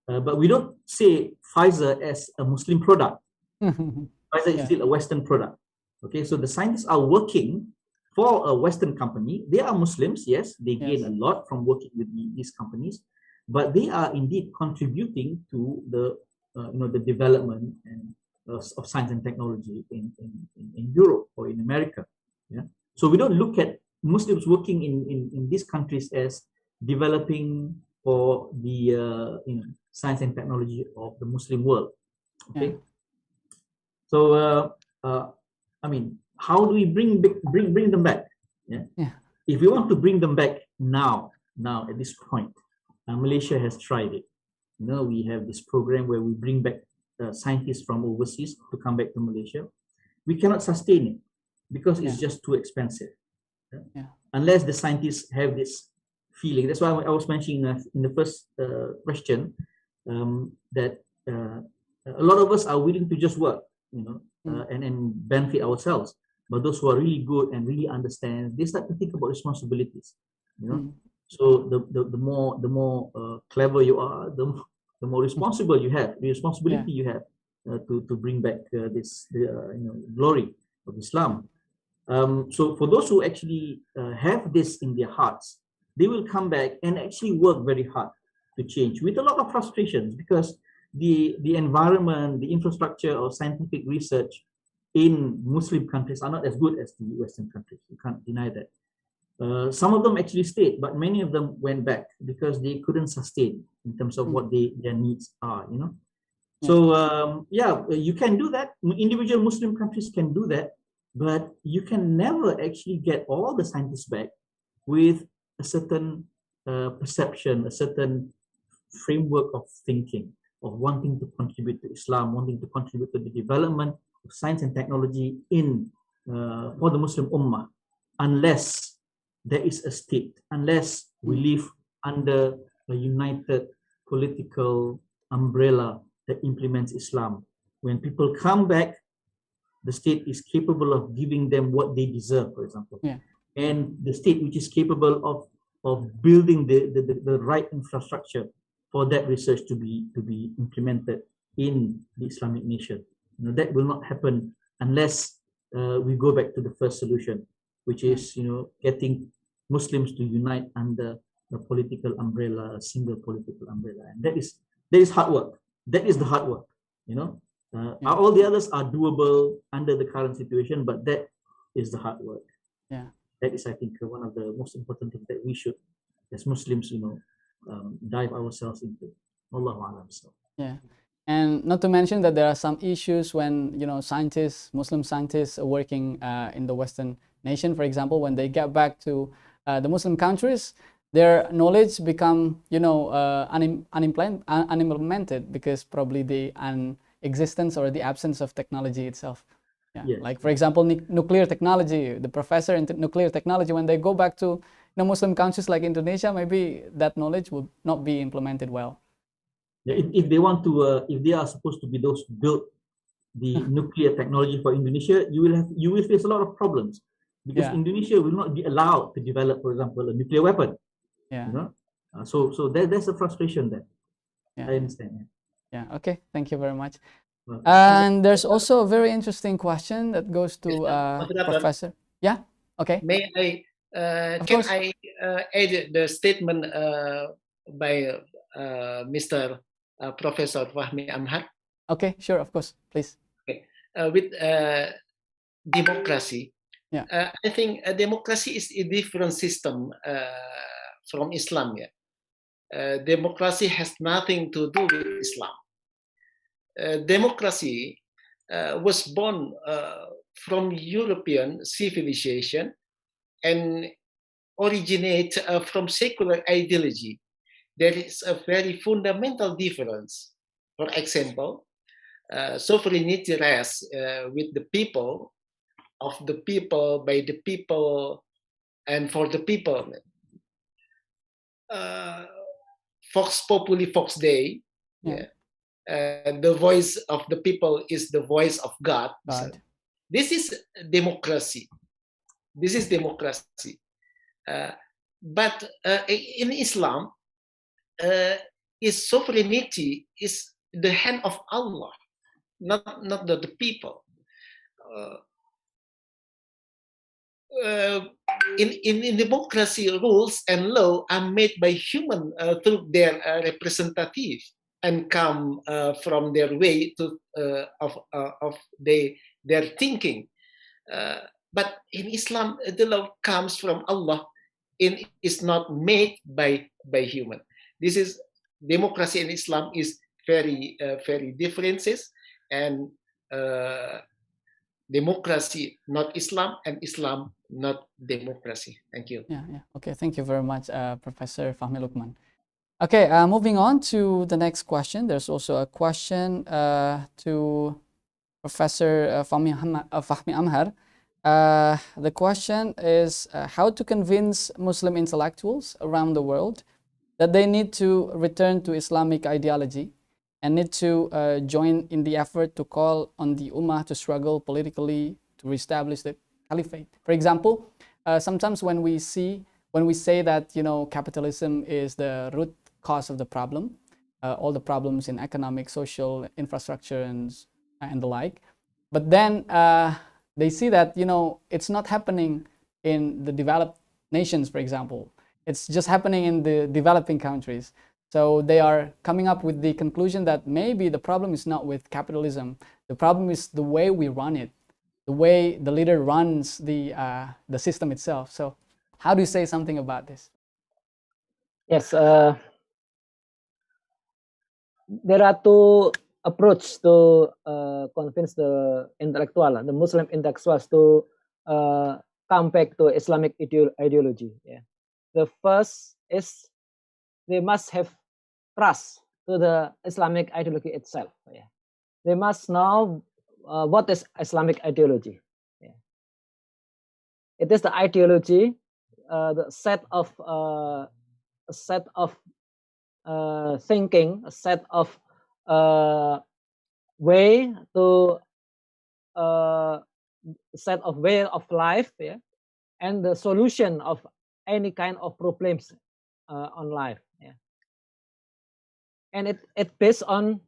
Speaker 8: But we don't say Pfizer as a Muslim product. Pfizer is still a Western product. Okay, so the scientists are working for a Western company. They are Muslims, yes, they gain a lot from working with these companies, but they are indeed contributing to the the development and of science and technology in Europe or in America. So we don't look at Muslims working in these countries as developing for the science and technology of the Muslim world. Okay. So I mean, how do we bring them back? If we want to bring them back now at this point, Malaysia has tried it. We have this program where we bring back scientists from overseas to come back to Malaysia. We cannot sustain it because it's just too expensive. Unless the scientists have this feeling. That's why I was mentioning in the first question that a lot of us are willing to just work, and benefit ourselves. But those who are really good and really understand, they start to think about responsibilities. So the more clever you are, the more responsible you have, the responsibility you have to bring back this glory of Islam. So for those who actually have this in their hearts, they will come back and actually work very hard to change, with a lot of frustrations, because the environment, the infrastructure of scientific research in Muslim countries are not as good as the Western countries. You can't deny that. Some of them actually stayed, but many of them went back because they couldn't sustain in terms of what their needs are. So you can do that. Individual Muslim countries can do that, but you can never actually get all the scientists back with a certain perception, a certain framework of thinking, of wanting to contribute to Islam, wanting to contribute to the development of science and technology for the Muslim Ummah, unless there is a state, unless we live under a united political umbrella that implements Islam. When people come back, the state is capable of giving them what they deserve, for example. And the state which is capable of building the right infrastructure for that research to be implemented in the Islamic nation. That will not happen unless we go back to the first solution, which is getting Muslims to unite under the political umbrella, a single political umbrella. And that is hard work. That is the hard work. All the others are doable under the current situation, but that is the hard work. That is, I think, one of the most important things that we should, as Muslims, dive ourselves into. Allahu A'lam.
Speaker 6: And not to mention that there are some issues when Muslim scientists are working in the Western nation, for example, when they get back to the Muslim countries, their knowledge become unimplemented because probably the existence or the absence of technology itself. Like for example, nuclear technology, the professor in nuclear technology, when they go back to Muslim countries like Indonesia, maybe that knowledge would not be implemented well.
Speaker 8: Yeah, if they want to, if they are supposed to be those who built the nuclear technology for Indonesia, you will face a lot of problems because
Speaker 6: Yeah.
Speaker 8: Indonesia will not be allowed to develop, for example, a nuclear weapon.
Speaker 6: Yeah.
Speaker 8: You know, so there's a frustration there.
Speaker 6: Yeah.
Speaker 8: I understand.
Speaker 6: Yeah. Okay. Thank you very much.
Speaker 8: Okay.
Speaker 6: And there's also a very interesting question that goes to
Speaker 9: Moderator,
Speaker 6: Professor. Yeah. Okay.
Speaker 9: may I
Speaker 6: Of
Speaker 9: can
Speaker 6: course.
Speaker 9: I add the statement by Mr. Professor Fahmy Amhar?
Speaker 6: Okay. Sure. Of course. Please.
Speaker 9: Okay. With democracy,
Speaker 6: Yeah.
Speaker 9: I think democracy is a different system from Islam. Yeah. Democracy has nothing to do with Islam. Democracy was born from European civilization and originate from secular ideology. There is a very fundamental difference. For example, sovereignty rests with the people, of the people, by the people, and for the people. Vox Populi, Vox Dei.
Speaker 6: Yeah.
Speaker 9: The voice of the people is the voice of God.
Speaker 6: God.
Speaker 9: So this is democracy. This is democracy. But in Islam, is sovereignty is the hand of Allah, not the people. In democracy, rules and law are made by human through their representative and come from their way to of their thinking. But in Islam, the law comes from Allah. Is not made by human. This is democracy in Islam is very very differences, and democracy not Islam, and Islam not democracy. Thank you.
Speaker 6: Yeah. Yeah. Okay. Thank you very much, Professor Fahmy Lukman. Okay. Moving on to the next question. There's also a question to Professor Fahmy Amhar. The question is how to convince Muslim intellectuals around the world that they need to return to Islamic ideology and need to join in the effort to call on the Ummah to struggle politically to reestablish the caliphate. For example, sometimes when we say that capitalism is the root cause of the problem, all the problems in economic, social, infrastructure, and the like, but then they see that it's not happening in the developed nations, for example. It's just happening in the developing countries. So they are coming up with the conclusion that maybe the problem is not with capitalism. The problem is the way we run it, the way the leader runs the system itself. So how do you say something about this?
Speaker 7: Yes, there are two approaches to convince the Muslim intellectuals to come back to Islamic ideology. Yeah. The first is they must have trust to the Islamic ideology itself. Yeah. They must know what is Islamic ideology. Yeah. It is the ideology, the set of thinking, a set of way of life, yeah, and the solution of any kind of problems on life. Yeah. And it based on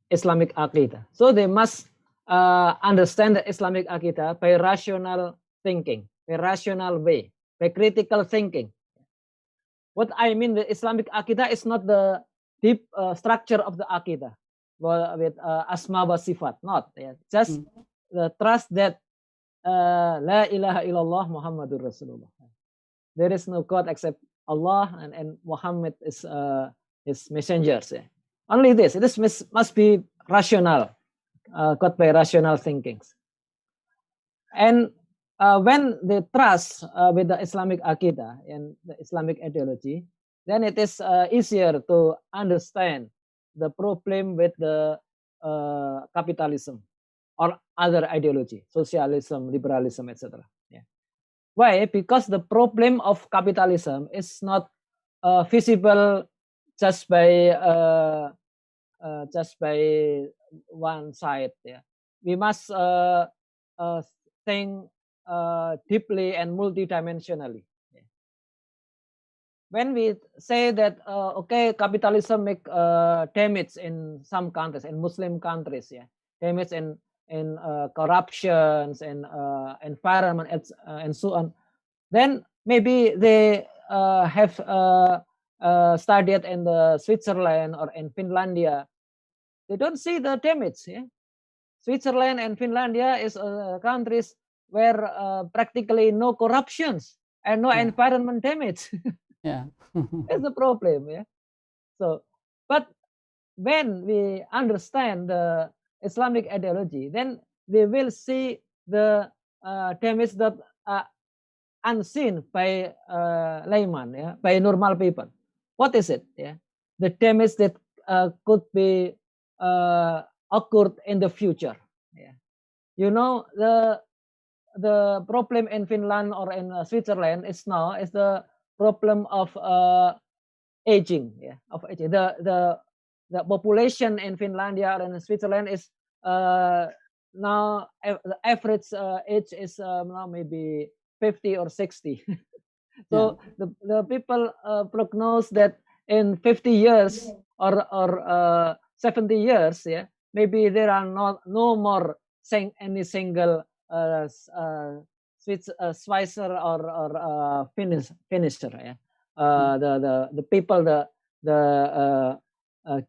Speaker 7: Islamic Aqidah. So they must understand the Islamic Aqidah by rational thinking, by rational way, by critical thinking. What I mean, the Islamic Aqidah is not the deep structure of the Aqidah with asma wa sifat, not. Yeah. Just the trust that La ilaha illallah Muhammadur Rasulullah. There is no God except Allah, and Muhammad is his messengers. Yeah. Only this. This must be rational, got by rational thinkings. And when they trust with the Islamic Aqidah and the Islamic ideology, then it is easier to understand the problem with the capitalism or other ideology, socialism, liberalism, etc. Yeah. Why? Because the problem of capitalism is not visible just by just by one side. Yeah, we must think deeply and multidimensionally. Yeah. When we say that okay, capitalism make damage in some countries, in Muslim countries, yeah, damage in corruptions and environment and so on, then maybe they have studied in the Switzerland or in Finlandia. They don't see the damage. Yeah? Switzerland and Finlandia is countries where practically no corruptions and no environment damage.
Speaker 6: Yeah.
Speaker 7: That's the problem. Yeah. So, but when we understand the Islamic ideology, then we will see the damage that unseen by layman, yeah, by normal people. What is it? Yeah, the damage that could be occurred in the future. Yeah, you know the problem in Finland or in Switzerland is now is the problem of aging. Yeah, of aging. The population in Finlandia or in Switzerland is now the average age is now maybe 50 or 60. So the people prognose that in 50 years or 70 years, yeah, maybe there are no more any single Schweizer or finisher. Yeah, the people the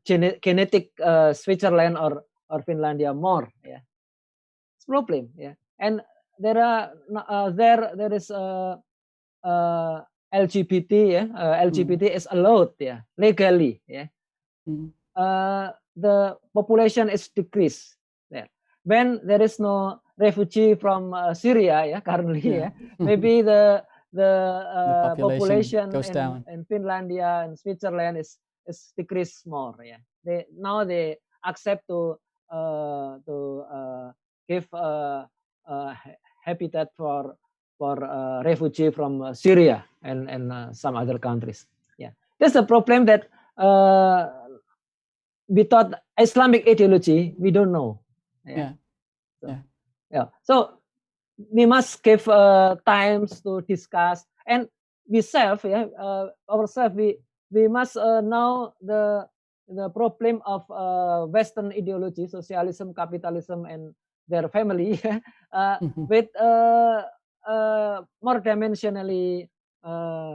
Speaker 7: genetic Switzerland or Finlandia more. Yeah, it's problem. Yeah, and there are there is LGBT. Yeah, LGBT is allowed. Yeah, legally. Yeah, the population is decreased there. When there is no refugee from Syria, yeah, currently, yeah, maybe the population
Speaker 6: goes down.
Speaker 7: in Finlandia and Switzerland is decreased more. Yeah, they accept to give habitat for refugee from Syria and some other countries. Yeah, that's the problem that we thought Islamic ideology we don't know. Yeah. So we must give times to discuss, and we ourselves we must know the problem of Western ideology, socialism, capitalism, and their family with more dimensionally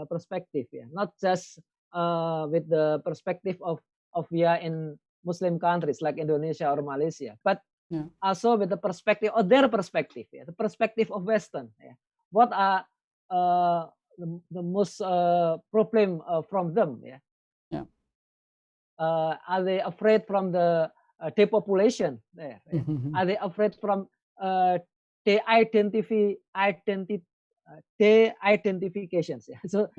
Speaker 7: perspective. Yeah, not just with the perspective of we are in Muslim countries like Indonesia or Malaysia, but also with the perspective of their perspective, yeah, the perspective of Western. Yeah. What are the most problem from them? Yeah. Are they afraid from the depopulation there? Yeah. Are they afraid from de-identifications? Yeah. So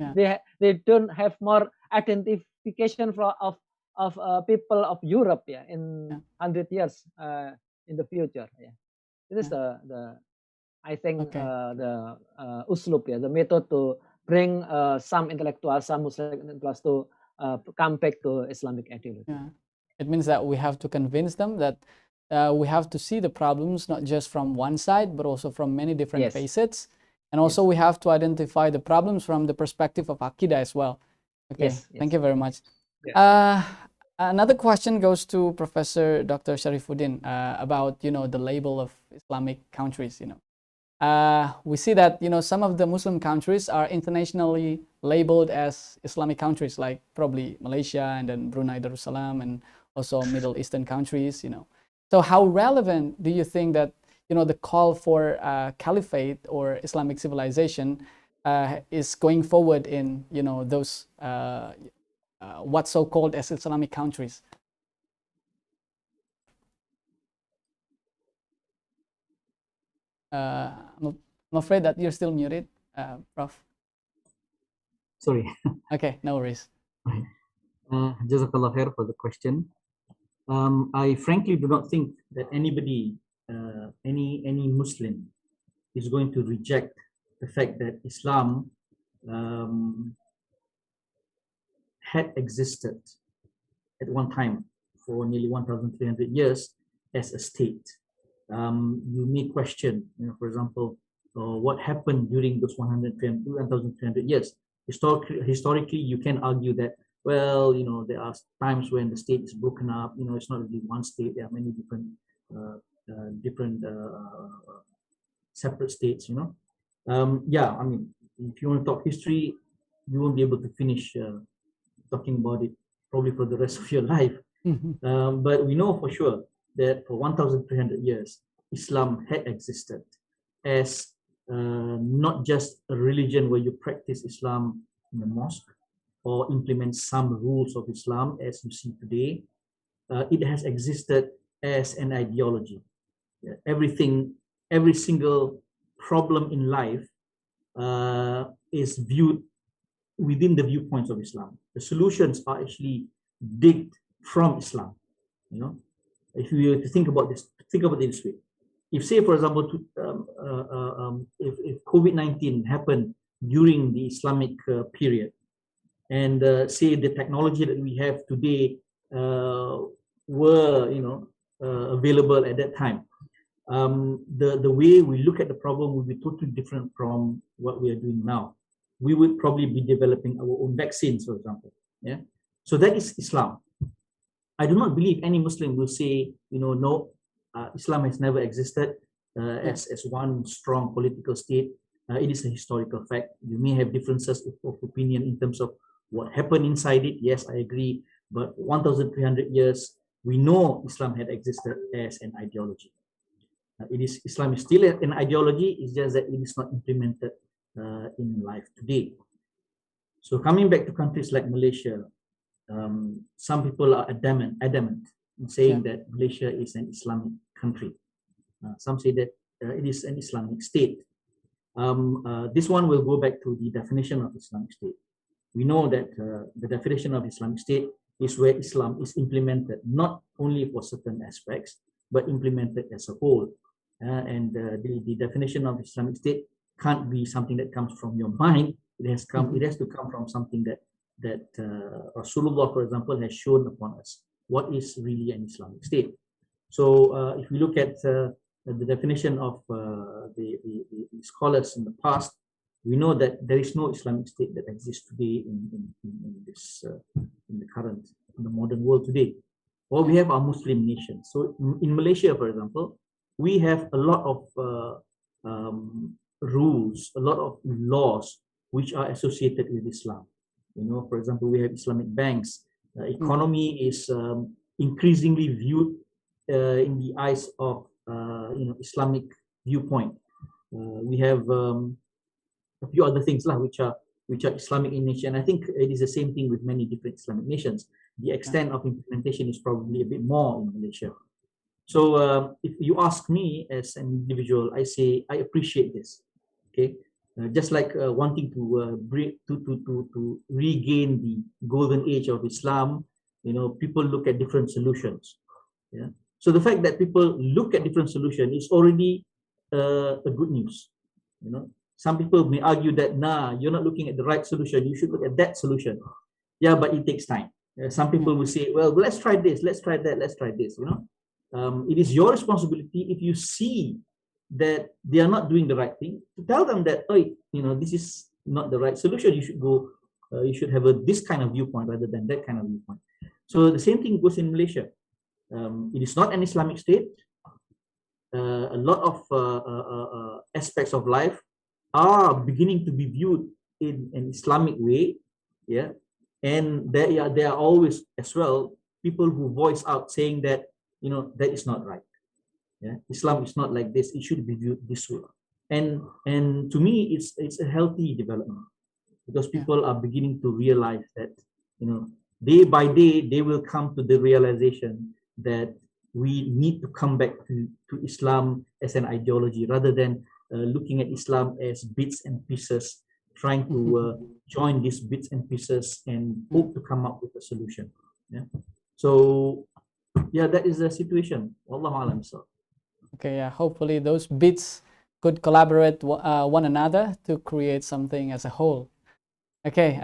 Speaker 7: they don't have more identification of people of Europe, yeah, in 100 years in the future. Yeah, this is the I think the uslub, yeah, the method to bring some intellectuals, some Muslim intellectuals to come back to Islamic ideology.
Speaker 6: Yeah. It means that we have to convince them that we have to see the problems not just from one side, but also from many different facets. And also we have to identify the problems from the perspective of Aqidah as well. Okay, thank you very much. Another question goes to Professor Dr. Sharifuddin about, the label of Islamic countries. We see that, some of the Muslim countries are internationally labeled as Islamic countries, like probably Malaysia and then Brunei Darussalam and also Middle Eastern countries, So how relevant do you think that, the call for caliphate or Islamic civilization is going forward in, those what's so-called as Islamic countries? I'm afraid that you're still muted, Prof.
Speaker 8: Sorry.
Speaker 6: Okay, no worries.
Speaker 8: Jazakallah khair for the question. I frankly do not think that anybody, any Muslim, is going to reject the fact that Islam had existed at one time for nearly 1,300 years as a state. You may question, for example, what happened during those 1,300 years. Historically, you can argue that, well, there are times when the state is broken up. It's not really one state. There are many different separate states. Yeah, I mean, if you want to talk history, you won't be able to finish talking about it probably for the rest of your life. But we know for sure that for 1,300 years, Islam had existed as not just a religion where you practice Islam in the mosque or implement some rules of Islam as you see today. It has existed as an ideology. Every single problem in life is viewed within the viewpoints of Islam. The solutions are actually digged from Islam. If you were to think about it this way. If, say, for example, if COVID-19 happened during the Islamic period, and say the technology that we have today were, available at that time, the way we look at the problem would be totally different from what we are doing now. We would probably be developing our own vaccines, for example. Yeah. So that is Islam. I do not believe any Muslim will say, no, Islam has never existed as one strong political state. It is a historical fact. You may have differences of opinion in terms of what happened inside it. Yes, I agree. But 1,300 years, we know Islam had existed as an ideology. Islam is still an ideology. It's just that it is not implemented in life today. So coming back to countries like Malaysia, some people are adamant in saying that Malaysia is an Islamic country. Some say that it is an Islamic state. This one will go back to the definition of Islamic state. We know that the definition of Islamic state is where Islam is implemented, not only for certain aspects, but implemented as a whole. And the definition of Islamic state can't be something that comes from your mind. It has to come from something that Rasulullah, for example, has shown upon us what is really an Islamic state. So if we look at the definition of the scholars in the past, we know that there is no Islamic state that exists today in the modern world today. Or we have our Muslim nations. So in Malaysia, for example, we have a lot of rules, a lot of laws which are associated with Islam. For example, we have Islamic banks. Economy is increasingly viewed in the eyes of Islamic viewpoint. We have a few other things which are Islamic in nature, and I think it is the same thing with many different Islamic nations. The extent of implementation is probably a bit more in Malaysia. So if you ask me as an individual, I say I appreciate this. Okay, just like wanting to regain the golden age of Islam, people look at different solutions. Yeah. So the fact that people look at different solutions is already a good news. Some people may argue that, nah, you're not looking at the right solution. You should look at that solution. Yeah, but it takes time. Some people will say, well, let's try this, let's try that, let's try this. It is your responsibility if you see that they are not doing the right thing to tell them that, this is not the right solution. You should go. You should have this kind of viewpoint rather than that kind of viewpoint. So the same thing goes in Malaysia. It is not an Islamic state. A lot of aspects of life are beginning to be viewed in an Islamic way, yeah, and there are always as well people who voice out saying that that is not right. Yeah, Islam is not like this. It should be viewed this way, and to me, it's a healthy development because people are beginning to realize that day by day they will come to the realization that we need to come back to Islam as an ideology rather than looking at Islam as bits and pieces, trying to join these bits and pieces and hope to come up with a solution. Yeah. So, yeah, that is the situation. Wallahu alam. So.
Speaker 6: Okay, yeah. Hopefully, those bits could collaborate one another to create something as a whole. Okay.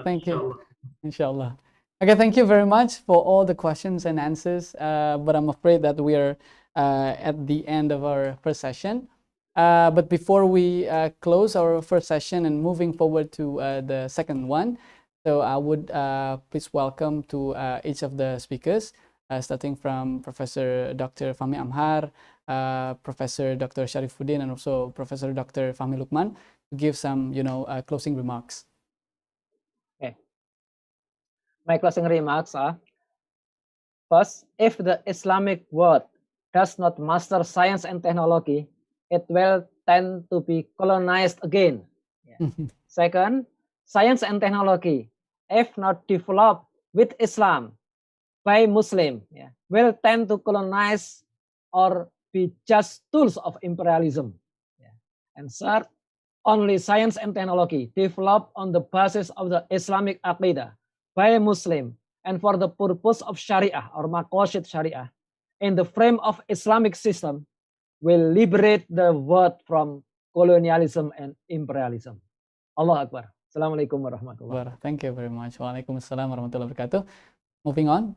Speaker 6: Thank you. Inshallah. Okay, thank you very much for all the questions and answers. But I'm afraid that we are at the end of our first session. But before we close our first session and moving forward to the second one, so I would please welcome to each of the speakers, starting from Professor Dr. Fahmy Amhar, Professor Dr. Sharifuddin, and also Professor Dr. Fahmy Lukman, to give some, closing remarks.
Speaker 7: Okay. My closing remarks are: first, if the Islamic world does not master science and technology, it will tend to be colonized again. Second, science and technology, if not developed with Islam by Muslim, will tend to colonize or be just tools of imperialism. And third, only science and technology developed on the basis of the Islamic Aqidah by Muslim and for the purpose of Sharia or Maqasid Sharia in the frame of Islamic system will liberate the world from colonialism and imperialism. Allah Akbar. Assalamualaikum warahmatullahi wabarakatuh.
Speaker 6: Thank you very much. Waalaikumsalam warahmatullahi wabarakatuh. Moving on,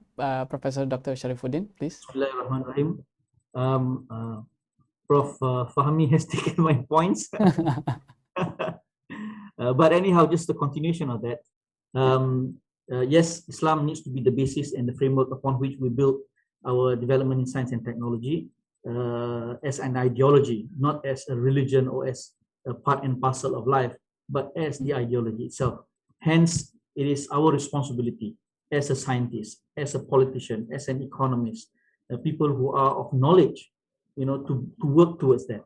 Speaker 6: Professor Dr. Sharifuddin, please.
Speaker 8: Bismillahirrahmanirrahim. Prof. Fahmi has taken my points. But anyhow, just the continuation of that. Yes, Islam needs to be the basis and the framework upon which we build our development in science and technology as an ideology, not as a religion or as a part and parcel of life, but as the ideology itself. Hence, it is our responsibility as a scientist, as a politician, as an economist, people who are of knowledge, to work towards that,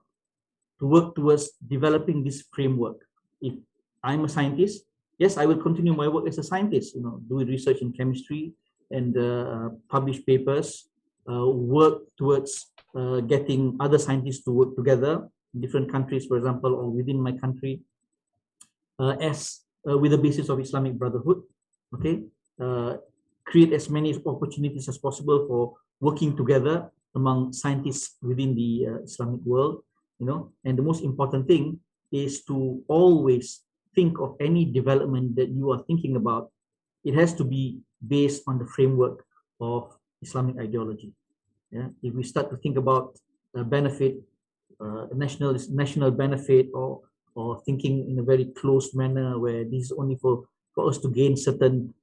Speaker 8: to work towards developing this framework. If I'm a scientist, yes, I will continue my work as a scientist, do research in chemistry and publish papers, work towards getting other scientists to work together in different countries, for example, or within my country, with the basis of Islamic Brotherhood, okay? Create as many opportunities as possible for working together among scientists within the Islamic world, and the most important thing is to always think of any development that you are thinking about. It has to be based on the framework of Islamic ideology. If we start to think about benefit, national benefit, or thinking in a very closed manner where this is only for us to gain certain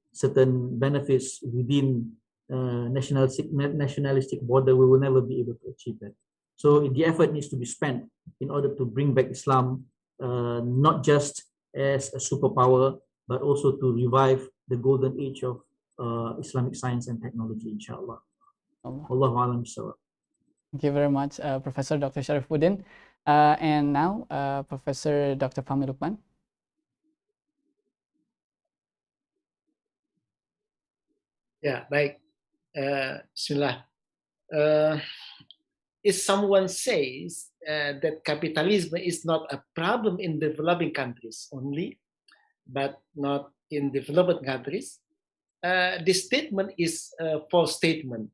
Speaker 8: benefits within nationalistic border, we will never be able to achieve that. So the effort needs to be spent in order to bring back Islam, not just as a superpower, but also to revive the golden age of Islamic science and technology, inshallah. Allahu alam bisawab.
Speaker 6: Thank you very much, Professor Dr. Sharifuddin. And now, Professor Dr. Fahmy Lukman.
Speaker 9: Ya, baik. Bismillah. If someone says that capitalism is not a problem in developing countries only, but not in developed countries, this statement is a false statement.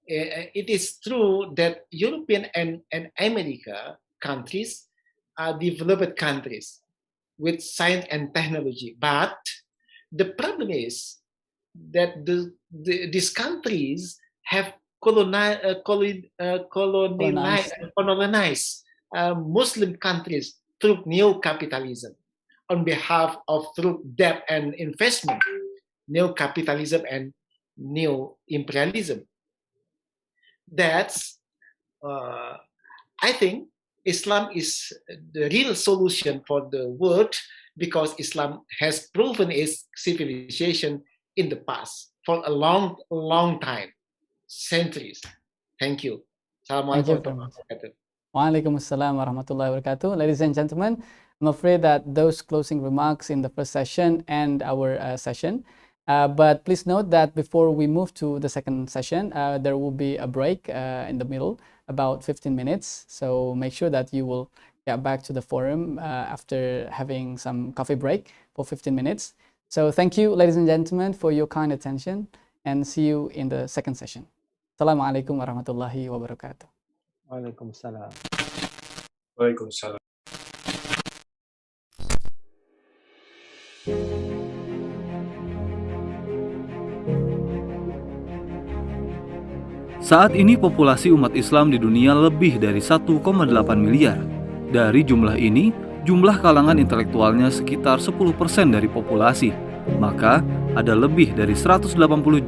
Speaker 9: It is true that European and America countries are developed countries with science and technology, but the problem is that these countries have colonized Muslim countries through neo-capitalism on behalf of through debt and investment, neo-capitalism and neo-imperialism. That's, I think, Islam is the real solution for the world because Islam has proven its civilization in the past for a long time, centuries. Thank you. Assalamualaikum.
Speaker 6: Waalaikumsalam warahmatullahi wabarakatuh. Ladies and gentlemen, I'm afraid that those closing remarks in the first session and our session. But please note that before we move to the second session, there will be a break in the middle, about 15 minutes. So make sure that you will get back to the forum after having some coffee break for 15 minutes. So thank you, ladies and gentlemen, for your kind attention, and see you in the second session. Assalamualaikum warahmatullahi wabarakatuh.
Speaker 7: Waalaikumsalam.
Speaker 10: Waalaikumsalam.
Speaker 5: Saat ini populasi umat Islam di dunia lebih dari 1,8 miliar. Dari jumlah ini, jumlah kalangan intelektualnya sekitar 10% dari populasi. Maka, ada lebih dari 180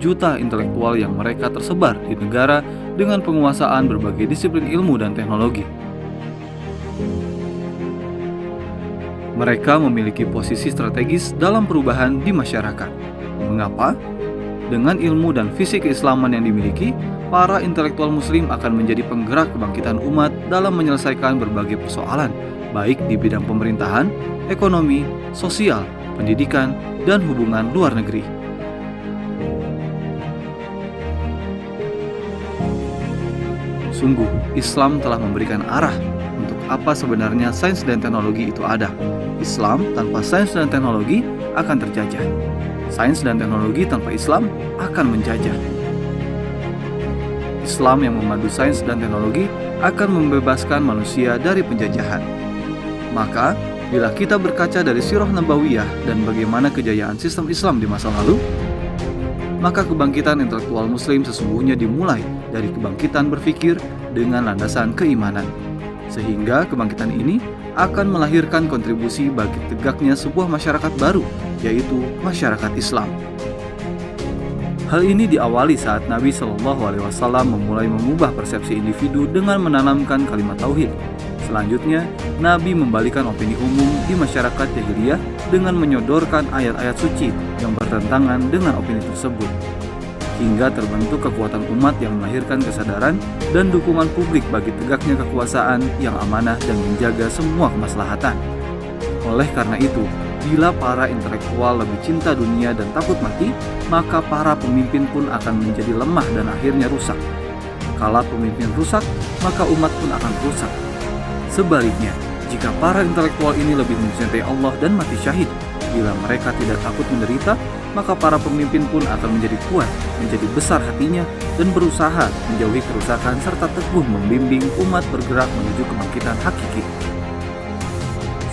Speaker 5: juta intelektual yang mereka tersebar di negara dengan penguasaan berbagai disiplin ilmu dan teknologi. Mereka memiliki posisi strategis dalam perubahan di masyarakat. Mengapa? Dengan ilmu dan visi keislaman yang dimiliki, para intelektual muslim akan menjadi penggerak kebangkitan umat dalam menyelesaikan berbagai persoalan, baik di bidang pemerintahan, ekonomi, sosial, pendidikan, dan hubungan luar negeri. Sungguh, Islam telah memberikan arah untuk apa sebenarnya sains dan teknologi itu ada. Islam tanpa sains dan teknologi akan terjajah. Sains dan teknologi tanpa Islam akan menjajah. Islam yang memadu sains dan teknologi akan membebaskan manusia dari penjajahan. Maka, bila kita berkaca dari sirah nabawiyah dan bagaimana kejayaan sistem Islam di masa lalu, maka kebangkitan intelektual muslim sesungguhnya dimulai dari kebangkitan berpikir dengan landasan keimanan. Sehingga kebangkitan ini akan melahirkan kontribusi bagi tegaknya sebuah masyarakat baru, yaitu masyarakat Islam. Hal ini diawali saat Nabi SAW memulai mengubah persepsi individu dengan menanamkan kalimat tauhid. Selanjutnya, Nabi membalikan opini umum di masyarakat jahiliyah dengan menyodorkan ayat-ayat suci yang bertentangan dengan opini tersebut. Hingga terbentuk kekuatan umat yang melahirkan kesadaran dan dukungan publik bagi tegaknya kekuasaan yang amanah dan menjaga semua kemaslahatan. Oleh karena itu, bila para intelektual lebih cinta dunia dan takut mati, maka para pemimpin pun akan menjadi lemah dan akhirnya rusak. Kala pemimpin rusak, maka umat pun akan rusak. Sebaliknya, jika para intelektual ini lebih mencintai Allah dan mati syahid, bila mereka tidak takut menderita, maka para pemimpin pun akan menjadi kuat, menjadi besar hatinya, dan berusaha menjauhi kerusakan serta teguh membimbing umat bergerak menuju kebangkitan hakiki.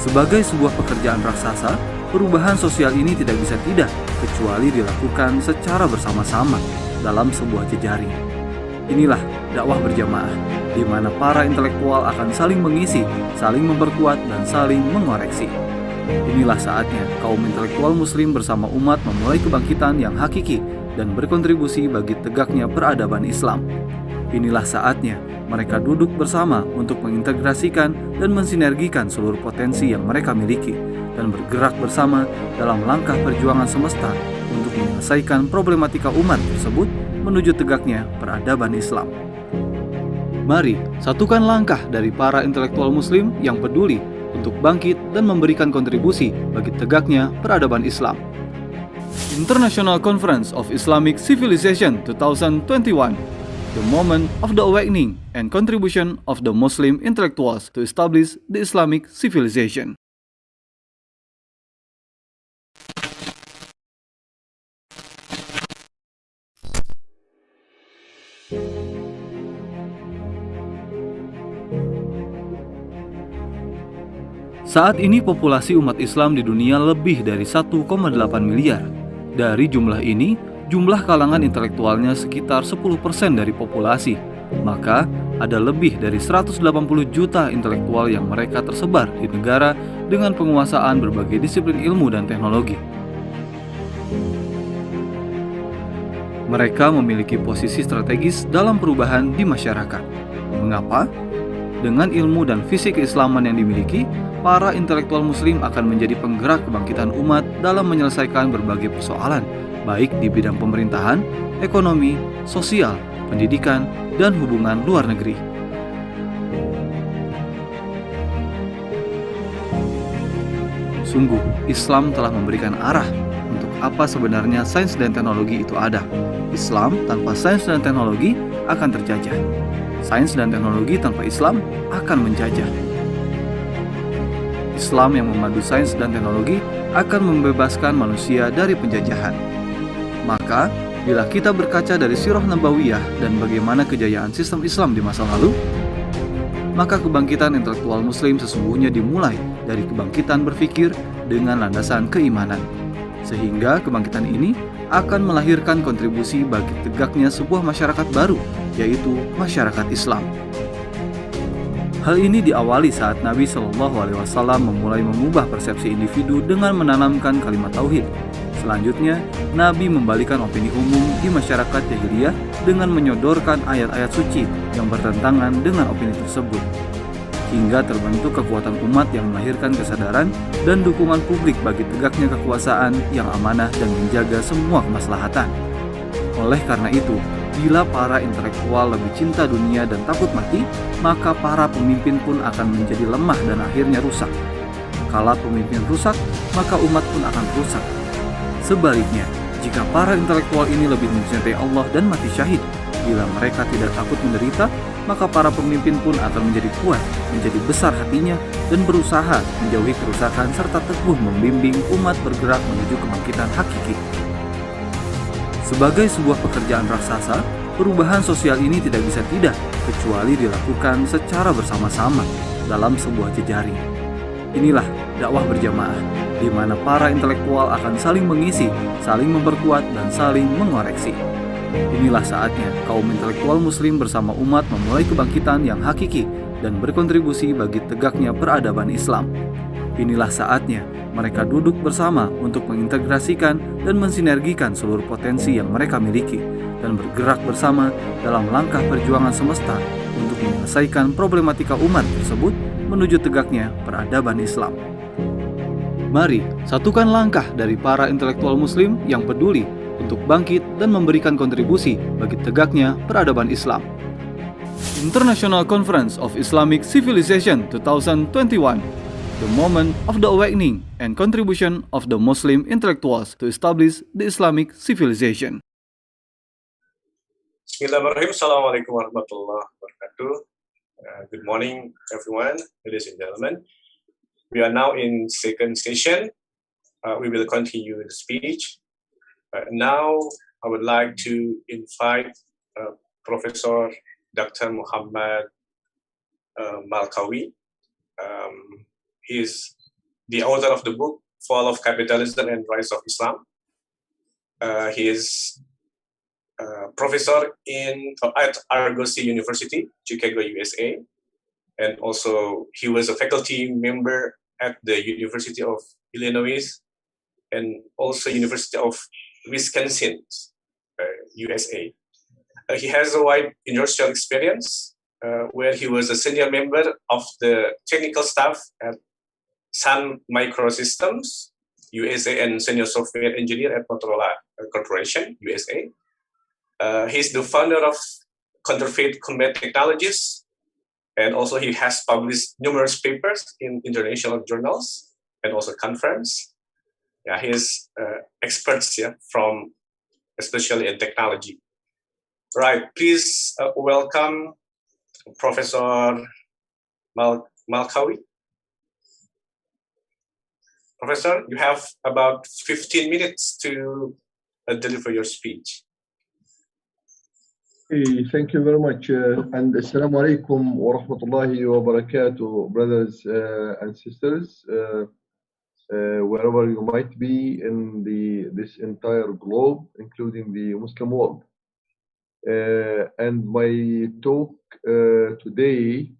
Speaker 5: Sebagai sebuah pekerjaan raksasa, perubahan sosial ini tidak bisa tidak kecuali dilakukan secara bersama-sama dalam sebuah jejaring. Inilah dakwah berjamaah, di mana para intelektual akan saling mengisi, saling memperkuat, dan saling mengoreksi. Inilah saatnya kaum intelektual muslim bersama umat memulai kebangkitan yang hakiki dan berkontribusi bagi tegaknya peradaban Islam. Inilah saatnya mereka duduk bersama untuk mengintegrasikan dan mensinergikan seluruh potensi yang mereka miliki dan bergerak bersama dalam langkah perjuangan semesta untuk menyelesaikan problematika umat tersebut menuju tegaknya peradaban Islam. Mari satukan langkah dari para intelektual muslim yang peduli untuk bangkit dan memberikan kontribusi bagi tegaknya peradaban Islam. International Conference of Islamic Civilization 2021, the moment of the awakening and contribution of the Muslim intellectuals to establish the Islamic civilization. Saat ini populasi umat Islam di dunia lebih dari 1,8 miliar. Dari jumlah ini, jumlah kalangan intelektualnya sekitar 10% dari populasi. Maka, ada lebih dari 180 juta intelektual yang mereka tersebar di negara dengan penguasaan berbagai disiplin ilmu dan teknologi. Mereka memiliki posisi strategis dalam perubahan di masyarakat. Mengapa? Dengan ilmu dan visi keislaman yang dimiliki, para intelektual muslim akan menjadi penggerak kebangkitan umat dalam menyelesaikan berbagai persoalan, baik di bidang pemerintahan, ekonomi, sosial, pendidikan, dan hubungan luar negeri. Sungguh, Islam telah memberikan arah untuk apa sebenarnya sains dan teknologi itu ada. Islam tanpa sains dan teknologi akan terjajah. Sains dan teknologi tanpa Islam akan menjajah. Islam yang memadu sains dan teknologi akan membebaskan manusia dari penjajahan. Maka, bila kita berkaca dari sirah nabawiyah dan bagaimana kejayaan sistem Islam di masa lalu, maka kebangkitan intelektual muslim sesungguhnya dimulai dari kebangkitan berpikir dengan landasan keimanan. Sehingga kebangkitan ini akan melahirkan kontribusi bagi tegaknya sebuah masyarakat baru, yaitu masyarakat Islam. Hal ini diawali saat Nabi Shallallahu Alaihi Wasallam memulai mengubah persepsi individu dengan menanamkan kalimat tauhid. Selanjutnya, Nabi membalikan opini umum di masyarakat jahiliyah dengan menyodorkan ayat-ayat suci yang bertentangan dengan opini tersebut. Hingga terbentuk kekuatan umat yang melahirkan kesadaran dan dukungan publik bagi tegaknya kekuasaan yang amanah dan menjaga semua kemaslahatan. Oleh karena itu, bila para intelektual lebih cinta dunia dan takut mati, maka para pemimpin pun akan menjadi lemah dan akhirnya rusak. Kala pemimpin rusak, maka umat pun akan rusak. Sebaliknya, jika para intelektual ini lebih mencintai Allah dan mati syahid, bila mereka tidak takut menderita, maka para pemimpin pun akan menjadi kuat, menjadi besar hatinya, dan berusaha menjauhi kerusakan serta teguh membimbing umat bergerak menuju kebangkitan hakiki. Sebagai sebuah pekerjaan raksasa, perubahan sosial ini tidak bisa tidak kecuali dilakukan secara bersama-sama dalam sebuah jejaring. Inilah dakwah berjamaah, di mana para intelektual akan saling mengisi, saling memperkuat, dan saling mengoreksi. Inilah saatnya kaum intelektual muslim bersama umat memulai kebangkitan yang hakiki dan berkontribusi bagi tegaknya peradaban Islam. Inilah saatnya mereka duduk bersama untuk mengintegrasikan dan mensinergikan seluruh potensi yang mereka miliki dan bergerak bersama dalam langkah perjuangan semesta untuk menyelesaikan problematika umat tersebut menuju tegaknya peradaban Islam. Mari satukan langkah dari para intelektual muslim yang peduli untuk bangkit dan memberikan kontribusi bagi tegaknya peradaban Islam. International Conference of Islamic Civilization 2021, the moment of the awakening and contribution of the Muslim intellectuals to establish the Islamic civilization.
Speaker 10: Bismillahirrahmanirrahim. Assalamualaikum warahmatullahi wabarakatuh. Good morning, everyone, ladies and gentlemen. We are now in second session. We will continue the speech. Now, I would like to invite Professor Dr. Muhammad Malkawi. He is the author of the book Fall of Capitalism and Rise of Islam. He is professor at Argosy University, Chicago, USA. And also, he was a faculty member at the University of Illinois and also University of Wisconsin, USA. He has a wide industrial experience where he was a senior member of the technical staff at Sun Microsystems, USA, and senior software engineer at Motorola Corporation, USA. He's the founder of Counterfeit Combat Technologies, and also he has published numerous papers in international journals and also conference. Yeah, he's experts from especially in technology. Right, please welcome Professor Malkawi. Professor, you have about 15 minutes to deliver your speech.
Speaker 11: Thank you very much. And Assalamu alaikum wa rahmatullahi wa barakatuh, brothers and sisters, wherever you might be in this entire globe, including the Muslim world. And my talk today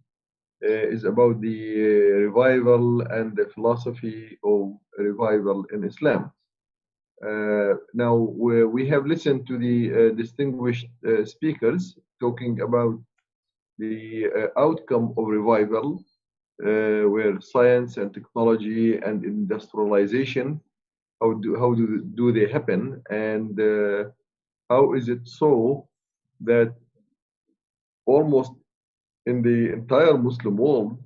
Speaker 11: is about the revival and the philosophy of revival in Islam. Now, we have listened to the distinguished speakers talking about the outcome of revival, where science and technology and industrialization, how do they happen, and how is it so that almost in the entire Muslim world,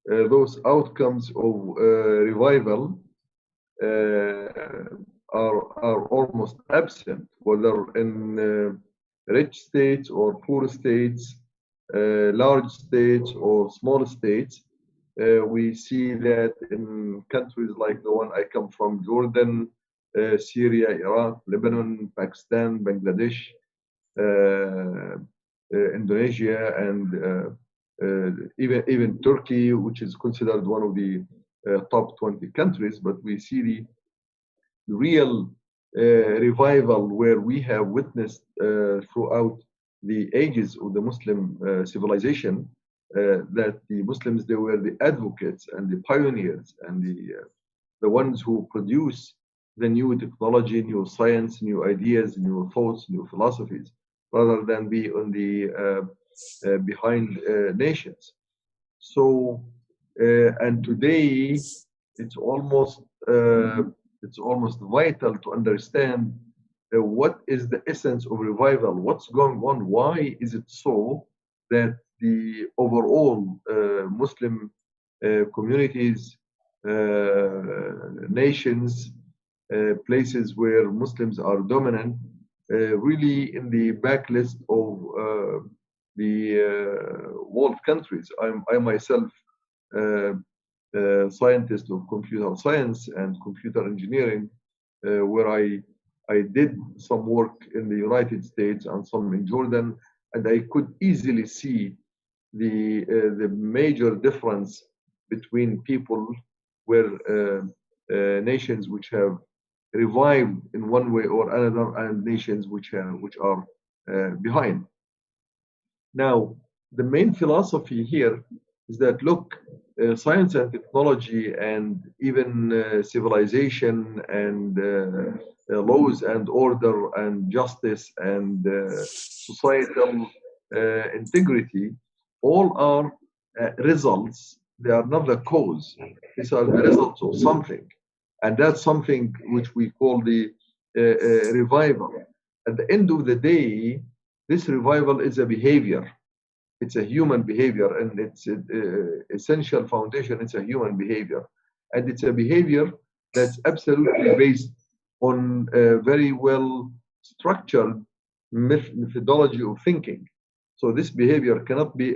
Speaker 11: those outcomes of revival are almost absent, whether in rich states or poor states, large states or small states. We see that in countries like the one I come from, Jordan, Syria, Iraq, Lebanon, Pakistan, Bangladesh, Indonesia, and even Turkey, which is considered one of the top 20 countries. But we see the real revival where we have witnessed throughout the ages of the Muslim civilization, that the Muslims, they were the advocates and the pioneers and the ones who produce the new technology, new science, new ideas, new thoughts, new philosophies, rather than be on the behind nations. So, and today it's almost vital to understand what is the essence of revival, what's going on, why is it so that the overall Muslim communities, nations, places where Muslims are dominant, really in the backlist of the world countries. I myself, scientist of computer science and computer engineering, where I did some work in the United States and some in Jordan, and I could easily see the major difference between people where nations which have revived in one way or another and nations which are behind. Now, the main philosophy here is that, look, science and technology and even civilization and laws and order and justice and societal integrity, all are results. They are not the cause. These are the results of something. And that's something which we call the revival. At the end of the day, this revival is a behavior. It's a human behavior, and its essential foundation, it's a human behavior. And it's a behavior that's absolutely based on a very well structured methodology of thinking. So this behavior cannot be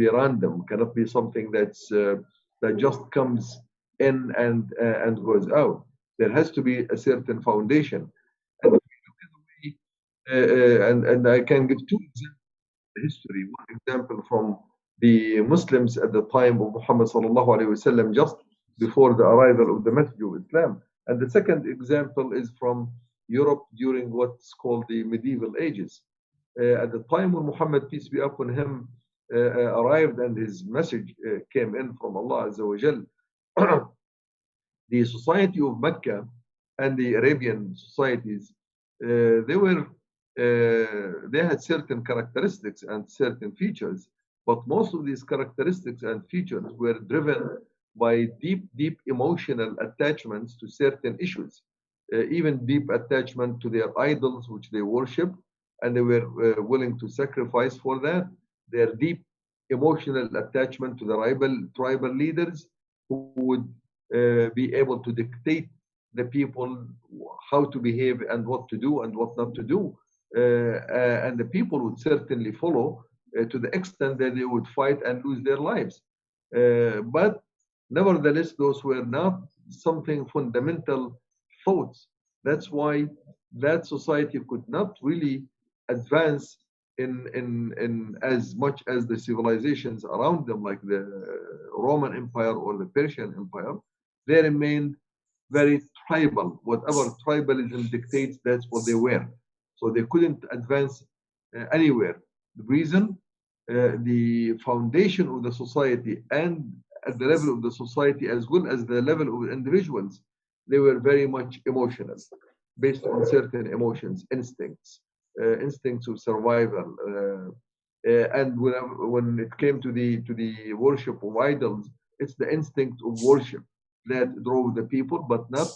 Speaker 11: random, cannot be something that's that just comes in and goes out. There has to be a certain foundation. And I can give two examples of history. One example from the Muslims at the time of Muhammad sallallahu alaihi wasallam, just before the arrival of the message of Islam. And the second example is from Europe during what's called the medieval ages. At the time when Muhammad, peace be upon him, arrived and his message came in from Allah Azza wa Jal, the society of Mecca and the Arabian societies, they had certain characteristics and certain features, but most of these characteristics and features were driven by deep emotional attachments to certain issues, even deep attachment to their idols which they worship, and they were willing to sacrifice for that. Their deep emotional attachment to the tribal leaders who would be able to dictate the people how to behave and what to do and what not to do. And the people would certainly follow to the extent that they would fight and lose their lives. But nevertheless, those were not something fundamental thoughts. That's why that society could not really advance in as much as the civilizations around them, like the Roman Empire or the Persian Empire. They remained very tribal. Whatever tribalism dictates, that's what they were. So they couldn't advance anywhere. The reason, the foundation of the society, and at the level of the society as well as the level of individuals, they were very much emotional, based on certain emotions, instincts of survival. And when it came to the worship of idols, it's the instinct of worship that drove the people, but not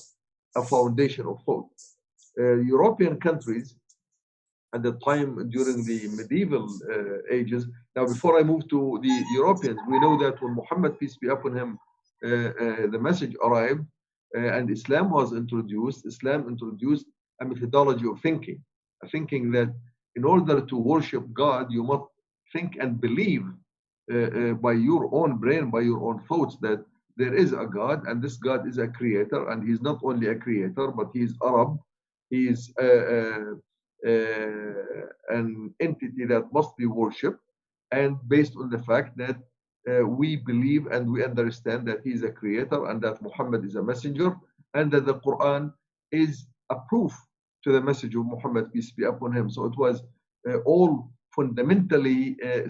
Speaker 11: a foundation of thought. European countries at the time during the medieval ages. Now, before I move to the Europeans, we know that when Muhammad, peace be upon him, the message arrived and Islam was introduced, Islam introduced a methodology of thinking, a thinking that in order to worship God, you must think and believe by your own brain, by your own thoughts, that there is a God, and this God is a creator, and he's not only a creator, but he is Arab. He is an entity that must be worshipped, and based on the fact that we believe and we understand that he is a creator and that Muhammad is a messenger, and that the Quran is a proof to the message of Muhammad, peace be upon him. So it was all fundamentally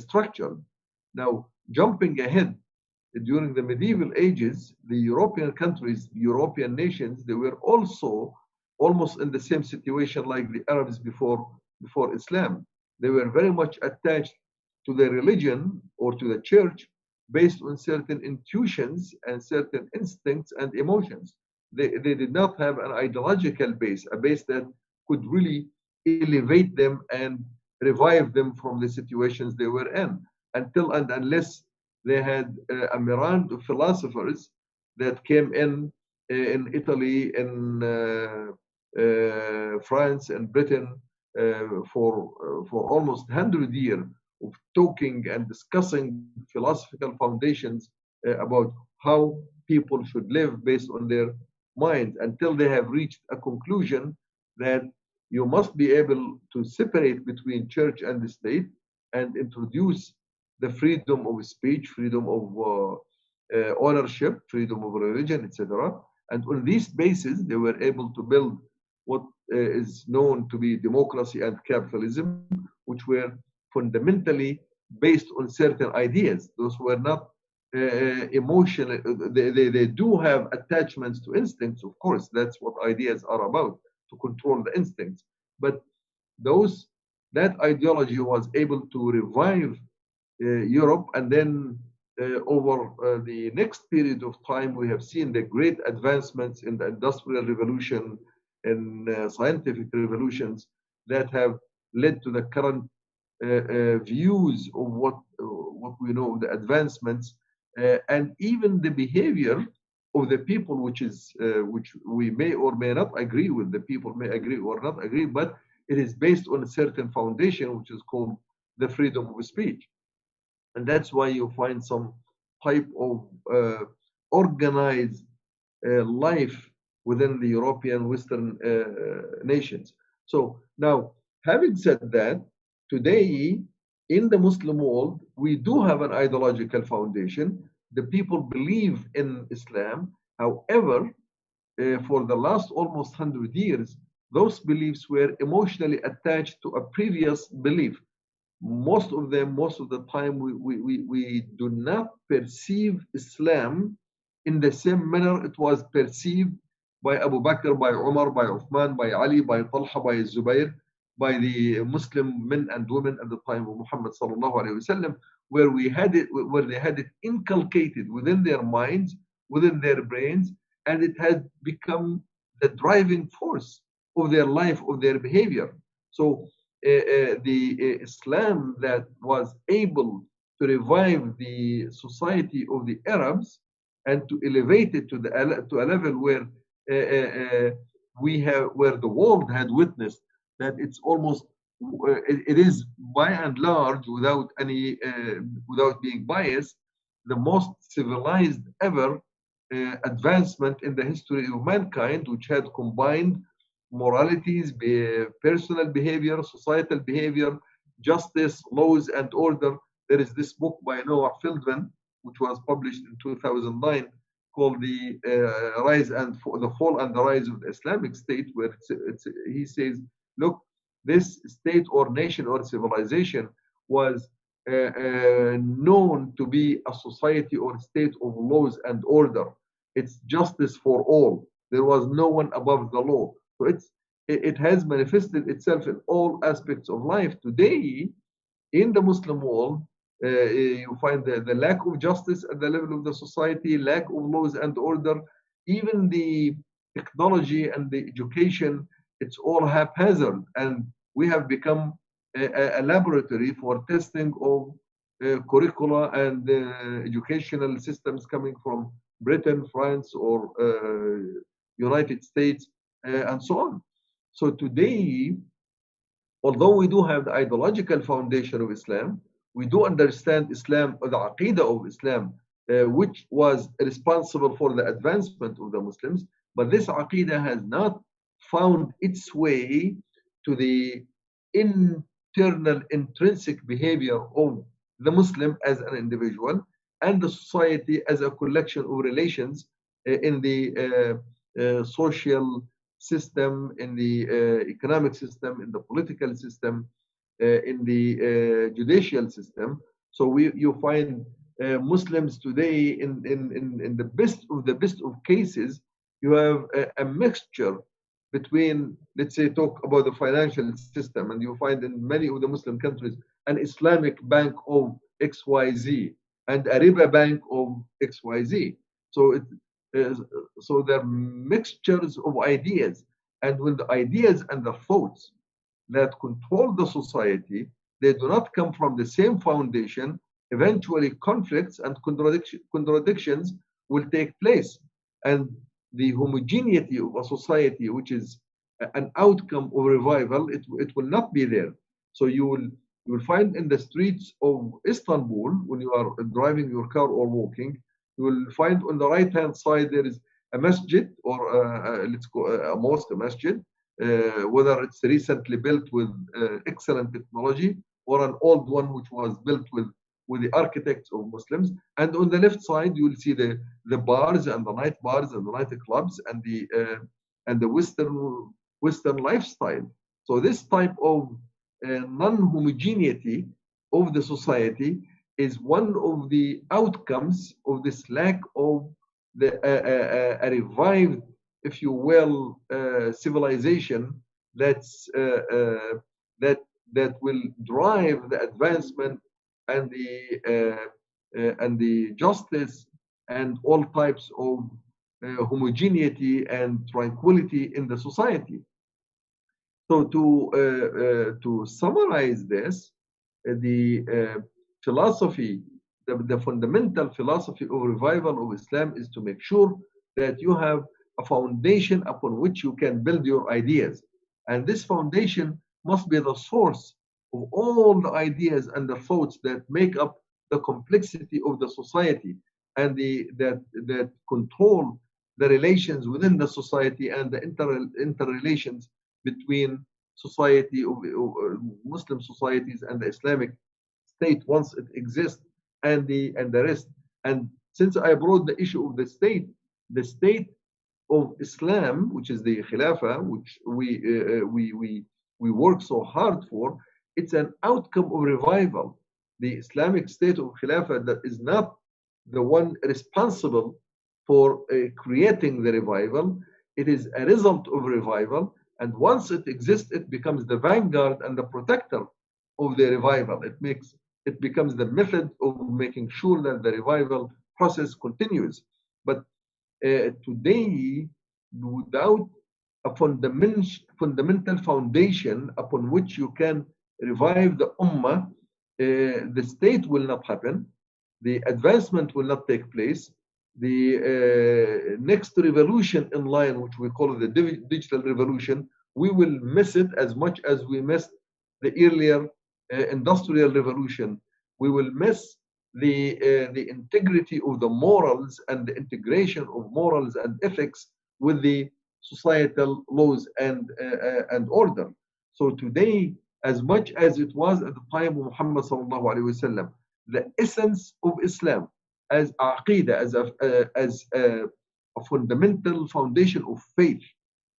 Speaker 11: structured. Now, jumping ahead, during the medieval ages, the European countries, European nations, they were also almost in the same situation like the Arabs before Islam. They were very much attached to the religion or to the church based on certain intuitions and certain instincts and emotions. They did not have an ideological base, a base that could really elevate them and revive them from the situations they were in, until and unless they had a mirage of philosophers that came in Italy, in France and Britain for almost 100 years of talking and discussing philosophical foundations about how people should live based on their minds, until they have reached a conclusion that you must be able to separate between church and the state and introduce the freedom of speech, freedom of ownership, freedom of religion, etc. And on this basis, they were able to build what is known to be democracy and capitalism, which were fundamentally based on certain ideas. Those were not emotional. They do have attachments to instincts, of course. That's what ideas are about, to control the instincts. But that ideology was able to revive Europe, and then over the next period of time, we have seen the great advancements in the Industrial Revolution and scientific revolutions that have led to the current views of what we know, the advancements, and even the behavior of the people, which we may or may not agree with. The people may agree or not agree, but it is based on a certain foundation, which is called the freedom of speech. And that's why you find some type of organized life within the European Western nations. So now, having said that, today in the Muslim world, we do have an ideological foundation. The people believe in Islam. However, for the last almost 100 years, those beliefs were emotionally attached to a previous belief. Most of the time, we do not perceive Islam in the same manner it was perceived by Abu Bakr, by Umar, by Uthman, by Ali, by Talha, by Zubair, by the Muslim men and women at the time of Muhammad sallallahu alaihi wasallam, where they had it inculcated within their minds, within their brains, and it had become the driving force of their life, of their behavior. So the Islam that was able to revive the society of the Arabs and to elevate it to a level where where the world had witnessed that it's almost it is by and large, without being biased, the most civilized ever advancement in the history of mankind, which had combined moralities, personal behavior, societal behavior, justice, laws, and order. There is this book by Noah Feldman, which was published in 2009, called The Fall and the Rise of the Islamic State, where he says, look, this state or nation or civilization was known to be a society or state of laws and order. It's justice for all. There was no one above the law. So it has manifested itself in all aspects of life. Today, in the Muslim world, you find the lack of justice at the level of the society, lack of laws and order, even the technology and the education, it's all haphazard. And we have become a laboratory for testing of curricula and educational systems coming from Britain, France, or United States, and so on. So today, although we do have the ideological foundation of Islam, we do understand Islam, or the Aqidah of Islam, which was responsible for the advancement of the Muslims, but this Aqidah has not found its way to the internal, intrinsic behavior of the Muslim as an individual and the society as a collection of relations in the social system, in the economic system, in the political system, in the judicial system. So you find Muslims today in the best of cases, you have a mixture between, let's say, talk about the financial system, and you find in many of the Muslim countries an Islamic bank of XYZ and a riba bank of XYZ. So it is, so they're mixtures of ideas, and when the ideas and the thoughts that control the society, they do not come from the same foundation, eventually conflicts and contradictions will take place. And the homogeneity of a society, which is an outcome of revival, it will not be there. So you will find in the streets of Istanbul, when you are driving your car or walking, you will find on the right hand side there is a masjid, or let's go a mosque, a masjid, whether it's recently built with excellent technology or an old one which was built with the architects of Muslims. And on the left side, you will see the bars and the night bars and the night clubs and the Western lifestyle. So this type of non-homogeneity of the society is one of the outcomes of this lack of a revived, if you will, civilization that's that will drive the advancement and the justice and all types of homogeneity and tranquility in the society. So to summarize this, the philosophy, the fundamental philosophy of revival of Islam is to make sure that you have a foundation upon which you can build your ideas. And this foundation must be the source of all the ideas and the thoughts that make up the complexity of the society and that control the relations within the society and the interrelations between society of Muslim societies and the Islamic state once it exists and the rest. And since I brought the issue of the state of Islam, which is the Khilafah, which we work so hard for, it's an outcome of revival. The Islamic state of Khilafah that is not the one responsible for creating the revival. It is a result of revival, and once it exists, it becomes the vanguard and the protector of the revival. It becomes the method of making sure that the revival process continues. But today, without a fundamental foundation upon which you can revive the ummah, the state will not happen, the advancement will not take place, the next revolution in line, which we call the digital revolution, we will miss it as much as we missed the earlier industrial revolution. We will miss the integrity of the morals and the integration of morals and ethics with the societal laws and order. So today, as much as it was at the time of Muhammad sallallahu alaihi wasallam, the essence of Islam as aqidah, as a fundamental foundation of faith,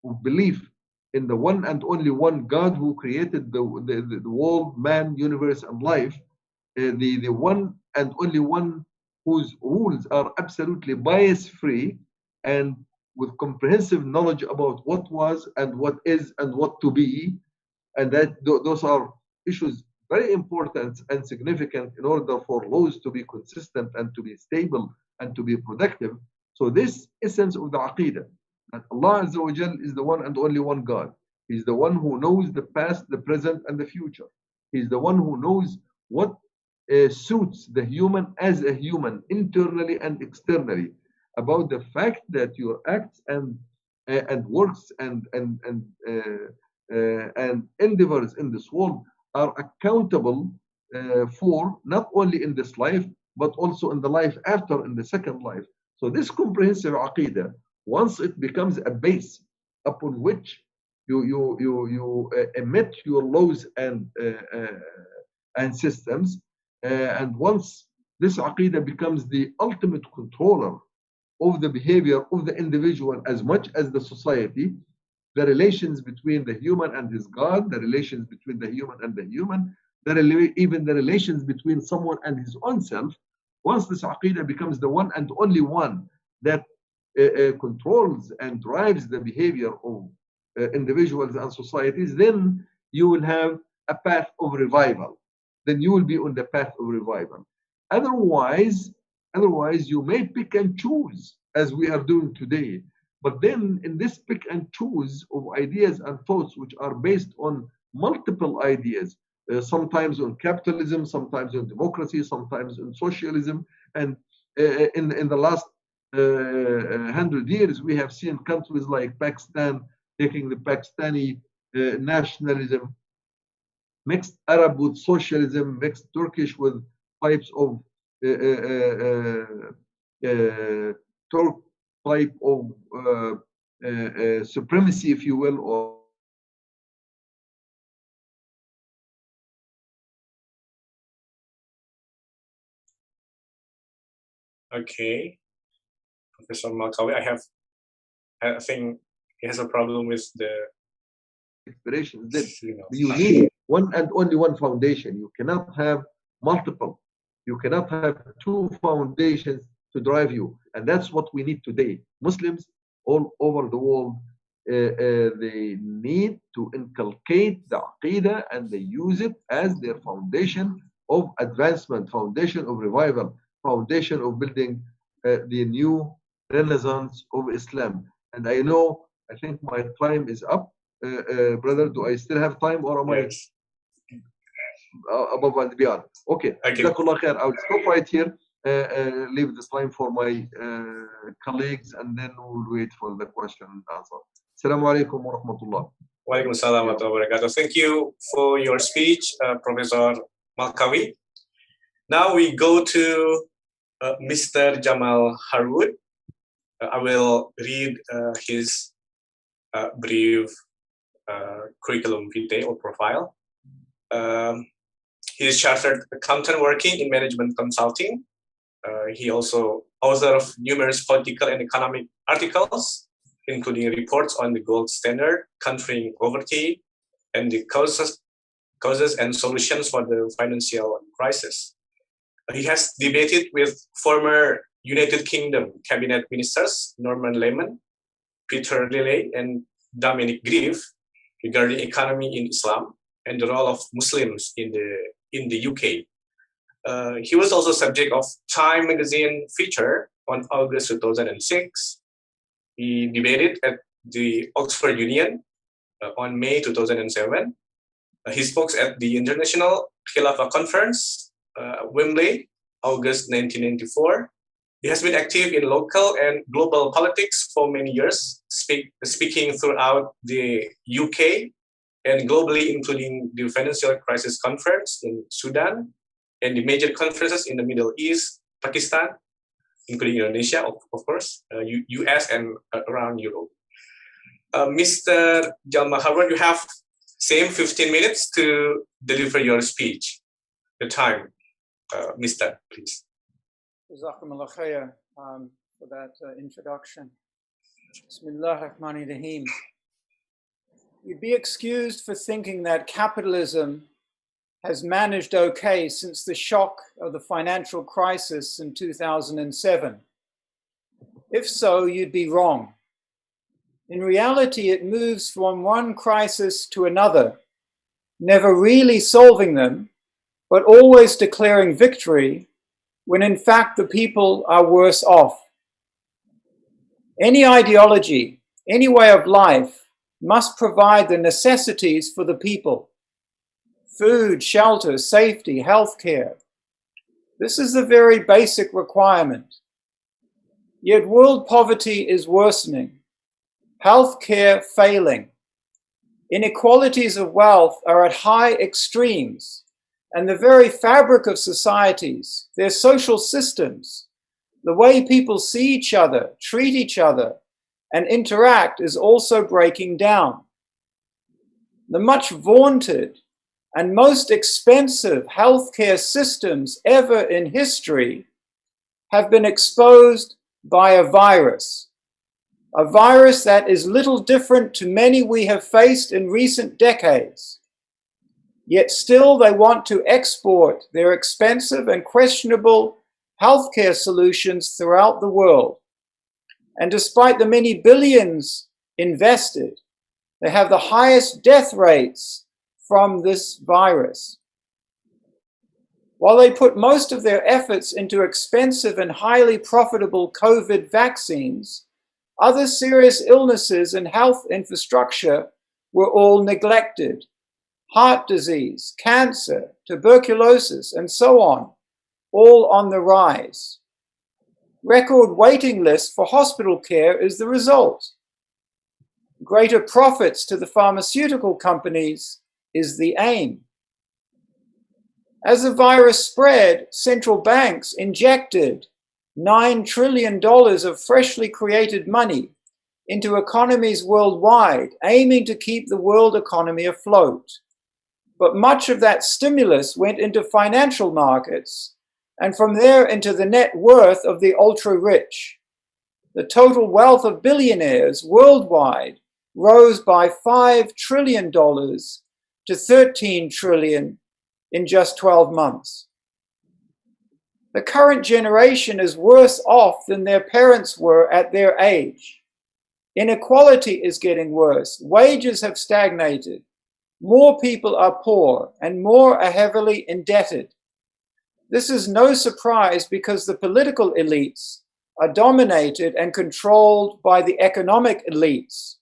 Speaker 11: of belief in the one and only one God who created the world, man, universe, and life, the one and only one whose rules are absolutely bias-free and with comprehensive knowledge about what was and what is and what to be, and that those are issues very important and significant in order for laws to be consistent and to be stable and to be productive. So this essence of the aqidah, that Allah Azza wa Jal is the one and only one God. He's the one who knows the past, the present, and the future. He's the one who knows what suits the human as a human, internally and externally, about the fact that your acts and works and endeavors in this world are accountable for not only in this life but also in the life after, in the second life. So this comprehensive aqidah, once it becomes a base upon which you emit your laws and systems, and once this aqidah becomes the ultimate controller of the behavior of the individual as much as the society, the relations between the human and his God, the relations between the human and the human, even the relations between someone and his own self. Once this aqidah becomes the one and only one that controls and drives the behavior of individuals and societies, then you will have a path of revival. Then you will be on the path of revival. Otherwise, you may pick and choose as we are doing today. But then in this pick and choose of ideas and thoughts which are based on multiple ideas, sometimes on capitalism, sometimes on democracy, sometimes on socialism, and in the last 100 years, we have seen countries like Pakistan taking the Pakistani nationalism, mixed Arab with socialism, mixed Turkish with types of Turk type of supremacy, if you will, or
Speaker 10: Okay, Professor Malkawi, I think he has a problem with the
Speaker 11: inspirations. That you need one and only one foundation. You cannot have multiple. You cannot have two foundations to drive you, and that's what we need today. Muslims all over the world, they need to inculcate the aqidah, and they use it as their foundation of advancement, foundation of revival, foundation of building the new renaissance of Islam. And I think my time is up. Brother, do I still have time, or am I above and beyond? Okay. Jazakallah khair. I will stop right here. Leave this time for my colleagues, and then we'll wait for the question and answer. Assalamu alaikum wa rahmatullah.
Speaker 10: Wa alaikum assalam wa rahmatullahi wa barakatuh. Thank you for your speech, Professor Malkawi. Now we go to Mr. Jamal Harwood. I will read his brief curriculum vitae or profile. He is chartered accountant working in management consulting. He also author of numerous political and economic articles, including reports on the gold standard, countering poverty, and the causes and solutions for the financial crisis. He has debated with former United Kingdom cabinet ministers Norman Lemon, Peter Lilley, and Dominic Grieve regarding economy in Islam and the role of Muslims in the UK. He was also subject of Time magazine feature on August 2006. He debated at the Oxford Union on May 2007. He spoke at the International Khilafah Conference, Wembley, August 1994. He has been active in local and global politics for many years, speaking throughout the UK and globally, including the Financial Crisis Conference in Sudan and the major conferences in the Middle East, Pakistan, including Indonesia, of course, US, and around Europe. Mr. Jamal Harwood, you have same 15 minutes to deliver your speech. The time, Mr. Please.
Speaker 12: Jazakumullah khair for that introduction. Bismillah ar-Rahman ar-Rahim. You'd be excused for thinking that capitalism has managed okay since the shock of the financial crisis in 2007. If so, you'd be wrong. In reality, it moves from one crisis to another, never really solving them, but always declaring victory when in fact the people are worse off. Any ideology, any way of life must provide the necessities for the people: food, shelter, safety, healthcare. This is a very basic requirement. Yet world poverty is worsening, healthcare failing. Inequalities of wealth are at high extremes, and the very fabric of societies, their social systems, the way people see each other, treat each other, and interact is also breaking down. The much vaunted and most expensive healthcare systems ever in history have been exposed by a virus. a virus that is little different to many we have faced in recent decades. Yet still they want to export their expensive and questionable healthcare solutions throughout the world. And despite the many billions invested, they have the highest death rates from this virus. While they put most of their efforts into expensive and highly profitable COVID vaccines, other serious illnesses and health infrastructure were all neglected. Heart disease, cancer, tuberculosis, and so on, all on the rise. Record waiting lists for hospital care is the result. Greater profits to the pharmaceutical companies is the aim. As the virus spread, central banks injected $9 trillion of freshly created money into economies worldwide, aiming to keep the world economy afloat. But much of that stimulus went into financial markets, and from there into the net worth of the ultra-rich. The total wealth of billionaires worldwide rose by $5 trillion to $13 trillion in just 12 months. The current generation is worse off than their parents were at their age. Inequality is getting worse. Wages have stagnated. More people are poor and more are heavily indebted. This is no surprise because the political elites are dominated and controlled by the economic elites.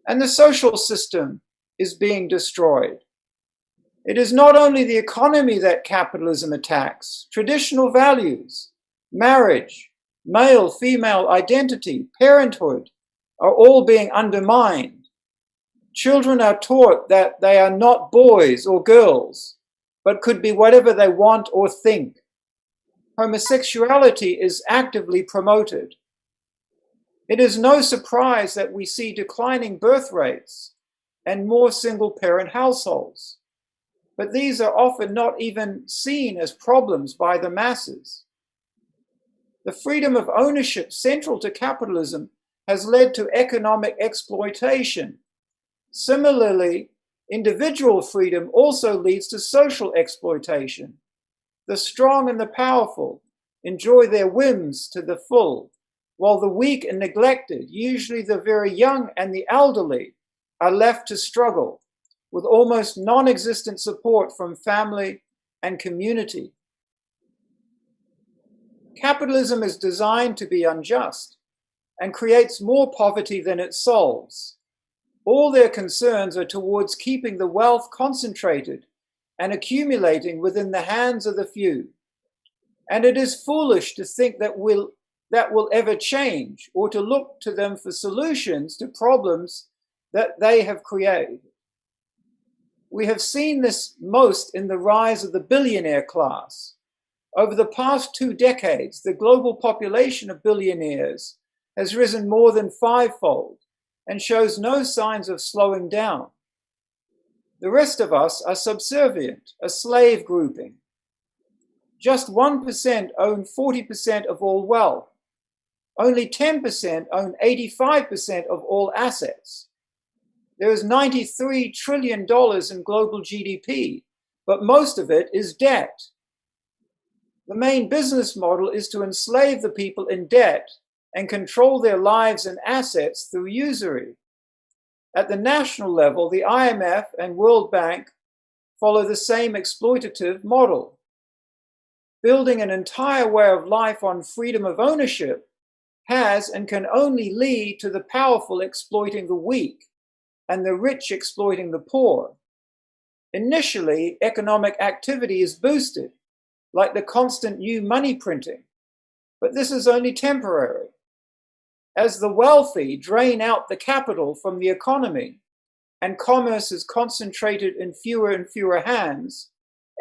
Speaker 12: And the social system is being destroyed. It is not only the economy that capitalism attacks. Traditional values, marriage, male-female identity, parenthood are all being undermined. Children are taught that they are not boys or girls, but could be whatever they want or think. Homosexuality is actively promoted. It is no surprise that we see declining birth rates and more single-parent households. But these are often not even seen as problems by the masses. The freedom of ownership central to capitalism has led to economic exploitation. Similarly, individual freedom also leads to social exploitation. The strong and the powerful enjoy their whims to the full, while the weak and neglected, usually the very young and the elderly, are left to struggle with almost non-existent support from family and community. Capitalism is designed to be unjust and creates more poverty than it solves. All their concerns are towards keeping the wealth concentrated and accumulating within the hands of the few. And it is foolish to think that will ever change or to look to them for solutions to problems that they have created. We have seen this most in the rise of the billionaire class. Over the past 2 decades, the global population of billionaires has risen more than 5-fold and shows no signs of slowing down. The rest of us are subservient, a slave grouping. Just 1% own 40% of all wealth. Only 10% own 85% of all assets. There is $93 trillion in global GDP, but most of it is debt. The main business model is to enslave the people in debt and control their lives and assets through usury. At the national level, the IMF and World Bank follow the same exploitative model. Building an entire way of life on freedom of ownership has and can only lead to the powerful exploiting the weak and the rich exploiting the poor. Initially, economic activity is boosted, like the constant new money printing, but this is only temporary. As the wealthy drain out the capital from the economy and commerce is concentrated in fewer and fewer hands,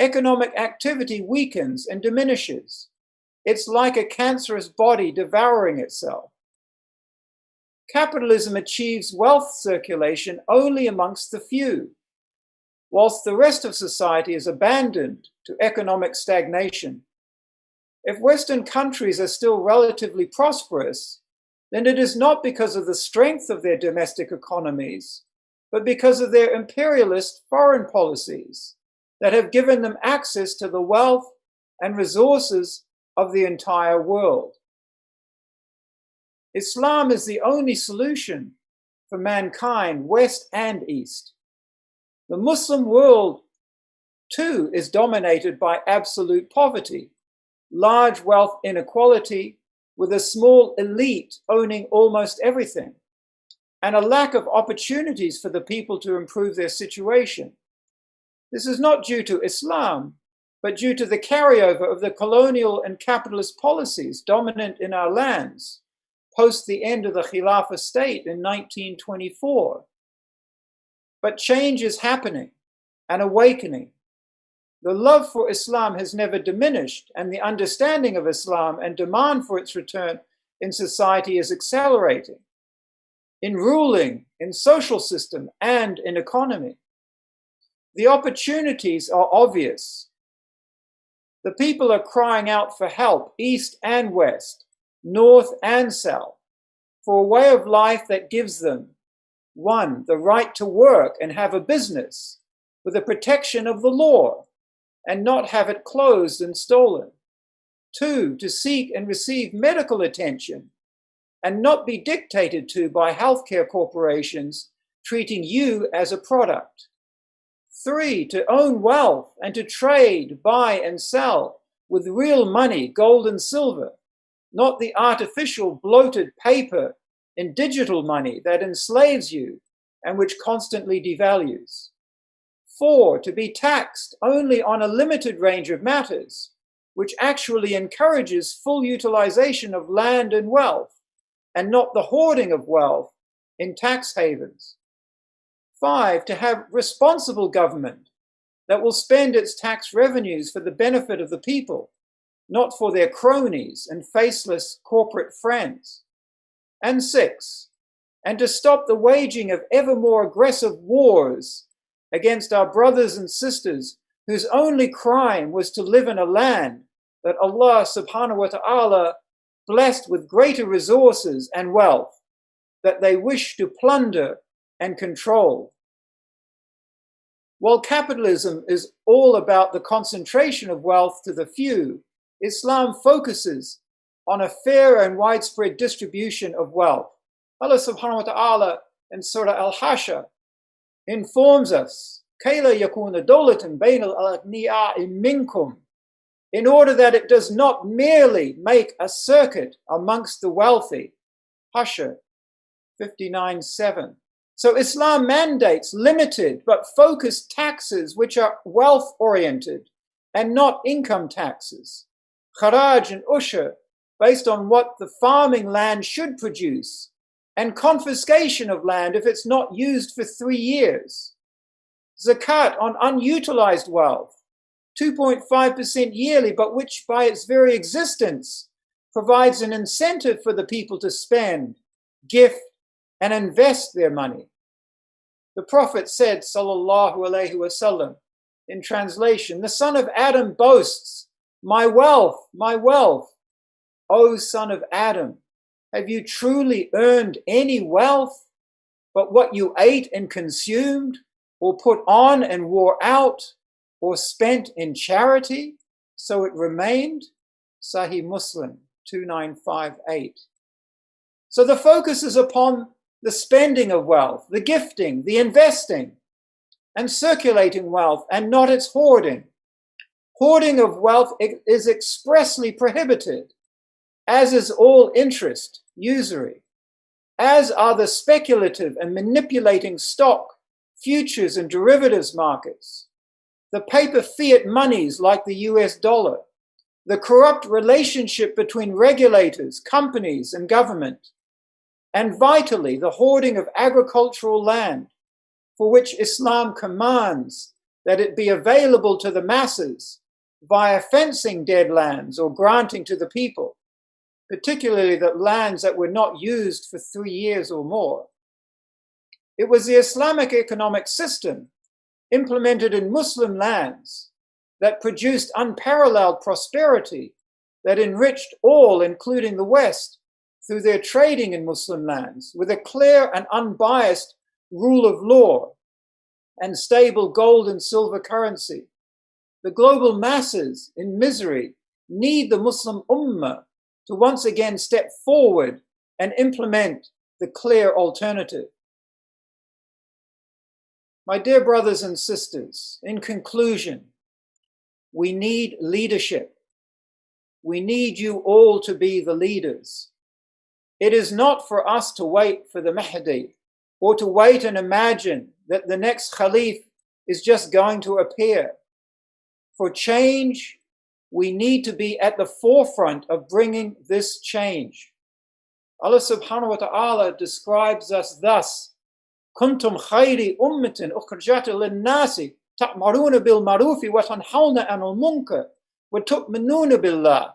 Speaker 12: economic activity weakens and diminishes. It's like a cancerous body devouring itself. Capitalism achieves wealth circulation only amongst the few, whilst the rest of society is abandoned to economic stagnation. If Western countries are still relatively prosperous, then it is not because of the strength of their domestic economies, but because of their imperialist foreign policies that have given them access to the wealth and resources of the entire world. Islam is the only solution for mankind, West and East. The Muslim world, too, is dominated by absolute poverty, large wealth inequality, with a small elite owning almost everything, and a lack of opportunities for the people to improve their situation. This is not due to Islam, but due to the carryover of the colonial and capitalist policies dominant in our lands post the end of the Khilafah state in 1924. But change is happening, an awakening. The love for Islam has never diminished, and the understanding of Islam and demand for its return in society is accelerating, in ruling, in social system, and in economy. The opportunities are obvious. The people are crying out for help, East and West, North and South, for a way of life that gives them, 1, the right to work and have a business with the protection of the law and not have it closed and stolen. 2, to seek and receive medical attention and not be dictated to by healthcare corporations treating you as a product. 3, to own wealth and to trade, buy and sell with real money, gold and silver, not the artificial bloated paper and digital money that enslaves you and which constantly devalues. 4, to be taxed only on a limited range of matters, which actually encourages full utilization of land and wealth, and not the hoarding of wealth in tax havens. 5, to have responsible government that will spend its tax revenues for the benefit of the people, not for their cronies and faceless corporate friends. And 6, and to stop the waging of ever more aggressive wars against our brothers and sisters whose only crime was to live in a land that Allah subhanahu wa ta'ala blessed with greater resources and wealth that they wish to plunder and control. While capitalism is all about the concentration of wealth to the few, Islam focuses on a fair and widespread distribution of wealth. Allah subhanahu wa ta'ala in Surah Al-Hashr informs us, كَيْلَا يَكُونَ دَوْلَةً بَيْنَ الْأَغْنِيَاءِ مِنْكُمْ, in order that it does not merely make a circuit amongst the wealthy. Hashr 59:7. So Islam mandates limited but focused taxes which are wealth-oriented and not income taxes. Kharaj and ushur, based on what the farming land should produce, and confiscation of land if it's not used for 3 years. Zakat on unutilized wealth, 2.5% yearly, but which by its very existence provides an incentive for the people to spend, gift, and invest their money. The Prophet said, sallallahu alaihi wasallam, in translation, the son of Adam boasts, my wealth, my wealth. O son of Adam, have you truly earned any wealth but what you ate and consumed, or put on and wore out, or spent in charity, so it remained? Sahih Muslim 2958. So the focus is upon the spending of wealth, the gifting, the investing, and circulating wealth, and not its hoarding. Hoarding of wealth is expressly prohibited, as is all interest, usury, as are the speculative and manipulating stock, futures, and derivatives markets, the paper fiat monies like the US dollar, the corrupt relationship between regulators, companies, and government, and vitally, the hoarding of agricultural land, for which Islam commands that it be available to the masses via fencing dead lands or granting to the people, particularly the lands that were not used for 3 years or more. It was the Islamic economic system implemented in Muslim lands that produced unparalleled prosperity that enriched all, including the West, through their trading in Muslim lands with a clear and unbiased rule of law and stable gold and silver currency. The global masses in misery need the Muslim Ummah to once again step forward and implement the clear alternative. My dear brothers and sisters, in conclusion, we need leadership. We need you all to be the leaders. It is not for us to wait for the Mahdi or to wait and imagine that the next Khalif is just going to appear. For change, we need to be at the forefront of bringing this change. Allah subhanahu wa ta'ala describes us thus: Kuntum khayri ummatin ukhrijat lin-nasi ta'maruna bil ma'rufi wa tanhauna 'anil munkar wa tu'minuna billah.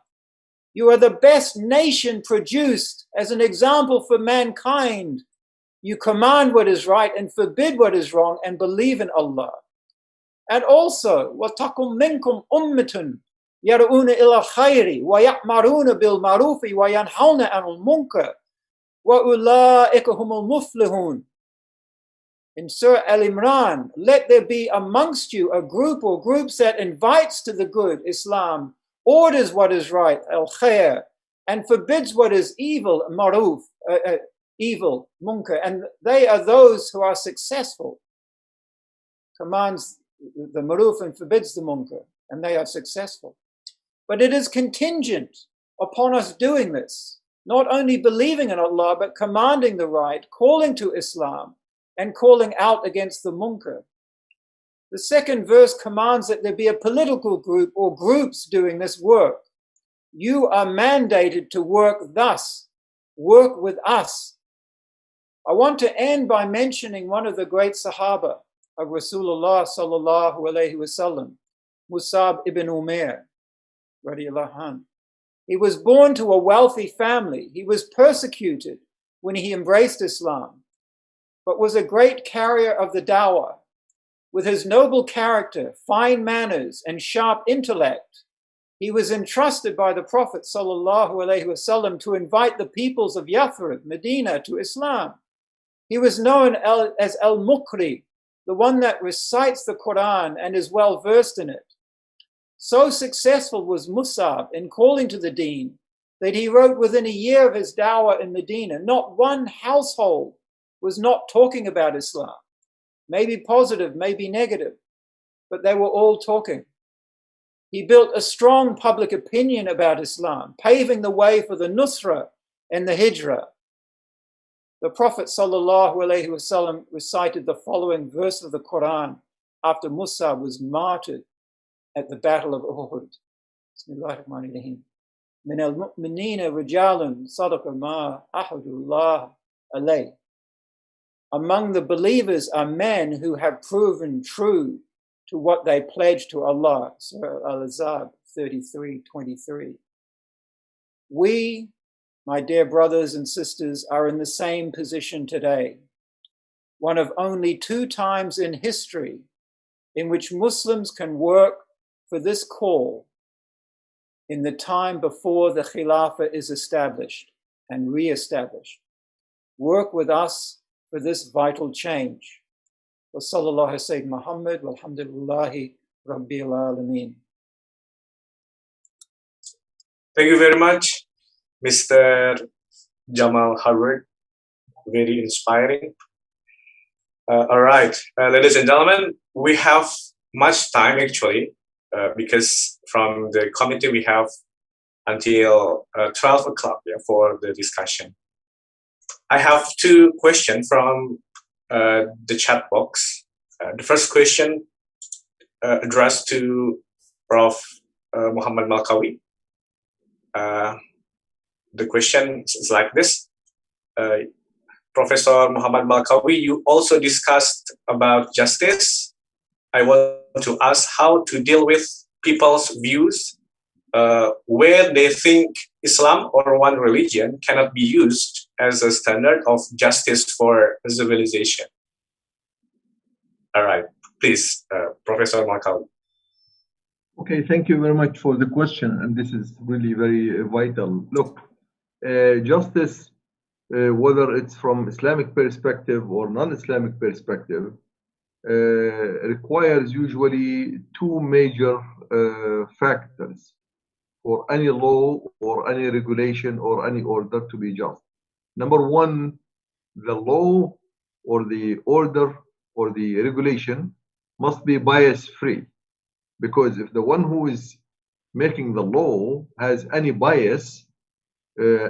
Speaker 12: You are the best nation produced as an example for mankind. You command what is right and forbid what is wrong and believe in Allah. And also, وَتَقُمْ مِنْكُمْ أُمَّةٌ يَرْؤُونَ إِلَى الْخَيْرِ وَيَأْمَرُونَ بِالْمَعْرُوفِ وَيَنْهَوْنَ عَنِ الْمُنكَرِ وَأُولَٰئِكَ هُمُ الْمُفْلِحُونَ. In Surah Al-Imran, let there be amongst you a group or groups that invites to the good, Islam, orders what is right, al-khair, and forbids what is evil, maruf, evil, munkar, and they are those who are successful. Commands the maruf and forbids the munkar, and they are successful. But it is contingent upon us doing this, not only believing in Allah, but commanding the right, calling to Islam, and calling out against the munkar. The second verse commands that there be a political group or groups doing this work. You are mandated to work thus, work with us. I want to end by mentioning one of the great Sahaba of Rasulullah sallallahu alayhi wasallam, Musab ibn Umair, radiyallahu anhu. He was born to a wealthy family. He was persecuted when he embraced Islam, but was a great carrier of the dawah. With his noble character, fine manners, and sharp intellect, he was entrusted by the Prophet sallallahu alaihi wasallam to invite the peoples of Yathrib, Medina, to Islam. He was known as Al-Muqri, the one that recites the Quran and is well versed in it. So successful was Musab in calling to the deen that he wrote within a year of his dawah in Medina, not one household was not talking about Islam. Maybe positive, maybe negative, but they were all talking. He built a strong public opinion about Islam, paving the way for the Nusra and the Hijrah. The Prophet ﷺ recited the following verse of the Quran after Musa was martyred at the Battle of Uhud. Bismillahirrahmanirrahim. Min al-mu'minina rijalun sadaqa ma ahadullah alayh. Among the believers are men who have proven true to what they pledged to Allah. Surah Al-Ahzab 33:23. We, my dear brothers and sisters, are in the same position today. One of only 2 times in history in which Muslims can work for this call in the time before the Khilafah is established and re-established. Work with us for this vital change. Wa sallallahu Sayyid Muhammad walhamdulillahi rabbil alameen.
Speaker 10: Thank you very much, Mr. Jamal Harwood. Very inspiring. All right, ladies and gentlemen, we have much time actually, because from the committee we have until 12 o'clock for the discussion. I have 2 questions from the chat box. The first question addressed to Prof. Muhammad Malkawi. The question is like this. Professor Muhammad Malkawi, you also discussed about justice. I want to ask how to deal with people's views where they think Islam or one religion cannot be used as a standard of justice for civilization. All right, please, Professor Malkawi.
Speaker 11: Okay, thank you very much for the question, and this is really very vital. Look, justice, whether it's from Islamic perspective or non-Islamic perspective, requires usually two major factors for any law or any regulation or any order to be just. Number one, the law or the order or the regulation must be bias-free, because if the one who is making the law has any bias,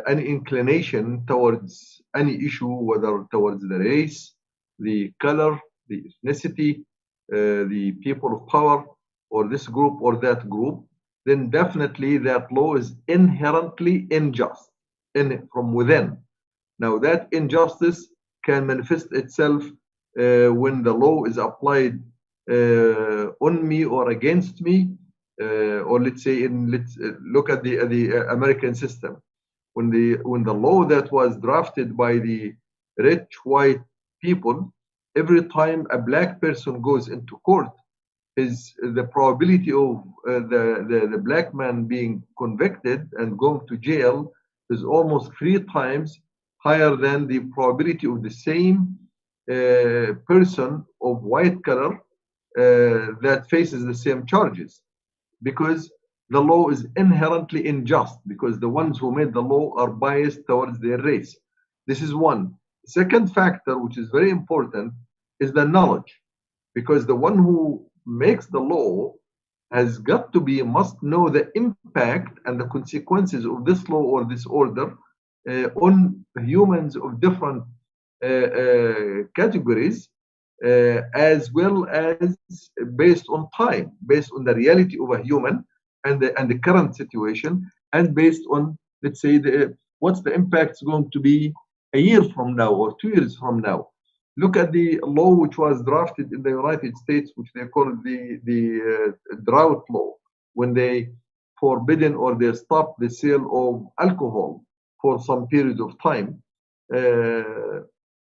Speaker 11: any inclination towards any issue, whether towards the race, the color, the ethnicity, the people of power, or this group or that group, then definitely that law is inherently unjust from within. Now, that injustice can manifest itself when the law is applied on me or against me, or let's say, let's look at the American system. When the law that was drafted by the rich white people, every time a black person goes into court, the probability of the black man being convicted and going to jail is almost 3 times higher than the probability of the same person of white color that faces the same charges, because the law is inherently unjust, because the ones who made the law are biased towards their race. This is one. Second factor, which is very important, is the knowledge, because the one who makes the law must know the impact and the consequences of this law or this order on humans of different categories, as well as based on time, based on the reality of a human and the current situation, and based on, let's say, what's the impact going to be a year from now or 2 years from now. Look at the law which was drafted in the United States, which they call the drought law, when they forbidden or they stopped the sale of alcohol for some period of time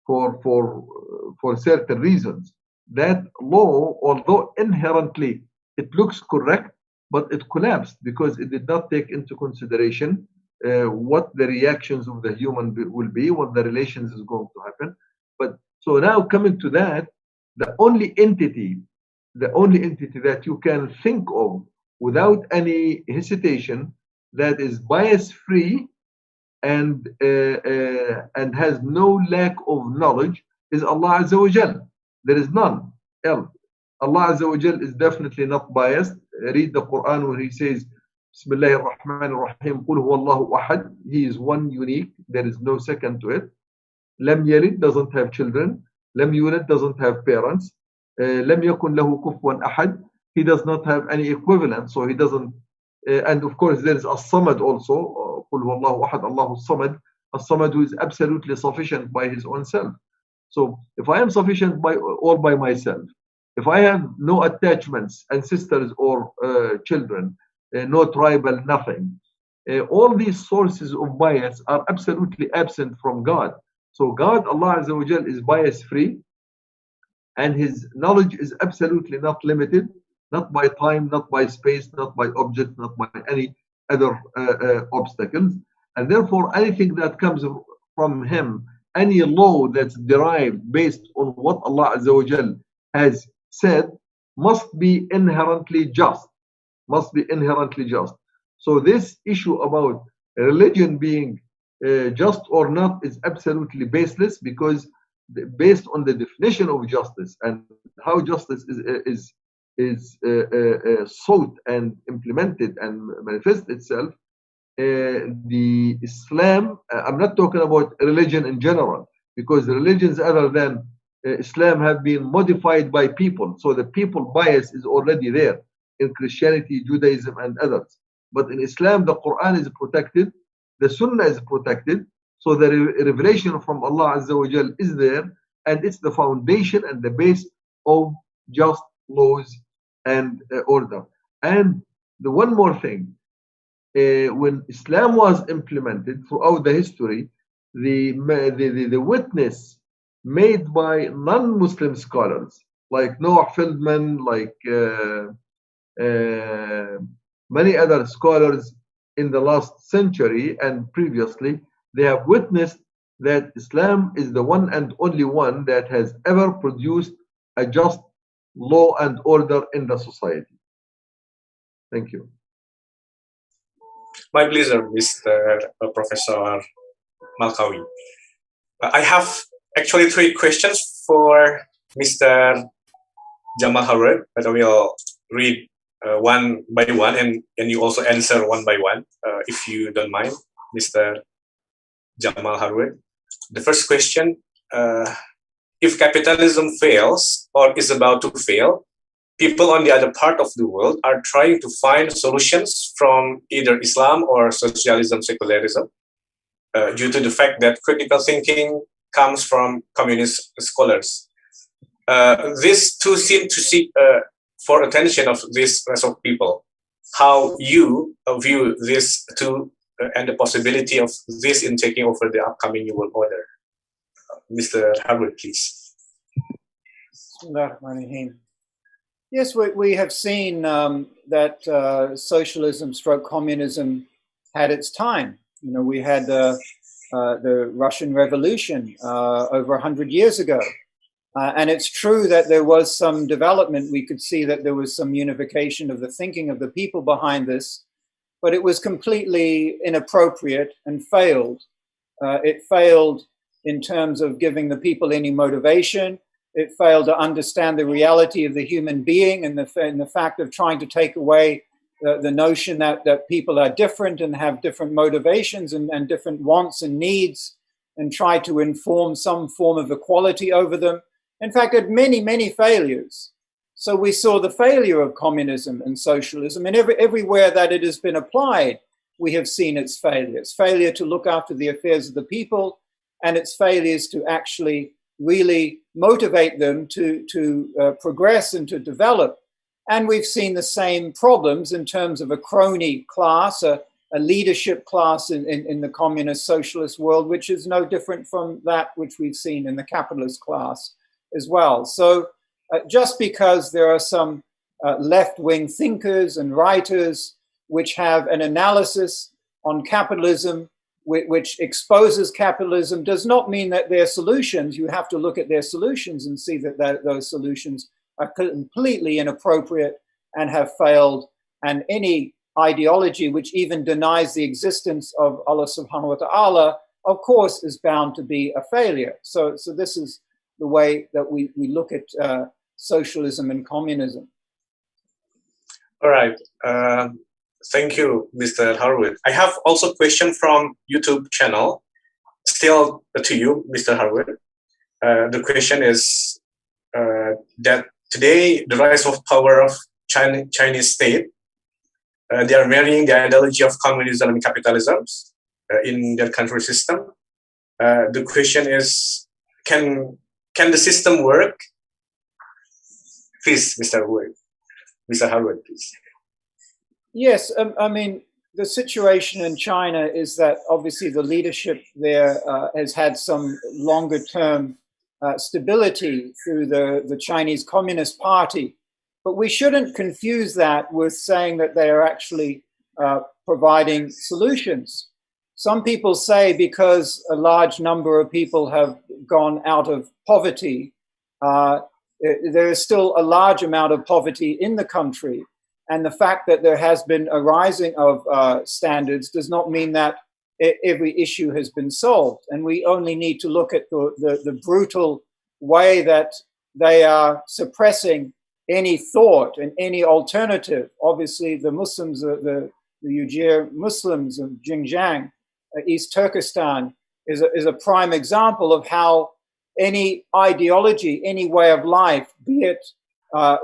Speaker 11: for certain reasons. That law, although inherently it looks correct, but it collapsed because it did not take into consideration what the reactions of the human will be, what the relations is going to happen. But so now coming to that, the only entity that you can think of without any hesitation that is bias-free and has no lack of knowledge is Allah Azza wa Jal. There is none else. Allah Azza wa Jal is definitely not biased. Read the Quran where He says, Bismillahir Rahmanir Rahim, Qul huwallahu ahad. He is one, unique. There is no second to it. Lam yalid, doesn't have children. Lam yulad, doesn't have parents. Lam yakun lahu kufuwan ahad. He does not have any equivalent, so he doesn't. And of course, there is As-Samad also. Qul huwallahu ahad, Allahu Samad. As-Samad, who is absolutely sufficient by his own self. So if I am sufficient all by myself, if I have no attachments, ancestors or children, no tribal, nothing, all these sources of bias are absolutely absent from God. So God, Allah Azza wa Jal, is bias-free, and His knowledge is absolutely not limited, not by time, not by space, not by object, not by any other obstacles. And therefore, anything that comes from Him, any law that's derived based on what Allah Azza wa Jal has said, must be inherently just. Must be inherently just. So this issue about religion being just or not is absolutely baseless, because based on the definition of justice and how justice is sought and implemented and manifests itself, the Islam, I'm not talking about religion in general, because religions other than Islam have been modified by people, so the people bias is already there in Christianity, Judaism, and others. But in Islam, the Quran is protected, the Sunnah is protected, so the revelation from Allah Azza wa Jal is there, and it's the foundation and the base of just laws and order. And the one more thing, when Islam was implemented throughout the history, the witness made by non-Muslim scholars like Noah Feldman, like many other scholars in the last century and previously, they have witnessed that Islam is the one and only one that has ever produced a just law and order in the society. Thank you.
Speaker 10: My pleasure, Mr. Professor Malkawi. I have actually 3 questions for Mr. Jamal Harwood, but I will read one by one, and you also answer one by one, if you don't mind, Mr. Jamal Harwood. The first question, if capitalism fails or is about to fail, people on the other part of the world are trying to find solutions from either Islam or socialism, secularism, due to the fact that critical thinking comes from communist scholars. These two seem to seek for attention of this rest of people. How you view these two and the possibility of this in taking over the upcoming New World Order? Mr. Harwood, please.
Speaker 12: Yes, we have seen that socialism stroke communism had its time. You know, we had the Russian Revolution over 100 years ago. And it's true that there was some development. We could see that there was some unification of the thinking of the people behind this, but it was completely inappropriate and failed. It failed in terms of giving the people any motivation. It failed to understand the reality of the human being and the fact of trying to take away the notion that people are different and have different motivations and different wants and needs, and try to inform some form of equality over them. In fact, it had many, many failures. So we saw the failure of communism and socialism, and everywhere that it has been applied, we have seen its failures. Failure to look after the affairs of the people, and its failures to actually really motivate them to progress and to develop. And we've seen the same problems in terms of a crony class, a leadership class in the communist socialist world, which is no different from that which we've seen in the capitalist class as well. So just because there are some left-wing thinkers and writers which have an analysis on capitalism which exposes capitalism does not mean that their solutions, you have to look at their solutions and see that those solutions are completely inappropriate and have failed, and any ideology which even denies the existence of Allah subhanahu wa ta'ala, of course, is bound to be a failure. So this is the way that we look at socialism and communism.
Speaker 10: All right. Thank you, Mr. Harwood. I have also a question from YouTube channel, still to you, Mr. Harwood. The question is that today, the rise of power of Chinese state, they are marrying the ideology of communism and capitalism in their country system. The question is, can the system work? Please, Mr. Harwood. Mr. Harwood, please.
Speaker 12: Yes, I mean, the situation in China is that obviously the leadership there has had some longer term stability through the Chinese Communist Party. But we shouldn't confuse that with saying that they are actually providing solutions. Some people say because a large number of people have gone out of poverty, there is still a large amount of poverty in the country. And the fact that there has been a rising of standards does not mean that every issue has been solved. And we only need to look at the brutal way that they are suppressing any thought and any alternative. Obviously, the Muslims, the Uyghur Muslims of Xinjiang, East Turkestan, is a prime example of how any ideology, any way of life, be it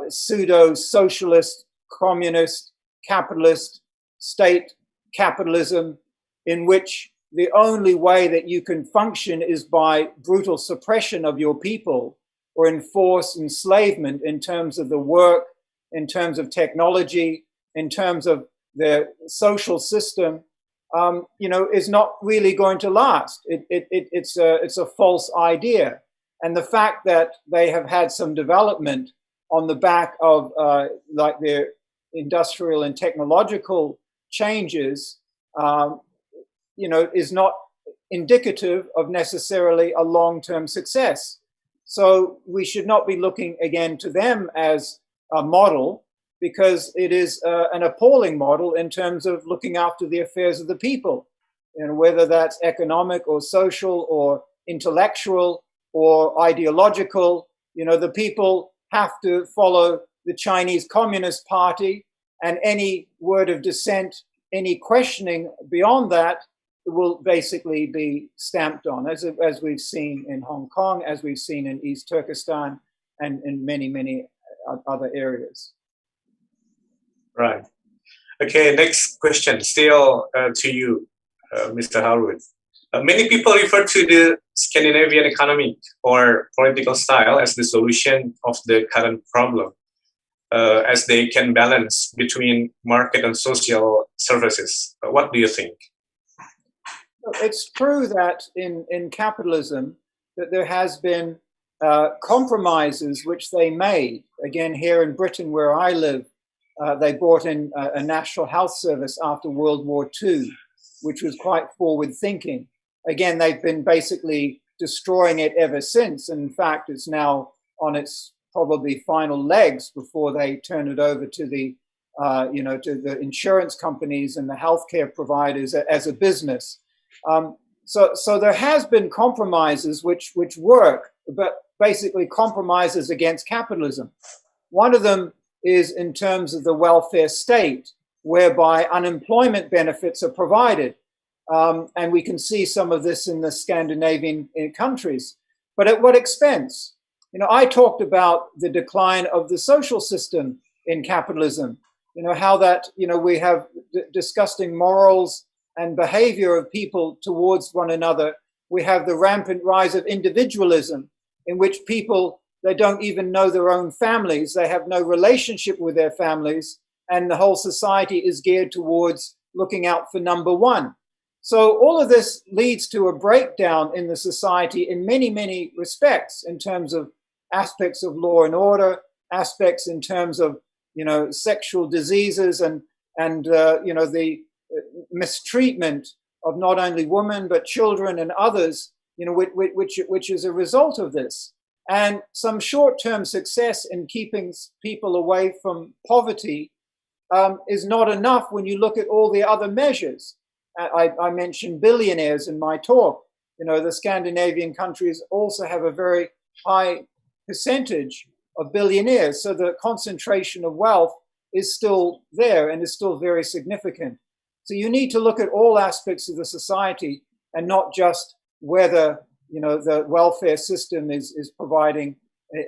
Speaker 12: pseudo-socialist, communist, capitalist, state capitalism, in which the only way that you can function is by brutal suppression of your people or enforced enslavement in terms of the work, in terms of technology, in terms of the social system, is not really going to last. It's a false idea. And the fact that they have had some development on the back of like their industrial and technological changes, is not indicative of necessarily a long-term success. So we should not be looking again to them as a model, because it is an appalling model in terms of looking after the affairs of the people, and whether that's economic or social or intellectual or ideological. You know, the people have to follow the Chinese Communist Party, and any word of dissent, any questioning beyond that will basically be stamped on, as we've seen in Hong Kong, as we've seen in East Turkestan, and in many, many other areas.
Speaker 10: Right. Okay, next question, still to you, Mr. Harwood. Many people refer to the Scandinavian economic or political style as the solution of the current problem, as they can balance between market and social services. What do you think?
Speaker 12: It's true that in capitalism that there has been compromises which they made. Again, here in Britain, where I live, they brought in a national health service after World War II, which was quite forward thinking. Again, they've been basically destroying it ever since. And in fact, it's now on its probably final legs before they turn it over to the, to the insurance companies and the healthcare providers as a business. So there has been compromises which work, but basically compromises against capitalism. One of them is in terms of the welfare state, whereby unemployment benefits are provided. And we can see some of this in the Scandinavian countries. But at what expense? You know, I talked about the decline of the social system in capitalism. You know, how that, we have disgusting morals and behavior of people towards one another. We have the rampant rise of individualism, in which people, they don't even know their own families. They have no relationship with their families. And the whole society is geared towards looking out for number one. So all of this leads to a breakdown in the society in many, many respects, in terms of aspects of law and order, aspects in terms of, sexual diseases and the mistreatment of not only women, but children and others, which is a result of this. And some short-term success in keeping people away from poverty is not enough when you look at all the other measures. I mentioned billionaires in my talk. The Scandinavian countries also have a very high percentage of billionaires. So the concentration of wealth is still there and is still very significant. So you need to look at all aspects of the society and not just whether, the welfare system is providing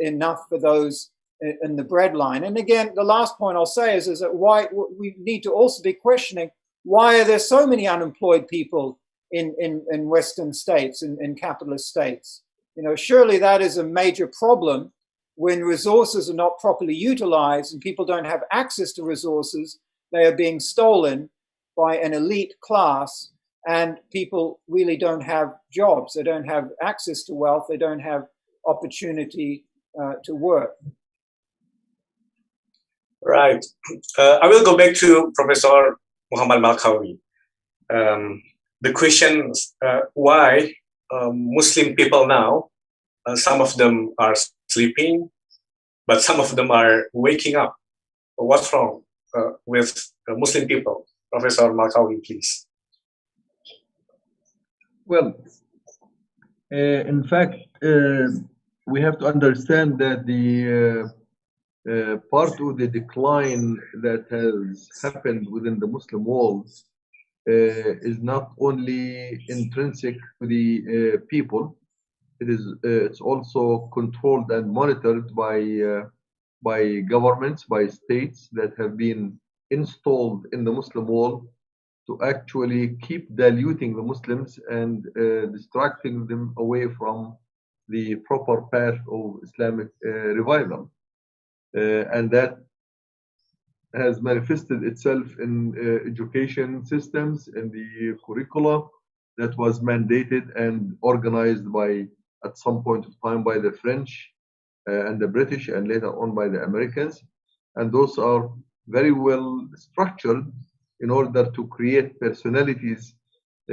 Speaker 12: enough for those in the breadline. And again, the last point I'll say is that why we need to also be questioning, why are there so many unemployed people in Western states, in capitalist states? Surely that is a major problem when resources are not properly utilized and people don't have access to resources. They are being stolen by an elite class, and people really don't have jobs. They don't have access to wealth. They don't have opportunity to work.
Speaker 10: Right. I will go back to Professor Muhammad Malkawi. The question, why Muslim people now, some of them are sleeping, but some of them are waking up. What's wrong with Muslim people? Professor Malkawi, please.
Speaker 11: Well, in fact, we have to understand that the part of the decline that has happened within the Muslim world is not only intrinsic to the people. It's also controlled and monitored by governments, by states that have been installed in the Muslim world to actually keep diluting the Muslims and distracting them away from the proper path of Islamic revival. And that has manifested itself in education systems, in the curricula that was mandated and organized by, at some point of time, by the French and the British, and later on by the Americans. And those are very well structured in order to create personalities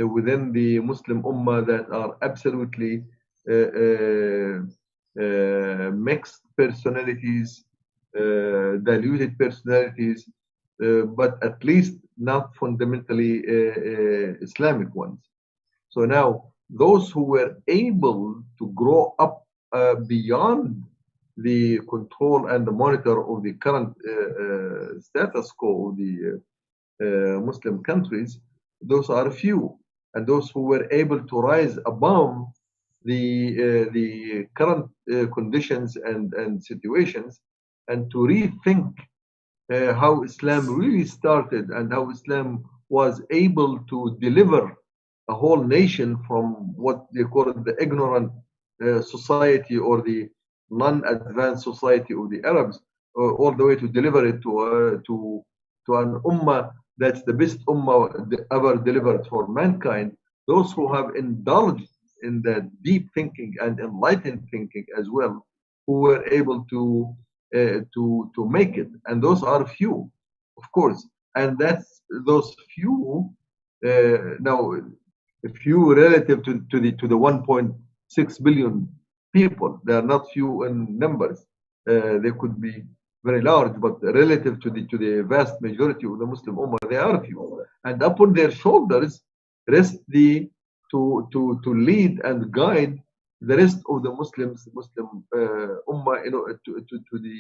Speaker 11: within the Muslim Ummah that are absolutely mixed personalities, diluted personalities, but at least not fundamentally Islamic ones. So now, those who were able to grow up beyond the control and the monitor of the current status quo of the Muslim countries, those are few. And those who were able to rise above the current conditions and situations, and to rethink how Islam really started and how Islam was able to deliver a whole nation from what they call the ignorant society or the non-advanced society of the Arabs, all the way to deliver it to an ummah that's the best ummah ever delivered for mankind. Those who have indulged in that deep thinking and enlightened thinking as well, who were able to make it, and those are few, of course, and that's those few. Now, few relative to the 1.6 billion people, they are not few in numbers. They could be very large, but relative to the vast majority of the Muslim Ummah, they are few, and upon their shoulders rest the to lead and guide the rest of the Muslim Ummah, you know, to the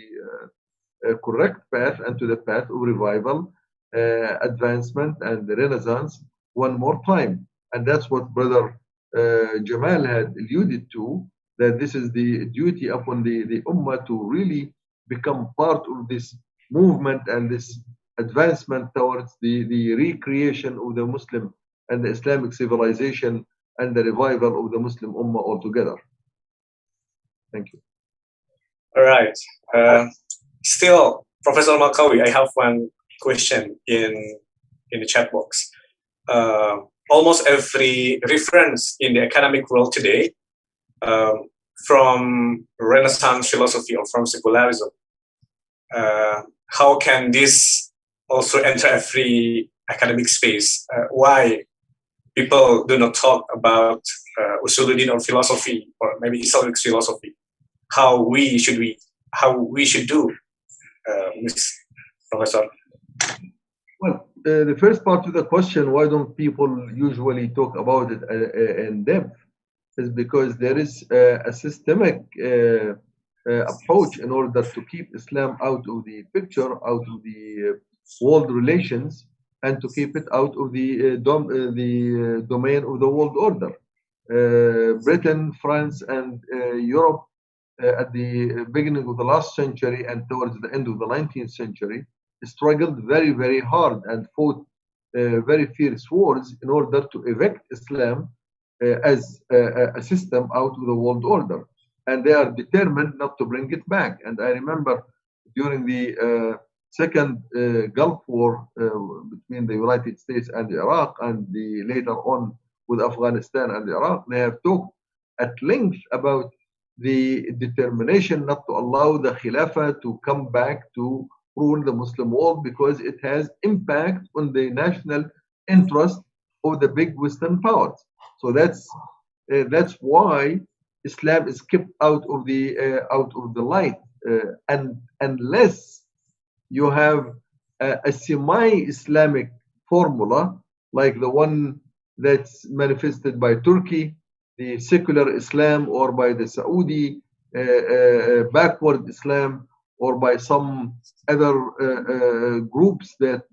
Speaker 11: correct path and to the path of revival, advancement, and renaissance one more time. And that's what Brother Jamal had alluded to, that this is the duty upon the Ummah to really become part of this movement and this advancement towards the recreation of the Muslim and the Islamic civilization and the revival of the Muslim Ummah altogether. Thank you.
Speaker 10: All right. Still, Professor Malkawi, I have one question in the chat box. Almost every reference in the academic world today, from Renaissance philosophy or from secularism, how can this also enter every academic space? Why people do not talk about Usuluddin or philosophy, or maybe Islamic philosophy? How we should do, Professor?
Speaker 11: Well, the first part of the question, why don't people usually talk about it in depth, is because there is a systemic approach in order to keep Islam out of the picture, out of the world relations, and to keep it out of the domain of the world order. Britain, France, and Europe at the beginning of the last century and towards the end of the 19th century struggled very, very hard and fought very fierce wars in order to evict Islam as a system out of the world order. And they are determined not to bring it back. And I remember during the Second Gulf War between the United States and Iraq, and later on with Afghanistan and Iraq, they have talked at length about the determination not to allow the Khilafah to come back to rule the Muslim world, because it has impact on the national interest of the big Western powers. So that's why Islam is kept out of the light, and unless you have a semi-Islamic formula like the one that's manifested by Turkey, the secular Islam, or by the Saudi backward Islam, or by some other groups that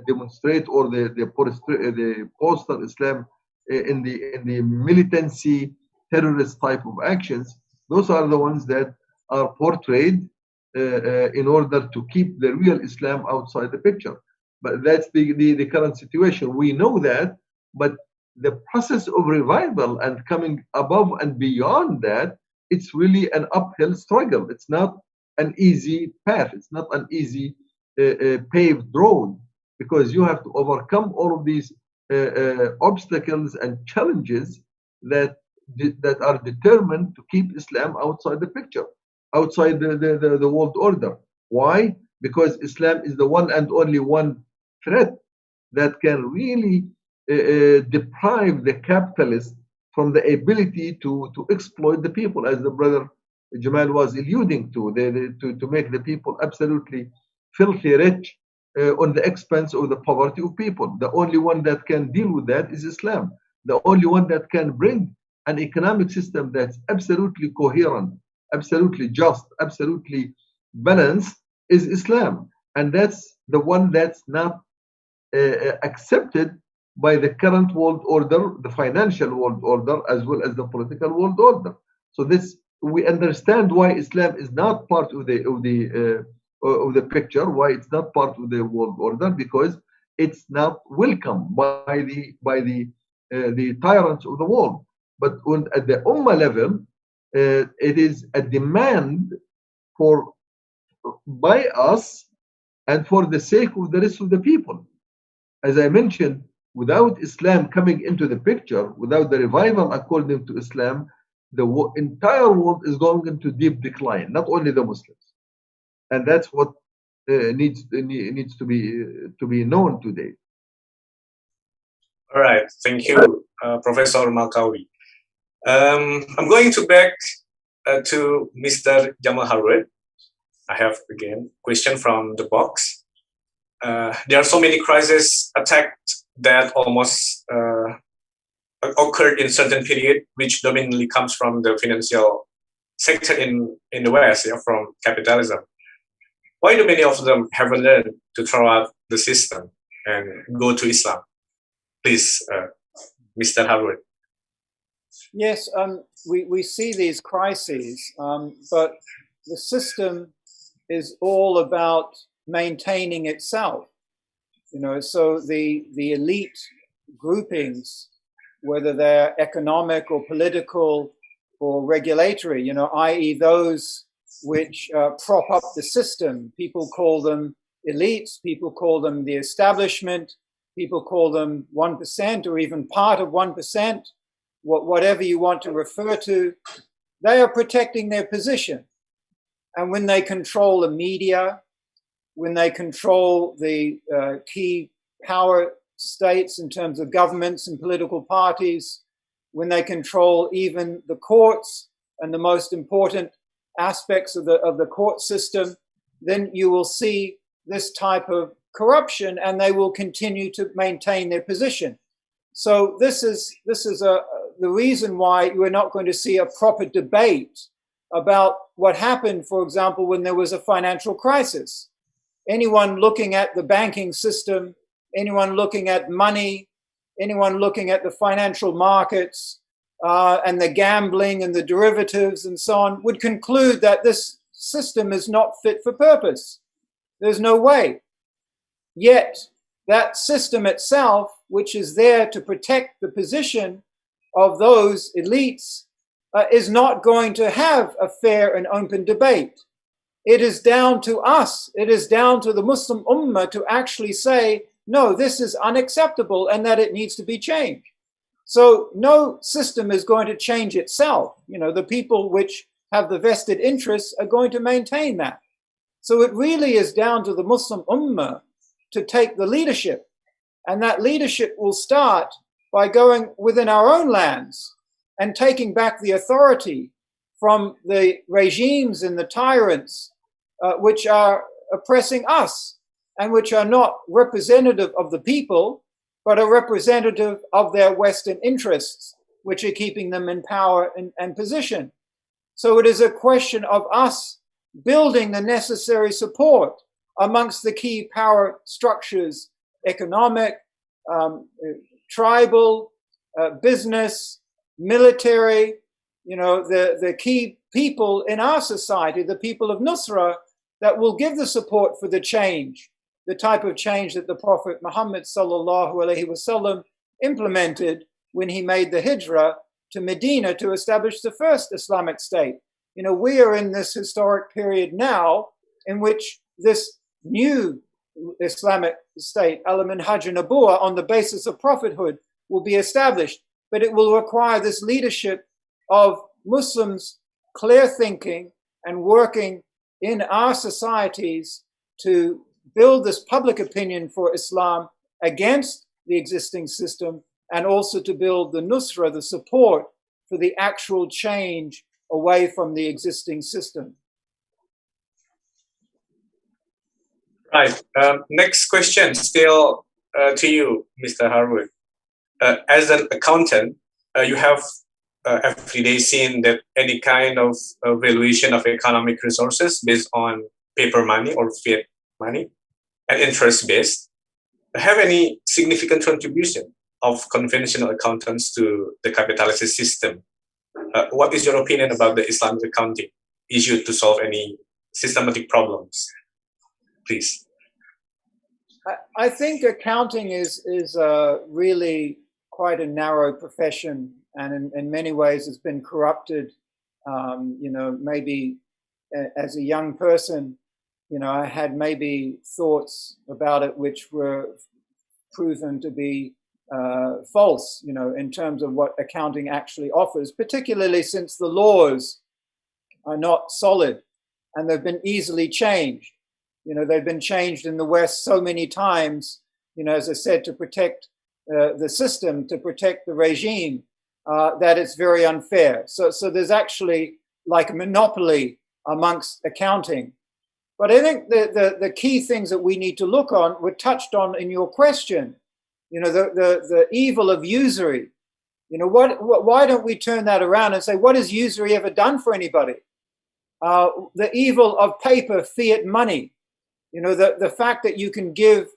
Speaker 11: demonstrate, or the poster Islam in the militancy, terrorist type of actions. Those are the ones that are portrayed in order to keep the real Islam outside the picture. But that's the current situation. We know that, but the process of revival and coming above and beyond that, it's really an uphill struggle. It's not an easy path. It's not an easy paved road, because you have to overcome all of these obstacles and challenges that are determined to keep Islam outside the picture, outside the world order. Why? Because Islam is the one and only one threat that can really deprive the capitalists from the ability to exploit the people, as the brother Jamal was alluding to, to make the people absolutely filthy rich on the expense of the poverty of people. The only one that can deal with that is Islam. The only one that can bring an economic system that's absolutely coherent, absolutely just, absolutely balanced is Islam. And that's the one that's not accepted by the current world order, the financial world order, as well as the political world order. So this, we understand why Islam is not part of the picture, why it's not part of the world order, because it's not welcome by the tyrants of the world. But at the Ummah level, it is a demand by us and for the sake of the rest of the people. As I mentioned, without Islam coming into the picture, without the revival according to Islam, the entire world is going into deep decline, not only the Muslims. And that's what needs to be known today.
Speaker 10: All right, thank you, Professor Malkawi. I'm going to back to Mr. Jamal Harwood. I have again question from the box. There are so many crises attacked that almost occurred in certain period, which dominantly comes from the financial sector in the West, from capitalism. Why do many of them haven't learned to throw out the system and go to Islam? Please, Mr. Harwood.
Speaker 12: Yes, we see these crises, but the system is all about maintaining itself. So the elite groupings, whether they're economic or political or regulatory, i.e. those which prop up the system, people call them elites, people call them the establishment, people call them 1% or even part of 1%, whatever you want to refer to, they are protecting their position. And when they control the media, when they control the key power states in terms of governments and political parties, when they control even the courts and the most important aspects of the court system, then you will see this type of corruption, and they will continue to maintain their position. So this is the reason why we're not going to see a proper debate about what happened, for example, when there was a financial crisis. Anyone looking at the banking system, anyone looking at money, anyone looking at the financial markets and the gambling and the derivatives and so on would conclude that this system is not fit for purpose. There's no way. Yet that system itself, which is there to protect the position of those elites, is not going to have a fair and open debate. It is down to us, it is down to the Muslim Ummah to actually say, no, this is unacceptable and that it needs to be changed. So no system is going to change itself. The people which have the vested interests are going to maintain that. So it really is down to the Muslim Ummah to take the leadership. And that leadership will start by going within our own lands and taking back the authority from the regimes and the tyrants which are oppressing us and which are not representative of the people, but are representative of their Western interests, which are keeping them in power and position. So it is a question of us building the necessary support amongst the key power structures, economic, tribal, business, military, the key people in our society, the people of Nusra, that will give the support for the change, the type of change that the Prophet Muhammad sallallahu alaihi wasallam implemented when he made the hijrah to Medina to establish the first Islamic state. We are in this historic period now in which this new Islamic state, al-Minhaj an-Nubuwwah, on the basis of prophethood, will be established. But it will require this leadership of Muslims clear thinking and working in our societies to build this public opinion for Islam against the existing system, and also to build the nusra, the support for the actual change away from the existing system.
Speaker 10: Right. Next question, still to you, Mr. Harwood. As an accountant, you have every day seen that any kind of valuation of economic resources based on paper money or fiat money and interest-based have any significant contribution of conventional accountants to the capitalist system. What is your opinion about the Islamic accounting issue to solve any systematic problems? Please.
Speaker 12: I think accounting is really quite a narrow profession, and in many ways it's been corrupted. Maybe as a young person, I had maybe thoughts about it which were proven to be false, in terms of what accounting actually offers, particularly since the laws are not solid and they've been easily changed. They've been changed in the West so many times, as I said, to protect the system, to protect the regime, that it's very unfair. So there's actually like a monopoly amongst accounting. But I think the key things that we need to look on were touched on in your question. The evil of usury. Why don't we turn that around and say, what has usury ever done for anybody? The evil of paper fiat money. The fact that you can give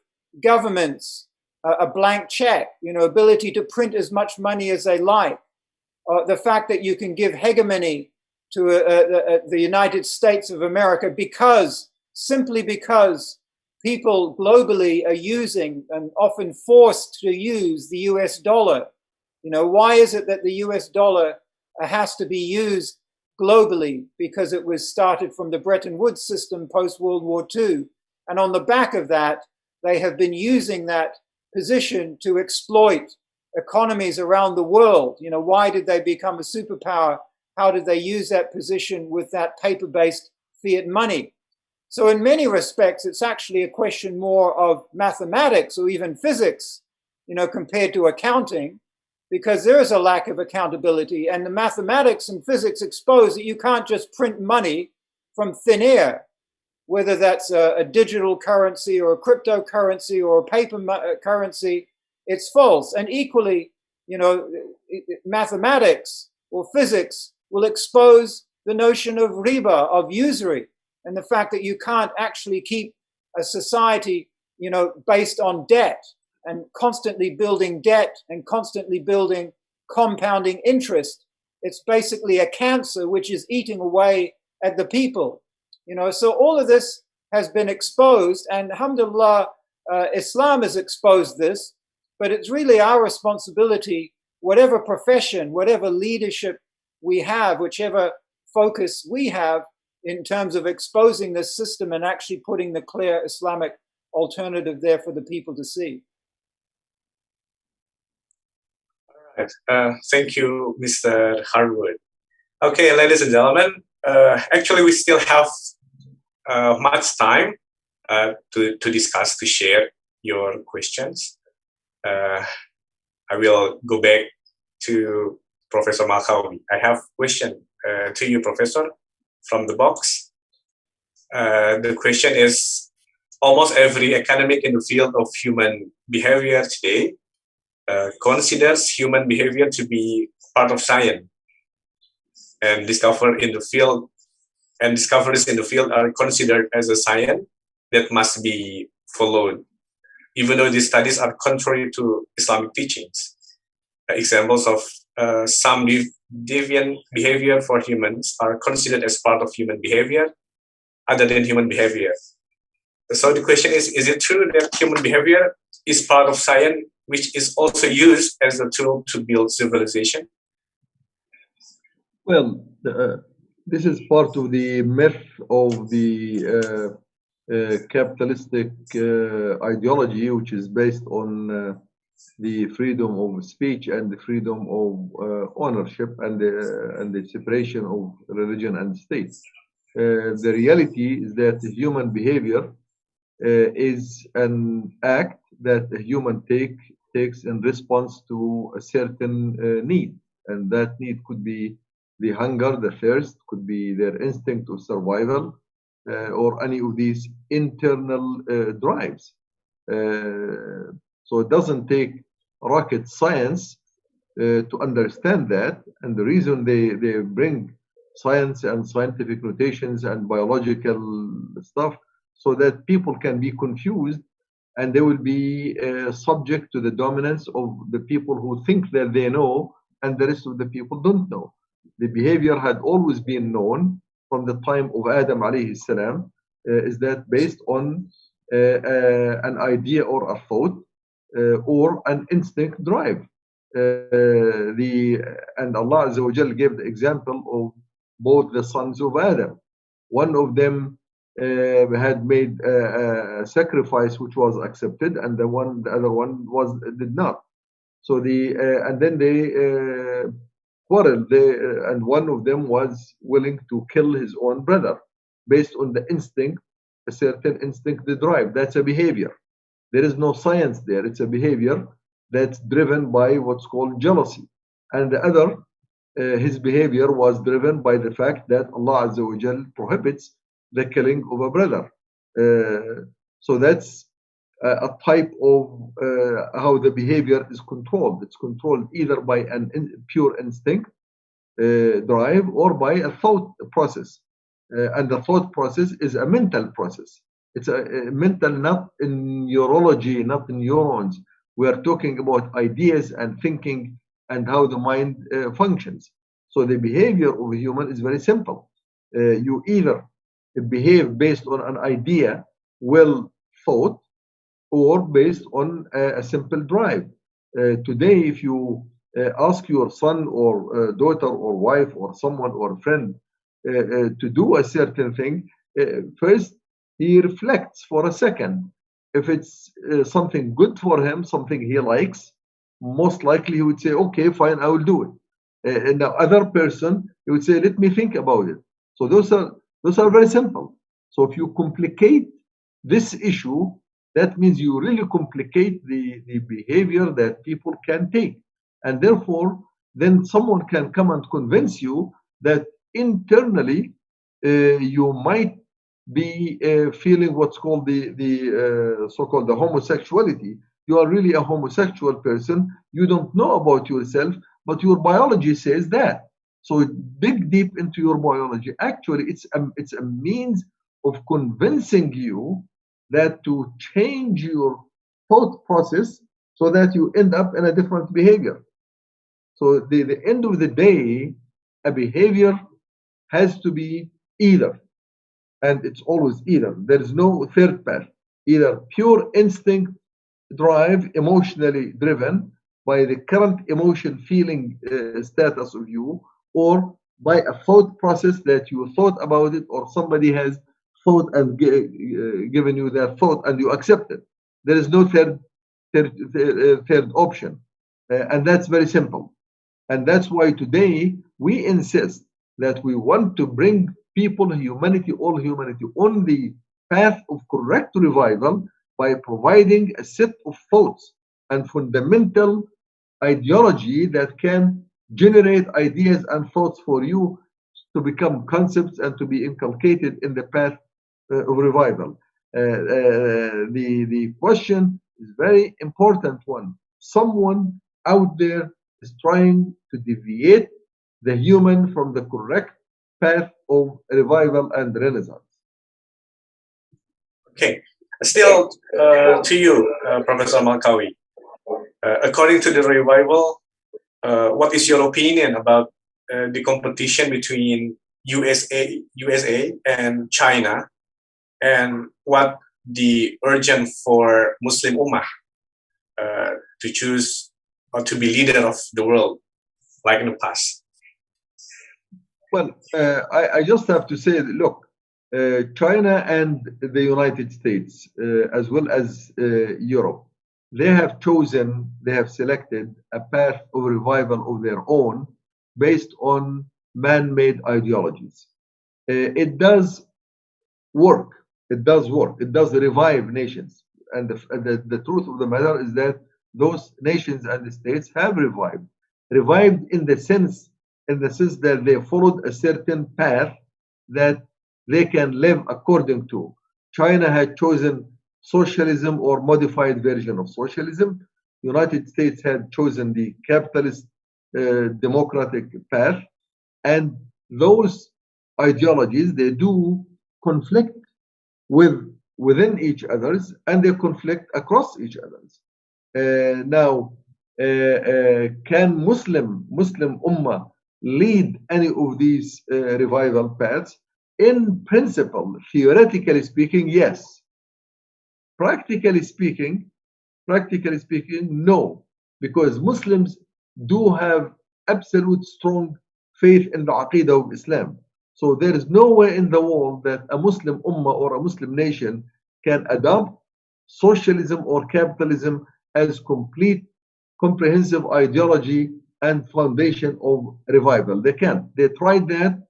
Speaker 12: governments a blank check, ability to print as much money as they like. The fact that you can give hegemony to the United States of America simply because people globally are using and often forced to use the US dollar. Why is it that the US dollar has to be used globally? Because it was started from the Bretton Woods system post-World War II. And on the back of that, they have been using that position to exploit economies around the world. Why did they become a superpower? How did they use that position with that paper-based fiat money? So in many respects, it's actually a question more of mathematics or even physics, compared to accounting, because there is a lack of accountability. And the mathematics and physics expose that you can't just print money from thin air. Whether that's a digital currency or a cryptocurrency or a paper currency, it's false. And equally, mathematics or physics will expose the notion of riba, of usury, and the fact that you can't actually keep a society, based on debt and constantly building debt and constantly building compounding interest. It's basically a cancer which is eating away at the people. So all of this has been exposed, and alhamdulillah, Islam has exposed this, but it's really our responsibility, whatever profession, whatever leadership we have, whichever focus we have in terms of exposing this system and actually putting the clear Islamic alternative there for the people to see.
Speaker 10: All right. Thank you, Mr. Harwood. Okay, ladies and gentlemen, actually we still have much time to discuss, to share your questions. I will go back to Professor Malkawi. I have a question to you, Professor, from the box. The question is, almost every academic in the field of human behavior today considers human behavior to be part of science, and discoveries in the field are considered as a science that must be followed, even though these studies are contrary to Islamic teachings. Examples of some deviant behavior for humans are considered as part of human behavior other than human behavior. So the question is it true that human behavior is part of science, which is also used as a tool to build civilization?
Speaker 11: Well, this is part of the myth of the capitalistic ideology, which is based on the freedom of speech and the freedom of ownership and the separation of religion and state. The reality is that human behavior is an act that a human take takes in response to a certain need. And that need could be the hunger, the thirst, could be their instinct of survival, or any of these internal drives. So it doesn't take rocket science to understand that. And the reason they bring science and scientific notations and biological stuff so that people can be confused and they will be subject to the dominance of the people who think that they know and the rest of the people don't know. The behavior had always been known from the time of Adam alayhi salam, is that based on an idea or a thought or an instinct drive. And Allah Azza wa Jal gave the example of both the sons of Adam. One of them had made a sacrifice which was accepted, and the other one did not. So and then they quarreled. And one of them was willing to kill his own brother based on the instinct, a certain instinct, the drive. That's a behavior. There is no science there. It's a behavior that's driven by what's called jealousy. And the other, his behavior was driven by the fact that Allah Azza wa Jal prohibits the killing of a brother. So that's a type of how the behavior is controlled. It's controlled either by an pure instinct drive or by a thought process. And the thought process is a mental process. It's a mental, not in neurology, not in neurons. We are talking about ideas and thinking and how the mind functions. So the behavior of a human is very simple. You either behave based on an idea, well thought, or based on a simple drive. Today, if you ask your son or daughter or wife or someone or friend to do a certain thing, first he reflects for a second. If it's something good for him, something he likes, most likely he would say, okay, fine, I will do it. And the other person, he would say, let me think about it. So those are very simple. So if you complicate this issue, that means you really complicate the behavior that people can take. And therefore, then someone can come and convince you that internally you might be feeling what's called the so-called the homosexuality. You are really a homosexual person. You don't know about yourself, but your biology says that. So dig deep into your biology. Actually, it's a means of convincing you that to change your thought process so that you end up in a different behavior. So the end of the day, a behavior has to be either, and it's always either. There is no third path. Either pure instinct drive, emotionally driven by the current emotion feeling status of you, or by a thought process that you thought about it, or somebody has thought and given you their thought and you accept it. There is no third option. And that's very simple. And that's why today we insist that we want to bring people, humanity, all humanity, on the path of correct revival by providing a set of thoughts and fundamental ideology that can generate ideas and thoughts for you to become concepts and to be inculcated in the path of revival. The question is very important one. Someone out there is trying to deviate the human from the correct path of revival and renaissance.
Speaker 10: Okay, still to you, Professor Malkawi. According to the revival, what is your opinion about the competition between USA and China, and what the urgent for Muslim Ummah to choose or to be leader of the world like in the past?
Speaker 11: Well, I just have to say that, look, China and the United States, as well as Europe, they have selected a path of revival of their own based on man-made ideologies. It does work. It does revive nations. And the truth of the matter is that those nations and states have revived. Revived in the sense that they followed a certain path that they can live according to. China had chosen socialism or modified version of socialism. United States had chosen the capitalist democratic path, and those ideologies, they do conflict within each others, and they conflict across each others. Can Muslim Ummah lead any of these revival paths? In principle, theoretically speaking, yes. Practically speaking, no, because Muslims do have absolute strong faith in the Aqidah of Islam. So there is no way in the world that a Muslim Ummah or a Muslim nation can adopt socialism or capitalism as complete, comprehensive ideology and foundation of revival. They can't. They tried that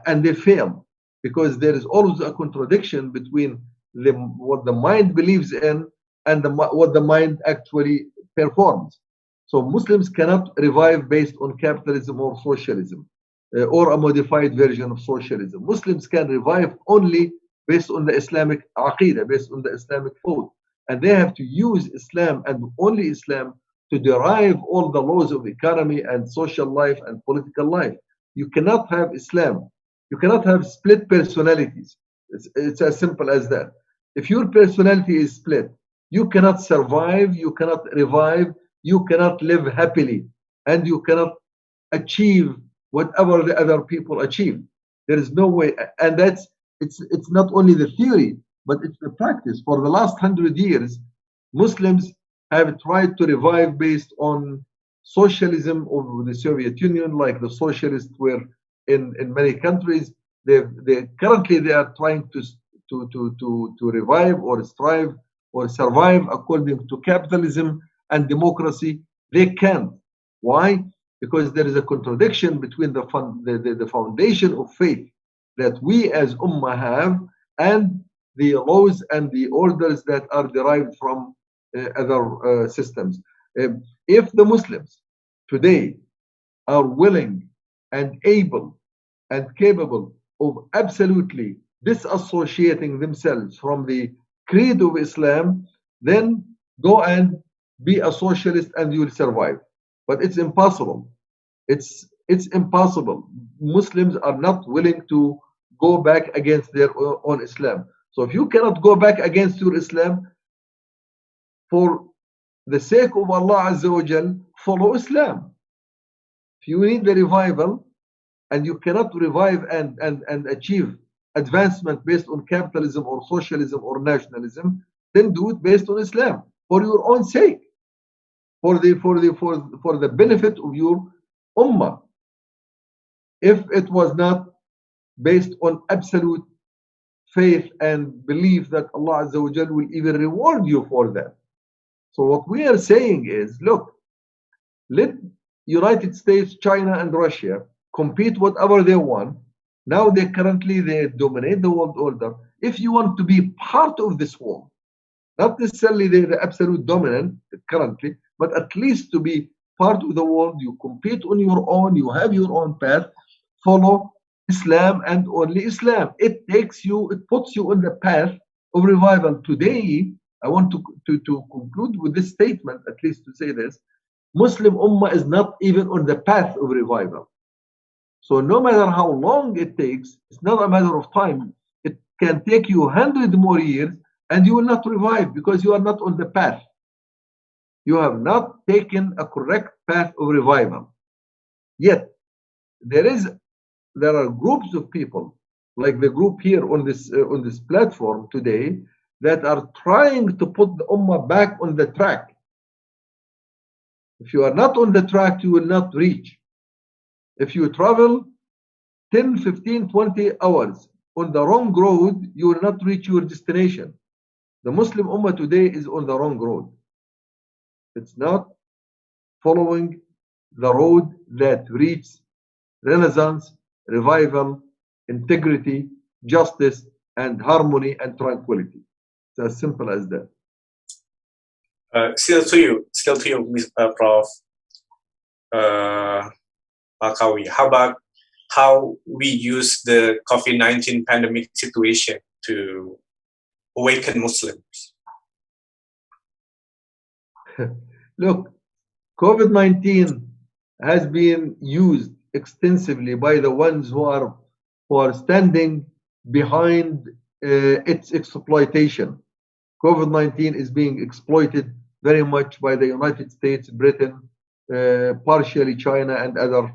Speaker 11: and they failed, because there is always a contradiction between what the mind believes in and what the mind actually performs. So Muslims cannot revive based on capitalism or socialism or a modified version of socialism. Muslims can revive only based on the Islamic Aqidah, based on the Islamic thought. And they have to use Islam and only Islam to derive all the laws of economy and social life and political life. You cannot have Islam. You cannot have split personalities. It's as simple as that. If your personality is split, you cannot survive, you cannot revive, you cannot live happily, and you cannot achieve whatever the other people achieve. There is no way. And it's not only the theory, but it's the practice. For the last 100 years, Muslims have tried to revive based on socialism of the Soviet Union, like the socialists were in many countries. Currently they are trying to revive or strive or survive according to capitalism and democracy. They can't. Why? Because there is a contradiction between the foundation of faith that we as Ummah have and the laws and the orders that are derived from other systems. If the Muslims today are willing and able and capable of absolutely disassociating themselves from the creed of Islam, then go and be a socialist and you will survive. But it's impossible. It's impossible. Muslims are not willing to go back against their own Islam. So if you cannot go back against your Islam, for the sake of Allah Azza wa Jal, follow Islam. If you need the revival and you cannot revive and achieve advancement based on capitalism or socialism or nationalism, then do it based on Islam for your own sake, for the benefit of your ummah. If it was not based on absolute faith and belief that Allah Azza wa Jal will even reward you for that. So what we are saying is, look, let United States, China, and Russia compete whatever they want. Now they dominate the world order. If you want to be part of this world, not necessarily the absolute dominant currently, but at least to be part of the world, you compete on your own, you have your own path, follow Islam and only Islam. It puts you on the path of revival. Today, I want to conclude with this statement, at least to say this: Muslim Ummah is not even on the path of revival. So no matter how long it takes, it's not a matter of time. It can take you 100 more years and you will not revive because you are not on the path. You have not taken a correct path of revival. Yet, there are groups of people, like the group here on this platform today, that are trying to put the Ummah back on the track. If you are not on the track, you will not reach. If you travel 10, 15, 20 hours on the wrong road, you will not reach your destination. The Muslim Ummah today is on the wrong road. It's not following the road that reaches renaissance, revival, integrity, justice, and harmony and tranquility. It's as simple as that.
Speaker 10: Still to you, Prof. Malkawi. How about how we use the COVID-19 pandemic situation to awaken Muslims?
Speaker 11: Look, COVID-19 has been used extensively by the ones who are standing behind its exploitation. COVID-19 is being exploited very much by the United States, Britain, partially China and other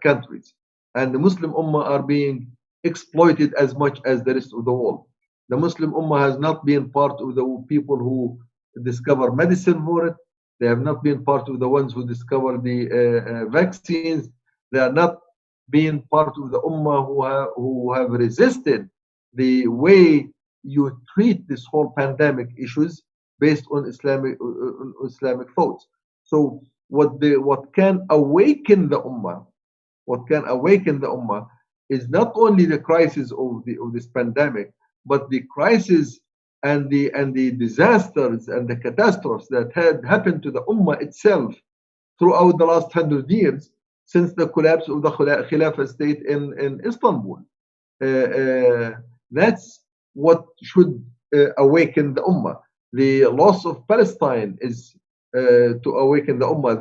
Speaker 11: countries. And the Muslim Ummah are being exploited as much as the rest of the world. The Muslim Ummah has not been part of the people who discover medicine for it. They have not been part of the ones who discover the vaccines. They are not being part of the Ummah who have resisted the way you treat this whole pandemic issues based on Islamic thoughts. So what can awaken the Ummah, is not only the crisis of this pandemic, but the crisis and the disasters and the catastrophes that had happened to the Ummah itself throughout the last 100 years since the collapse of the Khilafah state in Istanbul. That's what should awaken the Ummah. The loss of Palestine is to awaken the Ummah.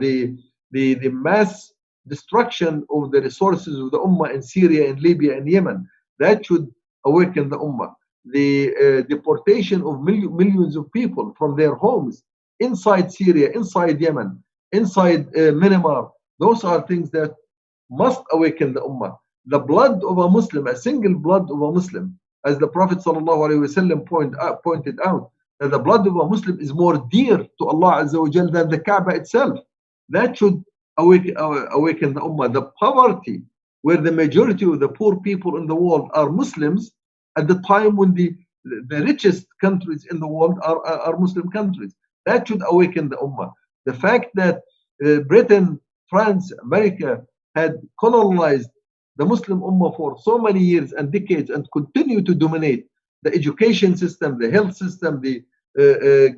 Speaker 11: The mass destruction of the resources of the Ummah in Syria and Libya and Yemen, that should awaken the Ummah. The deportation of millions of people from their homes inside Syria, inside Yemen, inside Myanmar, those are things that must awaken the Ummah. The blood of a Muslim, a single blood of a Muslim, as the Prophet ﷺ pointed out, that the blood of a Muslim is more dear to Allah Azza wa Jal than the Kaaba itself. That should awaken the Ummah. The poverty, where the majority of the poor people in the world are Muslims, at the time when the richest countries in the world are Muslim countries. That should awaken the Ummah. The fact that Britain, France, America had colonized the Muslim Ummah for so many years and decades and continue to dominate the education system, the health system, the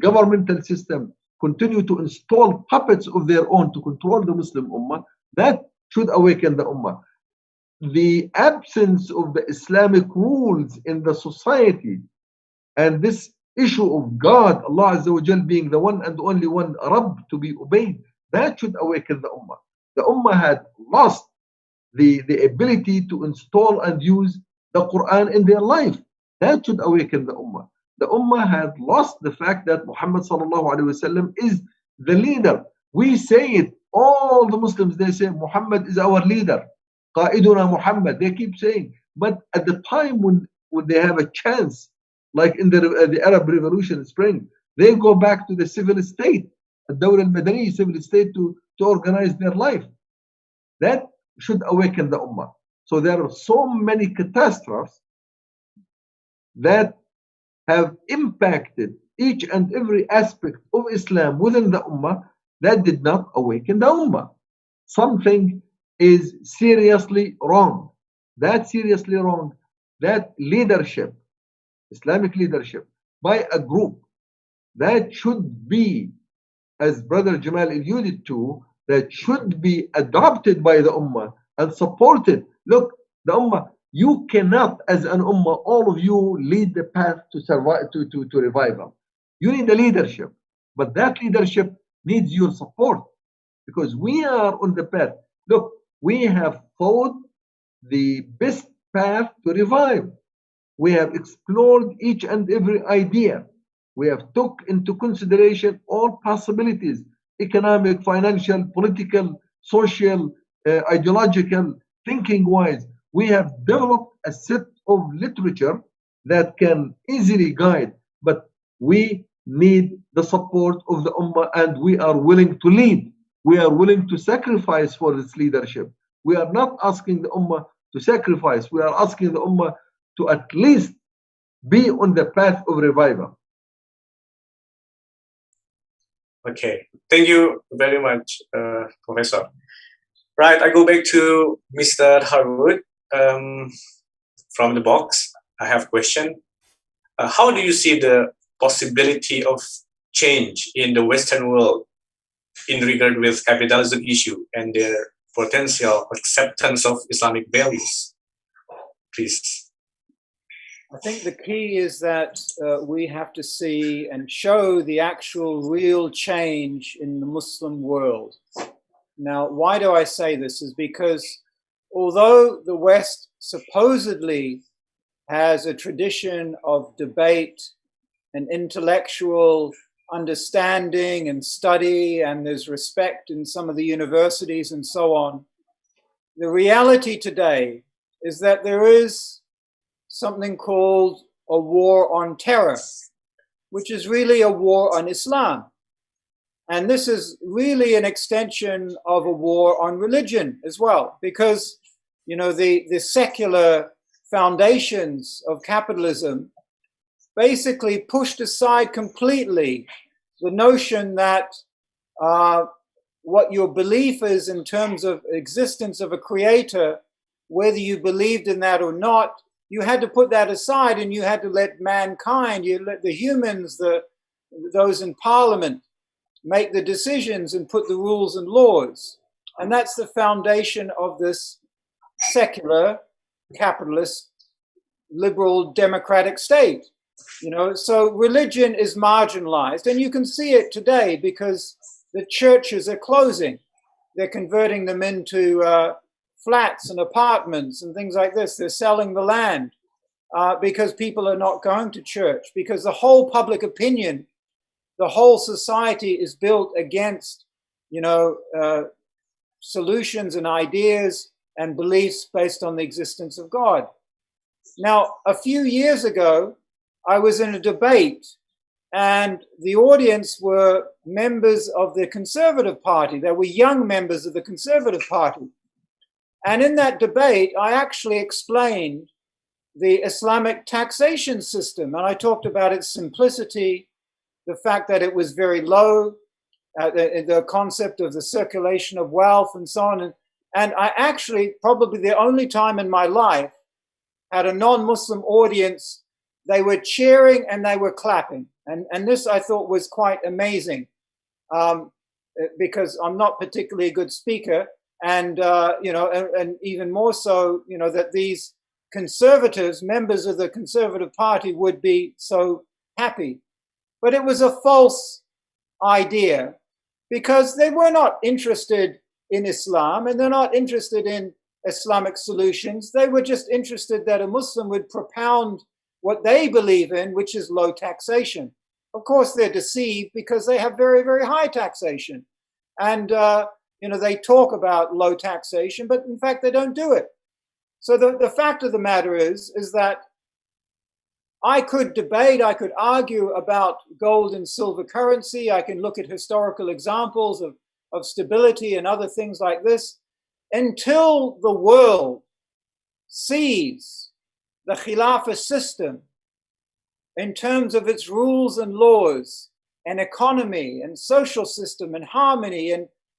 Speaker 11: governmental system, continue to install puppets of their own to control the Muslim Ummah, that should awaken the Ummah. The absence of the Islamic rules in the society and this issue of God, Allah Azza wa Jal being the one and only one Rabb to be obeyed, that should awaken the Ummah. The Ummah had lost the ability to install and use the Quran in their life. That should awaken the Ummah. The Ummah had lost the fact that Muhammad sallallahu alaihi wasallam is the leader. We say it, all the Muslims, they say Muhammad is our leader. Qa'iduna Muhammad, they keep saying. But at the time when they have a chance, like in the Arab Revolution in spring, they go back to the civil state, the Dawla al-Madani civil state to organize their life. That should awaken the Ummah. So there are so many catastrophes that have impacted each and every aspect of Islam within the Ummah that did not awaken the Ummah. Something is seriously wrong. That's seriously wrong. That leadership, Islamic leadership, by a group that should be, as Brother Jamal alluded to, that should be adopted by the Ummah and supported. Look, the Ummah, you cannot, as an Ummah, all of you lead the path to survive, to revival. You need a leadership, but that leadership needs your support because we are on the path. Look, we have followed the best path to revive. We have explored each and every idea. We have took into consideration all possibilities, economic, financial, political, social, ideological, thinking-wise. We have developed a set of literature that can easily guide, but we need the support of the Ummah and we are willing to lead. We are willing to sacrifice for this leadership. We are not asking the Ummah to sacrifice. We are asking the Ummah to at least be on the path of revival.
Speaker 10: Okay, thank you very much, Professor. Right, I go back to Mr. Harwood. From the box, I have a question. How do you see the possibility of change in the Western world in regard with capitalism issue and their potential acceptance of Islamic values? Please.
Speaker 12: I think the key is that we have to see and show the actual real change in the Muslim world. Now, why do I say this? Is because although the West supposedly has a tradition of debate and intellectual understanding and study, and there's respect in some of the universities and so on, the reality today is that there is something called a war on terror, which is really a war on Islam. And this is really an extension of a war on religion as well, because, you know, the secular foundations of capitalism basically pushed aside completely the notion that what your belief is in terms of existence of a creator, whether you believed in that or not, you had to put that aside, and you had to let mankind, you let the humans, those in parliament, make the decisions and put the rules and laws. And that's the foundation of this secular, capitalist, liberal, democratic state. You know, so religion is marginalized, and you can see it today because the churches are closing. They're converting them into flats and apartments and things like this. They're selling the land because people are not going to church, because the whole public opinion, the whole society is built against, you know, solutions and ideas and beliefs based on the existence of God. Now, a few years ago, I was in a debate, and the audience were members of the Conservative Party. They were young members of the Conservative Party. And in that debate, I actually explained the Islamic taxation system. And I talked about its simplicity, the fact that it was very low, the concept of the circulation of wealth and so on. And I actually, probably the only time in my life, had a non-Muslim audience. They were cheering and they were clapping. And this I thought was quite amazing because I'm not particularly a good speaker. And, you know, and even more so, you know, that these conservatives, members of the Conservative Party, would be so happy. But it was a false idea because they were not interested in Islam, and they're not interested in Islamic solutions. They were just interested that a Muslim would propound what they believe in, which is low taxation. Of course, they're deceived because they have very, very high taxation. And, you know, they talk about low taxation, but in fact, they don't do it. So the fact of the matter is that I could debate, I could argue about gold and silver currency. I can look at historical examples of stability and other things like this until the world sees the Khilafah system in terms of its rules and laws and economy and social system and harmony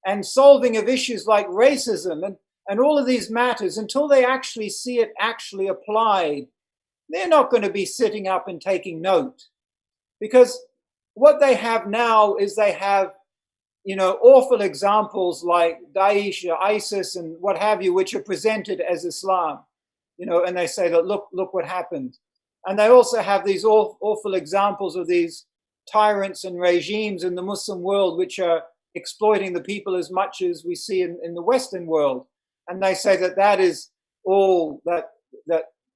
Speaker 12: and solving of issues like racism and all of these matters, until they actually see it actually applied, they're not going to be sitting up and taking note. Because what they have now is they have, you know, awful examples like Daesh or ISIS and what have you, which are presented as Islam, you know, and they say that, look what happened. And they also have these awful examples of these tyrants and regimes in the Muslim world, which are exploiting the people as much as we see in the Western world. And they say that that is all that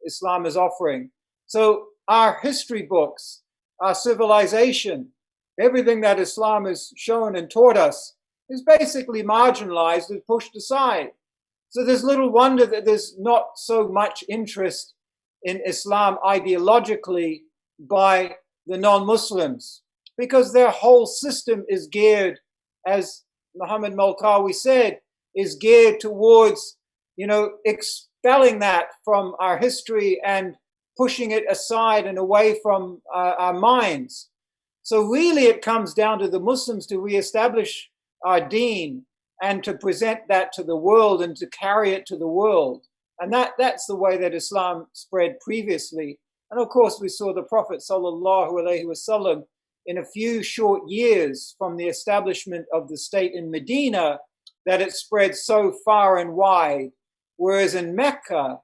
Speaker 12: Islam is offering. So our history books, our civilization, everything that Islam has shown and taught us is basically marginalized and pushed aside. So there's little wonder that there's not so much interest in Islam ideologically by the non-Muslims, because their whole system is geared, as Muhammad Malkawi said, is geared towards, you know, expelling that from our history and pushing it aside and away from our minds. So really it comes down to the Muslims to reestablish our deen and to present that to the world and to carry it to the world. And that's the way that Islam spread previously. And of course we saw the Prophet sallallahu alaihi wasallam in a few short years from the establishment of the state in Medina that it spread so far and wide. Whereas in Mecca,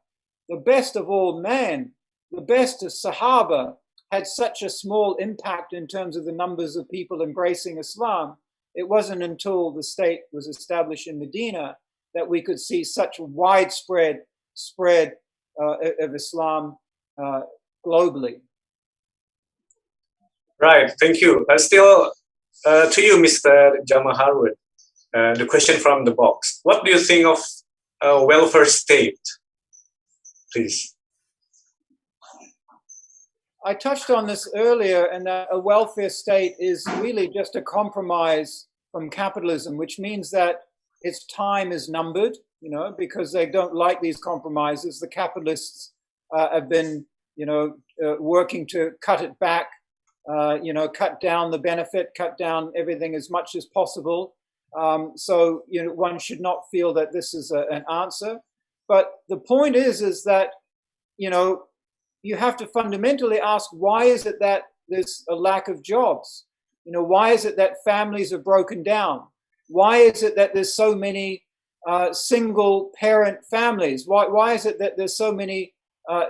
Speaker 12: the best of all men, the best of Sahaba, had such a small impact in terms of the numbers of people embracing Islam. It wasn't until the state was established in Medina that we could see such a widespread spread of Islam globally.
Speaker 10: Right, thank you. Still to you, Mr. Jamal Harwood, the question from the box. What do you think of a welfare state? Please.
Speaker 12: I touched on this earlier, and that a welfare state is really just a compromise from capitalism, which means that its time is numbered, you know, because they don't like these compromises. The capitalists have been, you know, working to cut it back, you know, cut down the benefit, cut down everything as much as possible. So, you know, one should not feel that this is an answer. But the point is that, you know, you have to fundamentally ask, why is it that there's a lack of jobs? You know, why is it that families are broken down? Why is it that there's so many single parent families? Why is it that there's so many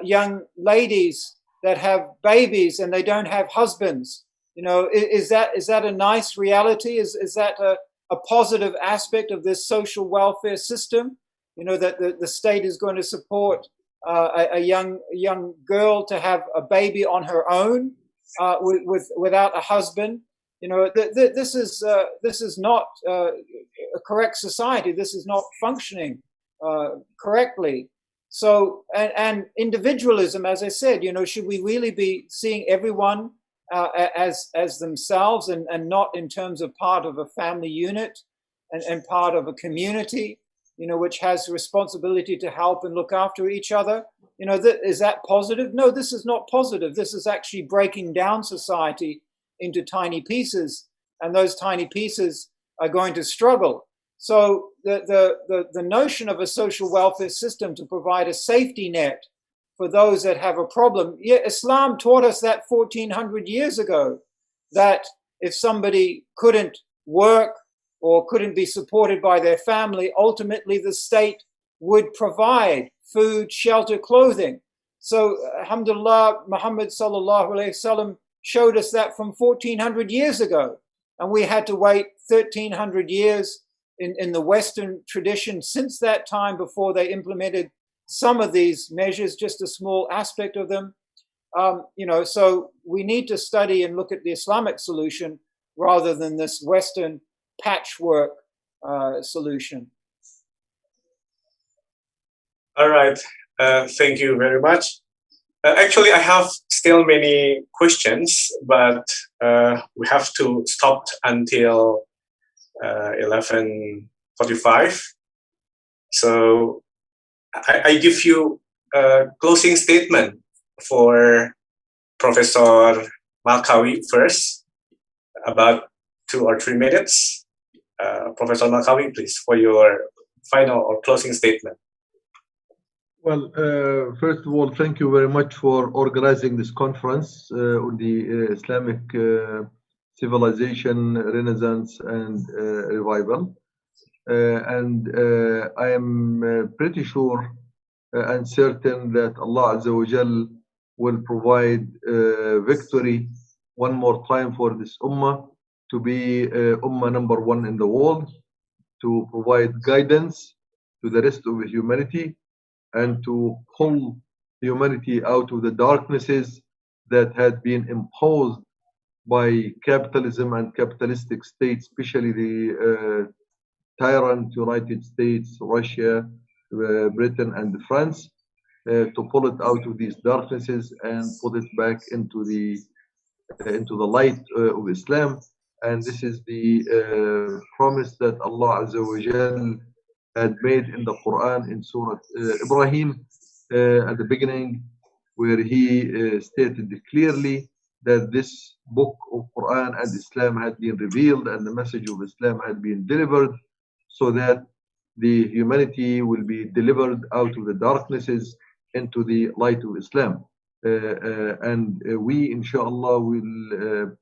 Speaker 12: young ladies that have babies and they don't have husbands? You know, is that a nice reality? Is that a positive aspect of this social welfare system? You know, that the state is going to support a young girl to have a baby on her own without a husband. You know, this is not a correct society. This is not functioning correctly. So, and individualism, as I said, you know, should we really be seeing everyone as themselves and not in terms of part of a family unit and part of a community, you know, which has responsibility to help and look after each other? You know, is that positive? No, this is not positive. This is actually breaking down society into tiny pieces, and those tiny pieces are going to struggle. So the notion of a social welfare system to provide a safety net for those that have a problem, yeah, Islam taught us that 1400 years ago, that if somebody couldn't work or couldn't be supported by their family, ultimately the state would provide food, shelter, clothing. So, alhamdulillah, Muhammad sallallahu alayhi wasallam showed us that from 1400 years ago. And we had to wait 1300 years in the Western tradition since that time before they implemented some of these measures, just a small aspect of them. You know, so we need to study and look at the Islamic solution rather than this Western patchwork solution.
Speaker 10: All right, thank you very much. Actually, I have still many questions, but we have to stop until 11:45. So I give you a closing statement for Professor Malkawi first, about 2 or 3 minutes. Professor Malkawi, please, for your final or closing statement.
Speaker 11: Well, first of all, thank you very much for organizing this conference on the Islamic civilization, renaissance, and revival. And I am pretty sure and certain that Allah Azza wa Jal will provide victory one more time for this ummah to be ummah number 1 in the world, to provide guidance to the rest of humanity, and to pull humanity out of the darknesses that had been imposed by capitalism and capitalistic states, especially the tyrant United States, Russia, Britain, and France, to pull it out of these darknesses and put it back into the light of Islam. And this is the promise that Allah Azza wa Jal had made in the Quran in Surah Ibrahim at the beginning, where he stated clearly that this book of Quran and Islam had been revealed and the message of Islam had been delivered, so that the humanity will be delivered out of the darknesses into the light of Islam. And we, inshallah, will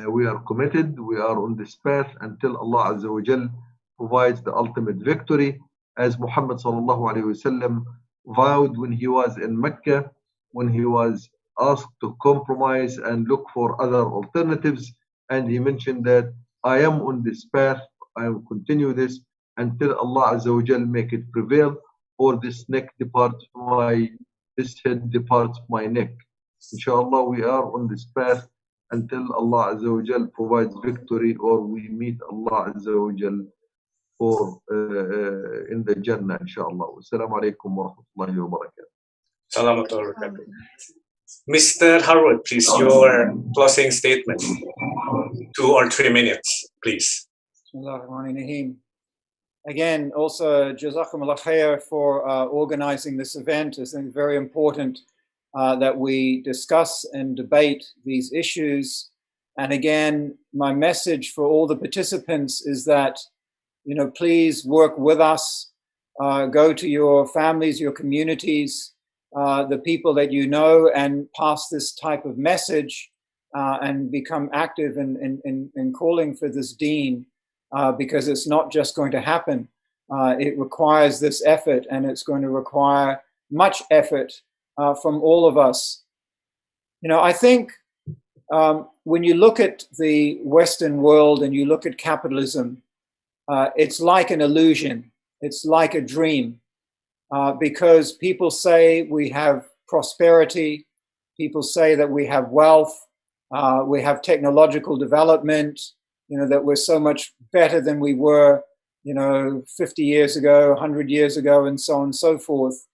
Speaker 11: We are committed, we are on this path until Allah Azza wa Jal provides the ultimate victory, as Muhammad sallallahu alayhi wasallam vowed when he was in Mecca, when he was asked to compromise and look for other alternatives, and he mentioned that I am on this path, I will continue this until Allah Azza wa Jal make it prevail, or this neck departs this head departs my neck. Inshallah, we are on this path until Allah Azza wa Jal provides victory, or we meet Allah Azza wa Jal for in the Jannah, inshallah. Assalamu alaikum wa rahmatullahi wa barakatuh.
Speaker 10: Assalamualaikum warahmatullahi wabarakatuh. Mr. Harwood, please, your closing statement. 2 or 3 minutes, please.
Speaker 12: Bismillahirrahmanirrahim. Again, also, Jazakumullah khair for organizing this event. I think it's very important that we discuss and debate these issues. And again, my message for all the participants is that, you know, please work with us, go to your families, your communities, the people that you know, and pass this type of message and become active in calling for this deen, because it's not just going to happen. It requires this effort, and it's going to require much effort from all of us. You know, I think when you look at the Western world and you look at capitalism, it's like an illusion. It's like a dream, because people say we have prosperity. People say that we have wealth. We have technological development, you know, that we're so much better than we were, you know, 50 years ago, 100 years ago, and so on and so forth.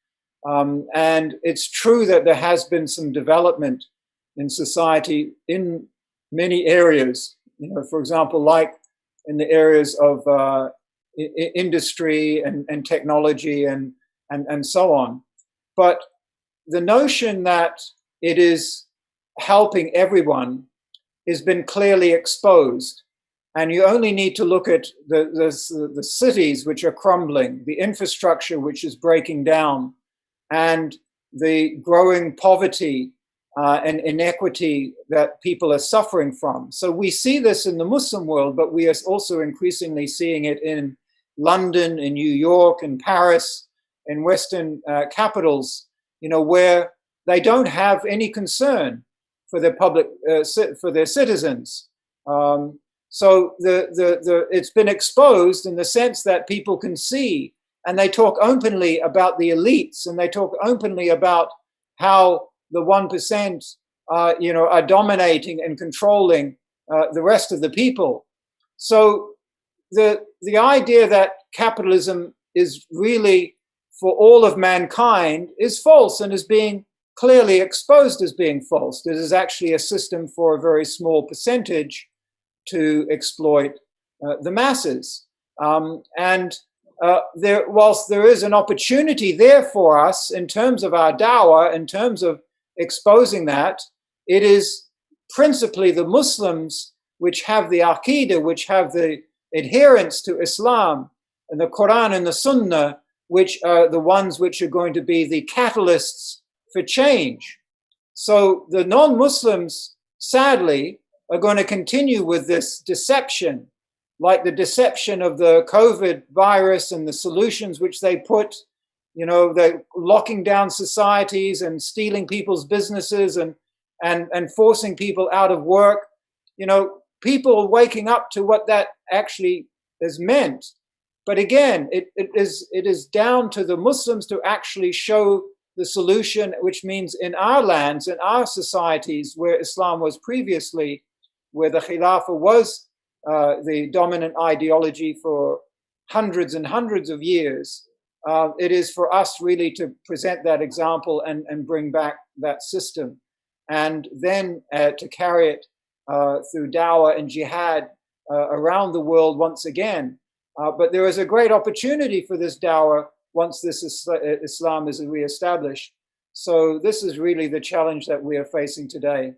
Speaker 12: And it's true that there has been some development in society in many areas, you know, for example, like in the areas of industry and technology and so on. But the notion that it is helping everyone has been clearly exposed. And you only need to look at the cities which are crumbling, the infrastructure which is breaking down, and the growing poverty and inequity that people are suffering from. So we see this in the Muslim world, but we are also increasingly seeing it in London, in New York, in Paris, in Western capitals, you know, where they don't have any concern for their public, for their citizens. So it's been exposed in the sense that people can see, and they talk openly about the elites, and they talk openly about how the 1%, you know, are dominating and controlling the rest of the people. So the idea that capitalism is really for all of mankind is false, and is being clearly exposed as being false. This is actually a system for a very small percentage to exploit the masses. Whilst there is an opportunity there for us in terms of our dawah, in terms of exposing that, it is principally the Muslims which have the Aqidah, which have the adherence to Islam and the Quran and the Sunnah, which are the ones which are going to be the catalysts for change. So the non-Muslims, sadly, are going to continue with this deception, like the deception of the COVID virus and the solutions which they put, you know, they're locking down societies and stealing people's businesses and forcing people out of work. You know, people are waking up to what that actually is meant. But again, it is down to the Muslims to actually show the solution, which means in our lands, in our societies where Islam was previously, where the Khilafah was the dominant ideology for hundreds and hundreds of years, it is for us really to present that example and bring back that system. And then to carry it through dawah and jihad around the world once again. But there is a great opportunity for this dawah once this Islam is re-established. So this is really the challenge that we are facing today.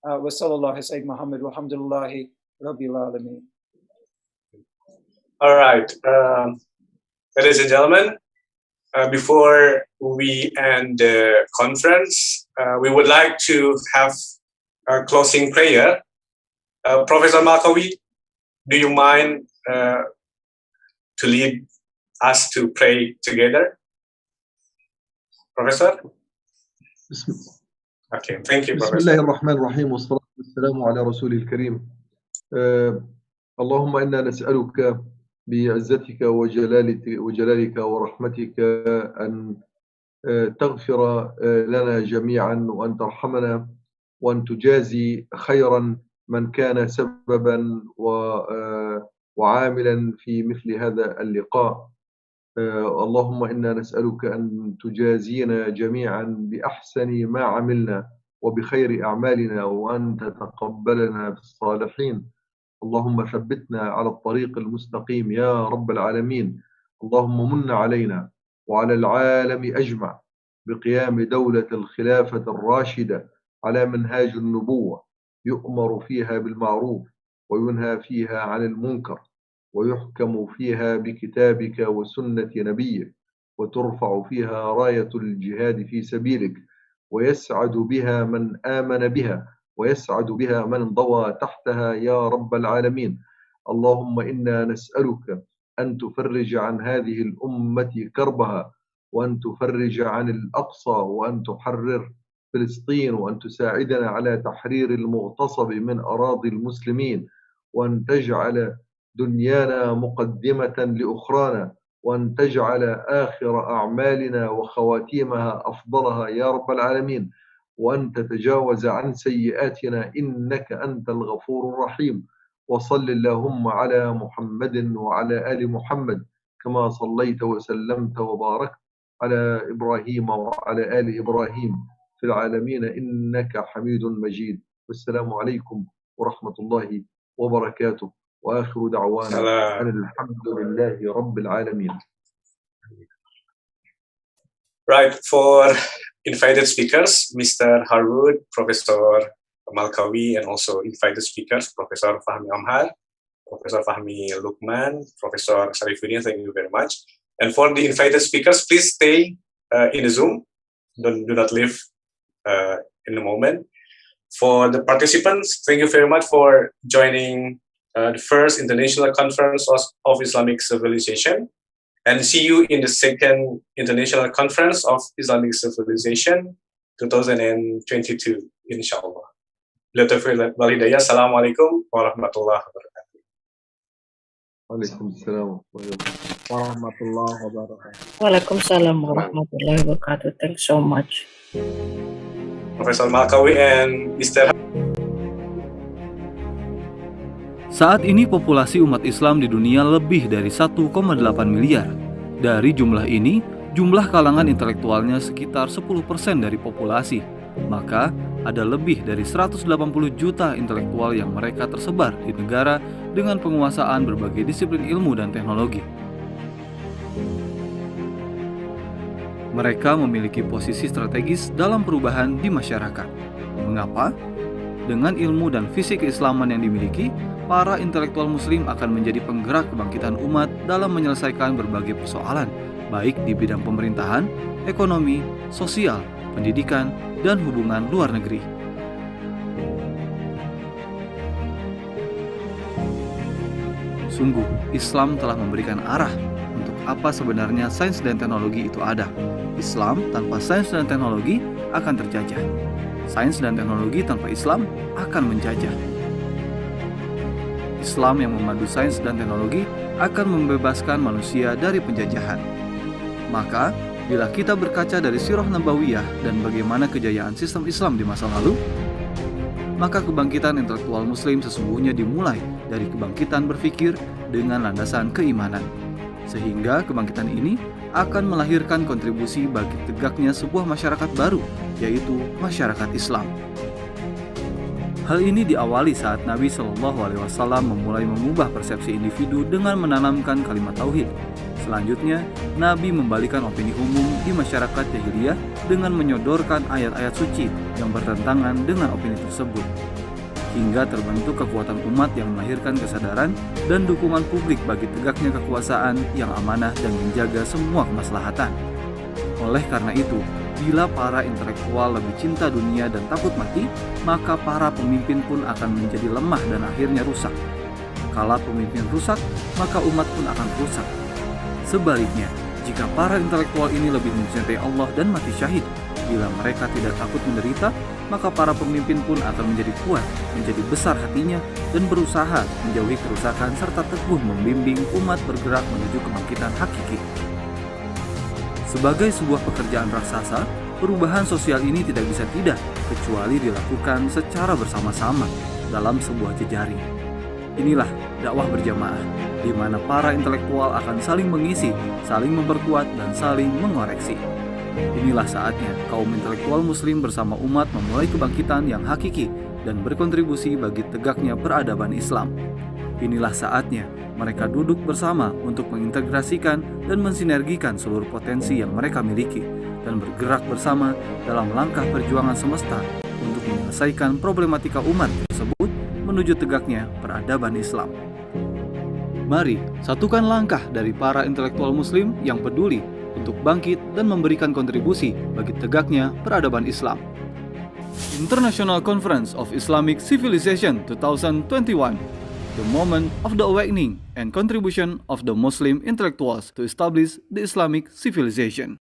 Speaker 12: Wa sallallahu Sayyid Muhammad wa hamdulillahi rabbil alameen.
Speaker 10: All right, ladies and gentlemen, before we end the conference, we would like to have our closing prayer Professor Malkawi, do you mind to lead us to pray together? Professor? Okay, thank you,
Speaker 11: بسم
Speaker 10: Professor.
Speaker 11: الله الرحمن الرحيم والصلاة والسلام على رسول الكريم. اللهم إنا نسألك بعزتك وجلالك ورحمتك أن تغفر لنا جميعا وأن ترحمنا وأن تجازي خيرا من كان سببا وعاملا في مثل هذا اللقاء. اللهم إنا نسألك أن تجازينا جميعا بأحسن ما عملنا وبخير أعمالنا وأن تتقبلنا بالصالحين. اللهم ثبتنا على الطريق المستقيم يا رب العالمين. اللهم من علينا وعلى العالم أجمع بقيام دولة الخلافة الراشدة على منهاج النبوة، يؤمر فيها بالمعروف وينهى فيها عن المنكر ويحكم فيها بكتابك وسنة نبيك وترفع فيها راية الجهاد في سبيلك ويسعد بها من آمن بها ويسعد بها من ضوى تحتها يا رب العالمين. اللهم إنا نسألك أن تفرج عن هذه الأمة كربها وأن تفرج عن الأقصى وأن تحرر فلسطين وأن تساعدنا على تحرير المغتصب من أراضي المسلمين وأن تجعل دنيانا مقدمة لأخرانا وأن تجعل آخر أعمالنا وخواتيمها أفضلها يا رب العالمين وأن تتجاوز عن سيئاتنا إنك أنت الغفور الرحيم. وصل اللهم على محمد وعلى آل محمد كما صليت وسلمت وباركت على إبراهيم وعلى آل إبراهيم في العالمين إنك حميد مجيد. والسلام عليكم ورحمة الله وبركاته وآخر دعوانا أن الحمد لله رب العالمين.
Speaker 10: Right, for invited speakers, Mr. Harwood, Professor Malkawi, and also invited speakers, Professor Fahmy Amhar, Professor Fahmy Lukman, Professor Sharifuddin, thank you very much. And for the invited speakers, please stay in the Zoom. Do not leave in a moment. For the participants, thank you very much for joining the first International Conference of Islamic Civilization. And see you in the second International Conference of Islamic Civilization 2022, inshallah. Assalamualaikum warahmatullahi wabarakatuh.
Speaker 11: Waalaikumsalam
Speaker 7: warahmatullahi wabarakatuh.
Speaker 13: Waalaikumsalam warahmatullahi wabarakatuh. Thanks so much.
Speaker 10: Professor Malkawi and Mr.
Speaker 5: Saat ini populasi umat Islam di dunia lebih dari 1,8 miliar. Dari jumlah ini, jumlah kalangan intelektualnya sekitar 10% dari populasi. Maka, ada lebih dari 180 juta intelektual yang mereka tersebar di negara dengan penguasaan berbagai disiplin ilmu dan teknologi. Mereka memiliki posisi strategis dalam perubahan di masyarakat. Mengapa? Dengan ilmu dan visi keislaman yang dimiliki, para intelektual muslim akan menjadi penggerak kebangkitan umat dalam menyelesaikan berbagai persoalan, baik di bidang pemerintahan, ekonomi, sosial, pendidikan, dan hubungan luar negeri. Sungguh, Islam telah memberikan arah untuk apa sebenarnya sains dan teknologi itu ada. Islam tanpa sains dan teknologi akan terjajah. Sains dan teknologi tanpa Islam akan menjajah. Islam yang memadu sains dan teknologi akan membebaskan manusia dari penjajahan. Maka, bila kita berkaca dari sirah nabawiyah dan bagaimana kejayaan sistem Islam di masa lalu, maka kebangkitan intelektual muslim sesungguhnya dimulai dari kebangkitan berpikir dengan landasan keimanan. Sehingga kebangkitan ini akan melahirkan kontribusi bagi tegaknya sebuah masyarakat baru, yaitu masyarakat Islam. Hal ini diawali saat Nabi SAW memulai mengubah persepsi individu dengan menanamkan kalimat tauhid. Selanjutnya, Nabi membalikan opini umum di masyarakat jahiliyah dengan menyodorkan ayat-ayat suci yang bertentangan dengan opini tersebut. Hingga terbentuk kekuatan umat yang melahirkan kesadaran dan dukungan publik bagi tegaknya kekuasaan yang amanah dan menjaga semua kemaslahatan. Oleh karena itu, Bila para intelektual lebih cinta dunia dan takut mati, maka para pemimpin pun akan menjadi lemah dan akhirnya rusak. Kala pemimpin rusak, maka umat pun akan rusak. Sebaliknya, jika para intelektual ini lebih mencintai Allah dan mati syahid, bila mereka tidak takut menderita, maka para pemimpin pun akan menjadi kuat, menjadi besar hatinya, dan berusaha menjauhi kerusakan serta teguh membimbing umat bergerak menuju kebangkitan hakiki. Sebagai sebuah pekerjaan raksasa, perubahan sosial ini tidak bisa tidak kecuali dilakukan secara bersama-sama dalam sebuah jejaring. Inilah dakwah berjamaah, di mana para intelektual akan saling mengisi, saling memperkuat, dan saling mengoreksi. Inilah saatnya kaum intelektual muslim bersama umat memulai kebangkitan yang hakiki dan berkontribusi bagi tegaknya peradaban Islam. Inilah saatnya mereka duduk bersama untuk mengintegrasikan dan mensinergikan seluruh potensi yang mereka miliki dan bergerak bersama dalam langkah perjuangan semesta untuk menyelesaikan problematika umat tersebut menuju tegaknya peradaban Islam. Mari satukan langkah dari para intelektual muslim yang peduli untuk bangkit dan memberikan kontribusi bagi tegaknya peradaban Islam. International Conference of Islamic Civilization 2021, the moment of the awakening and contribution of the Muslim intellectuals to establish the Islamic civilization.